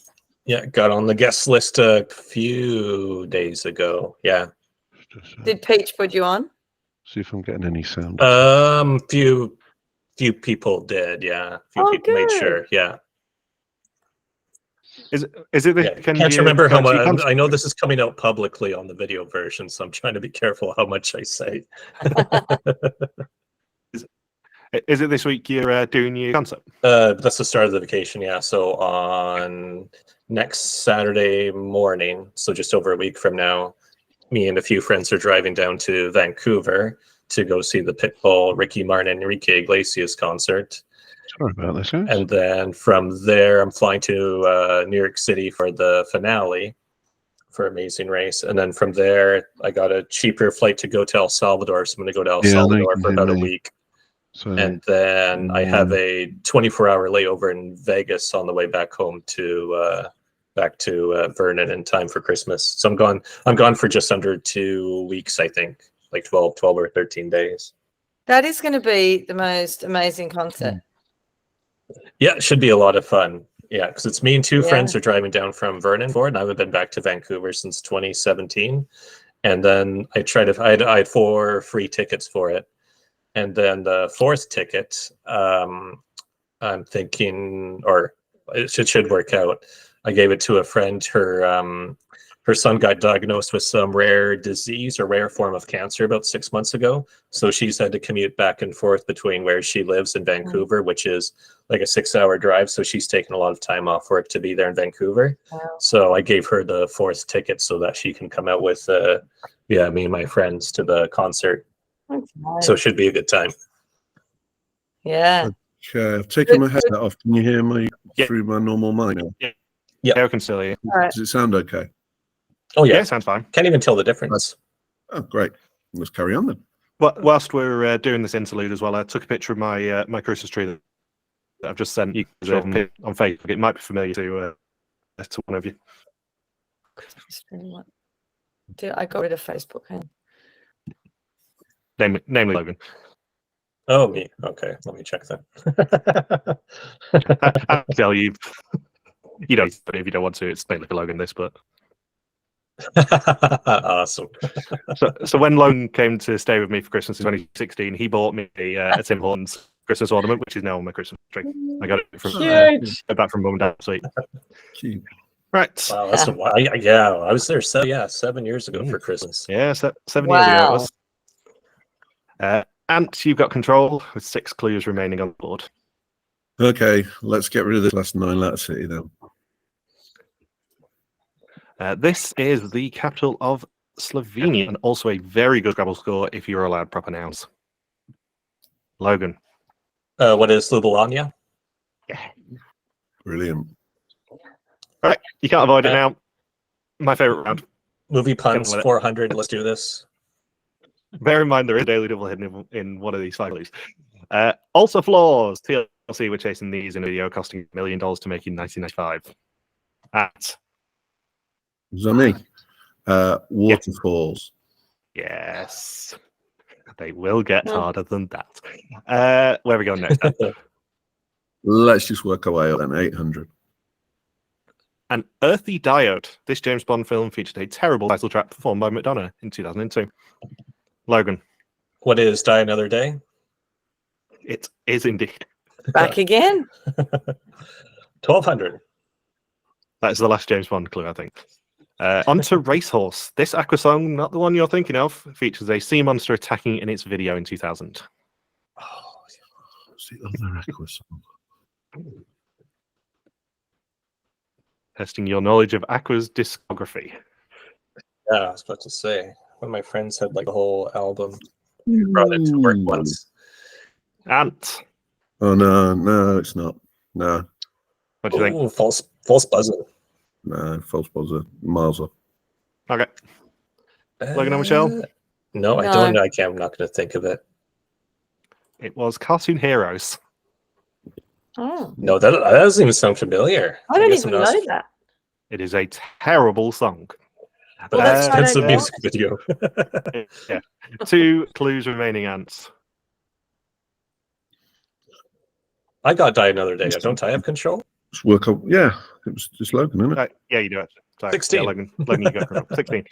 [SPEAKER 4] Yeah, got on the guest list a few days ago. Yeah.
[SPEAKER 2] Just,
[SPEAKER 3] Did Peach put you on?
[SPEAKER 2] see if I'm getting any sound.
[SPEAKER 4] Few people did. Yeah, few
[SPEAKER 3] Oh,
[SPEAKER 4] people made
[SPEAKER 3] good.
[SPEAKER 4] sure. Yeah.
[SPEAKER 1] Is it the,
[SPEAKER 4] Yeah.
[SPEAKER 1] can
[SPEAKER 4] Can't
[SPEAKER 1] you,
[SPEAKER 4] remember how
[SPEAKER 1] can't you
[SPEAKER 4] much.
[SPEAKER 1] cancel-
[SPEAKER 4] I know this is coming out publicly on the video version, so I'm trying to be careful how much I say.
[SPEAKER 1] Is it this week you're doing your concert?
[SPEAKER 4] That's the start of the vacation, yeah. So on next Saturday morning, so just over a week from now, me and a few friends are driving down to Vancouver to go see the Pitbull, Ricky Martin, and Enrique Iglesias concert.
[SPEAKER 2] Sorry about this, guys.
[SPEAKER 4] And then from there, I'm flying to New York City for the finale for Amazing Race. And then from there, I got a cheaper flight to go to El Salvador. So I'm going to go to El Salvador for about a week.
[SPEAKER 2] So,
[SPEAKER 4] And then I have a 24-hour layover in Vegas on the way back home to Vernon in time for Christmas. So I'm gone for just under 2 weeks, I think, like 12 or 13 days.
[SPEAKER 3] That is going to be the most amazing concert.
[SPEAKER 4] Yeah, it should be a lot of fun. Yeah, because it's me and two friends are driving down from Vernon for it, and I haven't been back to Vancouver since 2017. And then I had 4 free tickets for it. And then the 4th ticket, I'm thinking, or it should work out. I gave it to a friend. Her son got diagnosed with some rare disease or rare form of cancer about 6 months ago. So she's had to commute back and forth between where she lives in Vancouver, which is like a 6-hour drive. So she's taken a lot of time off work to be there in Vancouver. Wow. So I gave her the 4th ticket so that she can come out with, me and my friends to the concert. Nice. So it should be a good time.
[SPEAKER 3] Yeah.
[SPEAKER 5] Okay, I've taken my headset off. Can you hear me through my normal mic now?
[SPEAKER 1] Yeah, I can still hear you.
[SPEAKER 5] Does it sound okay?
[SPEAKER 4] Oh, yeah.
[SPEAKER 1] Sounds fine.
[SPEAKER 4] Can't even tell the difference.
[SPEAKER 5] Oh, great. Let's carry on then.
[SPEAKER 1] Well, whilst we're doing this interlude as well, I took a picture of my my Christmas tree that I've just sent you on Facebook. It might be familiar to one of you.
[SPEAKER 3] I got rid of Facebook.
[SPEAKER 1] Namely Logan.
[SPEAKER 4] Oh, me. Okay, let me check that.
[SPEAKER 1] I'll tell you. You don't, if you don't want to, it's mainly for Logan this, but.
[SPEAKER 4] Awesome.
[SPEAKER 1] So when Logan came to stay with me for Christmas in 2016, he bought me a Tim Hortons Christmas ornament, which is now on my Christmas tree. I got it from back from Mum and Dad's suite.
[SPEAKER 5] Cute.
[SPEAKER 1] Right.
[SPEAKER 4] Wow, that's a while. Yeah, I was there 7 years ago for Christmas.
[SPEAKER 1] Yeah, 7 years ago it was. Ant, you've got control with 6 clues remaining on the board.
[SPEAKER 5] Okay, let's get rid of this last 9-letter city then.
[SPEAKER 1] This is the capital of Slovenia, and also a very good Scrabble score if you're allowed proper nouns. Logan.
[SPEAKER 4] What is Ljubljana?
[SPEAKER 1] Yeah.
[SPEAKER 5] Brilliant.
[SPEAKER 1] Right, you can't avoid it now. My favorite round.
[SPEAKER 4] Movie puns 400. Let's do this.
[SPEAKER 1] Bear in mind there is a daily double hidden in one of these 5 clues. Also flaws. TLC were chasing these in a video costing $1 million to make in 1995.
[SPEAKER 5] Is that me? Waterfalls.
[SPEAKER 1] Yes. They will get harder than that. Where are we going next?
[SPEAKER 5] Let's just work our way up then. 800.
[SPEAKER 1] An Earthy Diode. This James Bond film featured a terrible title track performed by Madonna in 2002. Logan.
[SPEAKER 4] What is Die Another Day?
[SPEAKER 1] It is indeed.
[SPEAKER 3] Back again?
[SPEAKER 4] 1200.
[SPEAKER 1] That's the last James Bond clue, I think. Onto Racehorse. This Aqua song, not the one you're thinking of, features a sea monster attacking in its video in 2000.
[SPEAKER 5] Oh, what's the other Aqua song?
[SPEAKER 1] Testing your knowledge of Aqua's discography.
[SPEAKER 4] Yeah, I was about to say. One of my friends had like a whole album. He brought it to work once.
[SPEAKER 1] Ant.
[SPEAKER 5] Oh, no, it's not. No.
[SPEAKER 1] What do you think?
[SPEAKER 4] False buzzer.
[SPEAKER 5] No, false buzzer. Miles off.
[SPEAKER 1] Okay. Logan and Michelle?
[SPEAKER 4] No, I don't know. I'm not going to think of it.
[SPEAKER 1] It was Cartoon Heroes.
[SPEAKER 3] Oh.
[SPEAKER 4] No, that doesn't even sound familiar.
[SPEAKER 3] I don't even know that.
[SPEAKER 1] It is a terrible song.
[SPEAKER 4] But that's a music video.
[SPEAKER 1] Yeah. 2 clues remaining, Ants.
[SPEAKER 4] I got Die Another Day. Don't I have control?
[SPEAKER 5] Let's work up. Yeah, it was just Logan, isn't it?
[SPEAKER 1] Yeah, you do it. Sorry.
[SPEAKER 4] 16.
[SPEAKER 1] Yeah, Logan, you got control. 16.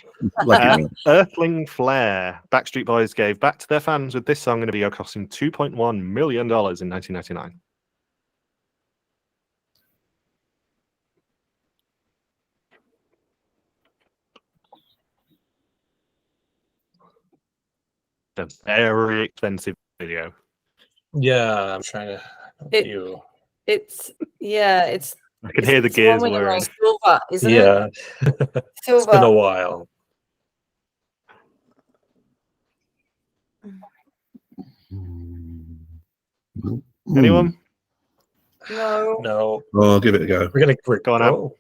[SPEAKER 5] Like
[SPEAKER 1] Earthling Flare. Backstreet Boys gave back to their fans with this song in a video costing $2.1 million in 1999. A very expensive video.
[SPEAKER 4] Yeah, I'm trying to.
[SPEAKER 3] It's
[SPEAKER 1] I can hear the gears whirring.
[SPEAKER 3] Silver, isn't it?
[SPEAKER 4] Yeah.
[SPEAKER 3] Silver.
[SPEAKER 4] It's been a while.
[SPEAKER 1] Anyone?
[SPEAKER 3] No.
[SPEAKER 4] No.
[SPEAKER 5] Oh, I'll give it a go.
[SPEAKER 4] We're
[SPEAKER 1] Go on out.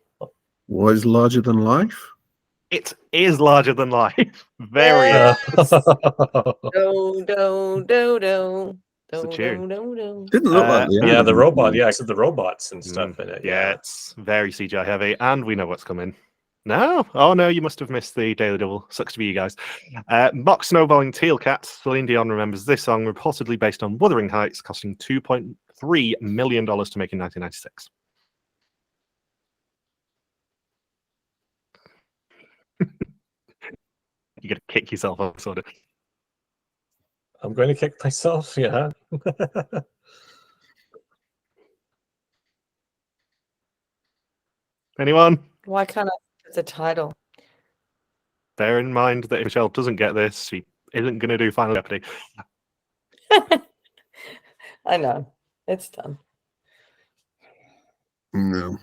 [SPEAKER 5] What is larger than life?
[SPEAKER 1] It is larger than life. Very.
[SPEAKER 3] Yes.
[SPEAKER 4] Oh.
[SPEAKER 3] Do.
[SPEAKER 1] It's a tune.
[SPEAKER 5] Didn't look like the
[SPEAKER 4] Yeah, the
[SPEAKER 5] animal.
[SPEAKER 4] robot. Yeah, I said the robots and stuff in it.
[SPEAKER 1] Yeah, it's very CGI heavy, and we know what's coming. No? Oh, no, you must have missed the Daily Double. Sucks to be you guys. Mock Snowballing Teal Cat. Celine Dion remembers this song, reportedly based on Wuthering Heights, costing $2.3 million to make in 1996. You gotta kick yourself up, sort of.
[SPEAKER 4] I'm going to kick myself. Yeah.
[SPEAKER 1] Anyone?
[SPEAKER 3] Why can't I get the title?
[SPEAKER 1] Bear in mind that if Michelle doesn't get this, she isn't going to do Final Jeopardy.
[SPEAKER 3] I know. It's done.
[SPEAKER 5] No.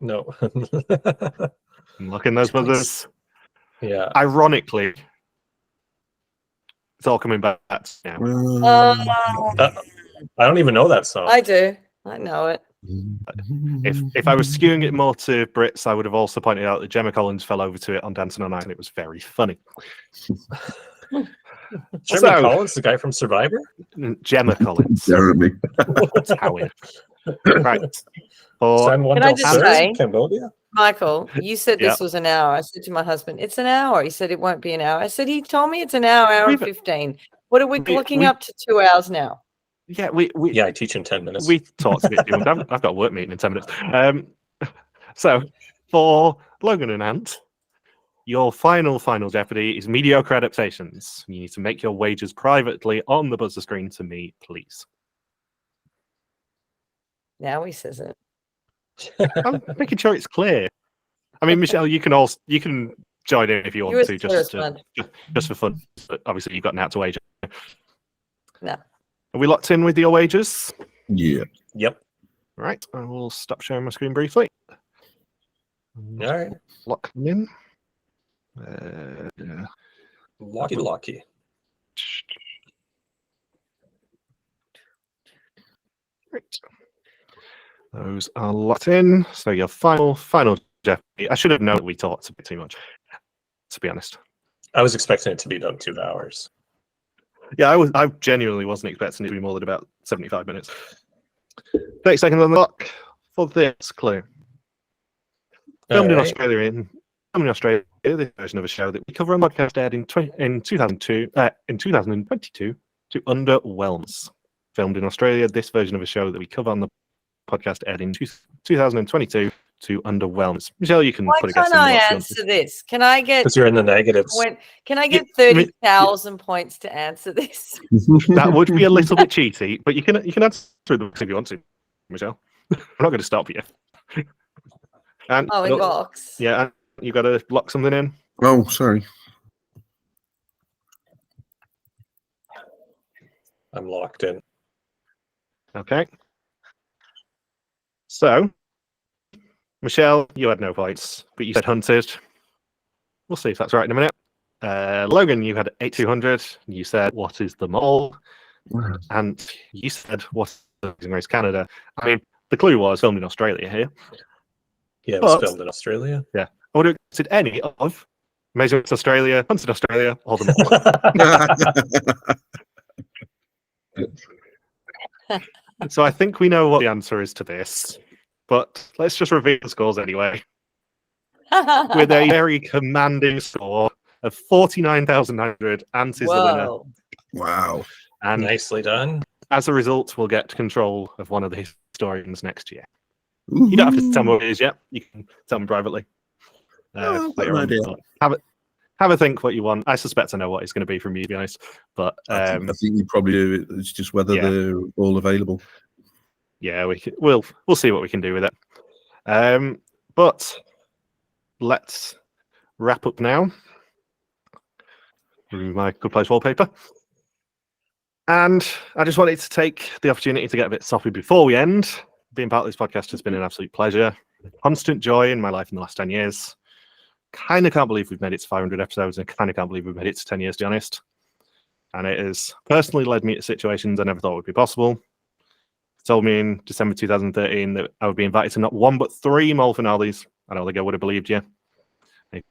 [SPEAKER 4] No.
[SPEAKER 1] Look in those buzzers.
[SPEAKER 4] Yeah.
[SPEAKER 1] Ironically, it's all coming back now.
[SPEAKER 4] I don't even know that song.
[SPEAKER 3] I do. I know it.
[SPEAKER 1] If I was skewing it more to Brits, I would have also pointed out that Gemma Collins fell over to it on Dancing on Ice, and it was very funny.
[SPEAKER 4] Jeremy Collins, the guy from Survivor?
[SPEAKER 1] Gemma Collins.
[SPEAKER 5] Jeremy.
[SPEAKER 1] Howard. Right.
[SPEAKER 3] Can I just say,
[SPEAKER 4] Cambodia?
[SPEAKER 3] Michael, you said this was an hour. I said to my husband, it's an hour. He said it won't be an hour. I said, he told me it's an hour and 15. What are we looking up to 2 hours now?
[SPEAKER 1] Yeah,
[SPEAKER 4] I teach in 10 minutes.
[SPEAKER 1] We talked a bit too much. I've got a work meeting in 10 minutes. So for Logan and Ant, your final Jeopardy is mediocre adaptations. You need to make your wagers privately on the buzzer screen to me, please.
[SPEAKER 3] Now he says it.
[SPEAKER 1] I'm making sure it's clear. I mean, Michelle, you can join in if you want to, just for fun. But obviously, you've got an out to wager.
[SPEAKER 3] No.
[SPEAKER 1] Are we locked in with your wagers?
[SPEAKER 5] Yeah.
[SPEAKER 4] Yep.
[SPEAKER 1] Right. I will stop sharing my screen briefly.
[SPEAKER 4] All right.
[SPEAKER 1] Lock them in.
[SPEAKER 4] Locky.
[SPEAKER 1] Right. Those are locked in. So your final Jeopardy. I should have known that we talked a bit too much, to be honest.
[SPEAKER 4] I was expecting it to be done 2 hours.
[SPEAKER 1] Yeah, I genuinely wasn't expecting it to be more than about 75 minutes. 30 seconds on the clock for this clue. Filmed in Australia, this version of a show that we cover on the podcast aired in 2022 to underwhelms. Filmed in Australia, this version of a show that we cover on the podcast aired in 2022 to underwhelms. Michelle, you can put a guess in.
[SPEAKER 3] Why can't I answer this? Can I get?
[SPEAKER 4] Because you're in the negatives.
[SPEAKER 3] Can I get 30,000 points to answer this?
[SPEAKER 1] That would be a little bit cheaty, but you can answer the box if you want to, Michelle. I'm not going to stop you. And
[SPEAKER 3] in box.
[SPEAKER 1] Yeah, and you got to lock something in.
[SPEAKER 5] Oh, sorry.
[SPEAKER 4] I'm locked in.
[SPEAKER 1] Okay. So, Michelle, you had no points, but you said hunted. We'll see if that's right in a minute. Logan, you had 8200. You said, what is the mole? And you said, what's the Amazing Race Canada? I mean, the clue was filmed in Australia here.
[SPEAKER 4] Yeah, it was filmed in Australia.
[SPEAKER 1] Yeah. I would have said any of Amazing Race Australia, Hunted Australia, or the mole. So I think we know what the answer is to this, but let's just reveal the scores anyway. With a very commanding score of 49,900, Ant is the winner.
[SPEAKER 5] Wow.
[SPEAKER 1] And
[SPEAKER 4] nicely done.
[SPEAKER 1] As a result, we'll get control of one of the historians next year. You don't have to tell me what it is yet. You can tell me privately. Later on. Have a think what you want. I suspect I know what it's going to be from you, to be honest. But
[SPEAKER 5] I think you probably do. It's just whether they're all available.
[SPEAKER 1] Yeah, we'll see what we can do with it. But let's wrap up now. Remove my Good Place wallpaper. And I just wanted to take the opportunity to get a bit soppy before we end. Being part of this podcast has been an absolute pleasure. Constant joy in my life in the last 10 years. Kind of can't believe we've made it to 500 episodes, and kind of can't believe we've made it to 10 years, to be honest. And it has personally led me to situations I never thought would be possible. told me in December 2013 that I would be invited to not one but 3 mole finales, I don't think I would have believed you. If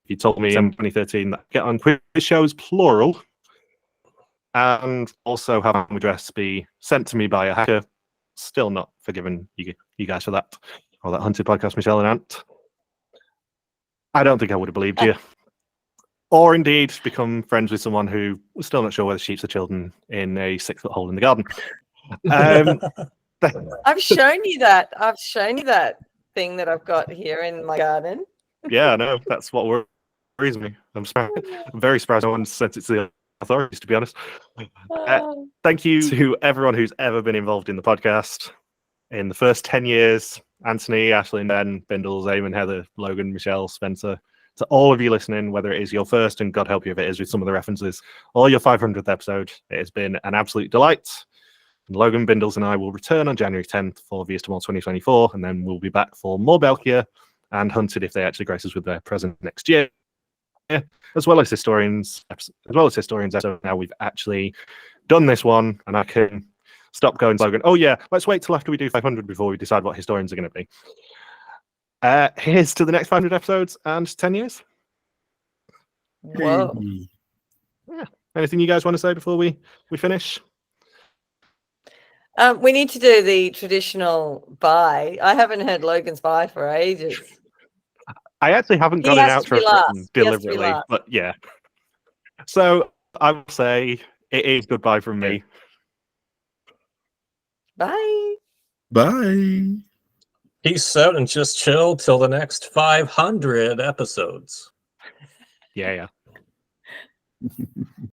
[SPEAKER 1] you told me in 2013 that I'd get on quiz shows, plural, and also have my address be sent to me by a hacker, still not forgiving you guys for that. Or that Hunted podcast, Michelle and Ant. I don't think I would have believed you. Or indeed become friends with someone who was still not sure whether sheep's are children in a 6-foot hole in the garden.
[SPEAKER 3] I've shown you that. I've shown you that thing that I've got here in my garden.
[SPEAKER 1] Yeah, I know. That's what worries me. I'm very surprised no one sent it to the authorities, to be honest. Thank you to everyone who's ever been involved in the podcast. In the first 10 years, Anthony, Ashlyn, Ben, Bindles, Eamon, Heather, Logan, Michelle, Spencer, to all of you listening, whether it is your first, and God help you if it is with some of the references, or your 500th episode, it has been an absolute delight. And Logan, Bindles, and I will return on January 10th for Viestamore 2024, and then we'll be back for more Belkia and Hunted if they actually grace us with their present next year. As well as historians episode. Now we've actually done this one, and I can stop going Logan. Oh yeah, let's wait till after we do 500 before we decide what historians are going to be. Here's to the next 500 episodes and 10 years.
[SPEAKER 3] Whoa.
[SPEAKER 1] Yeah. Anything you guys want to say before we finish?
[SPEAKER 3] We need to do the traditional bye. I haven't heard Logan's bye for ages.
[SPEAKER 1] I actually haven't got an outro written deliberately, but yeah. So I will say it is goodbye from me.
[SPEAKER 3] Bye.
[SPEAKER 5] Bye.
[SPEAKER 4] Peace out and just chill till the next 500 episodes.
[SPEAKER 1] Yeah.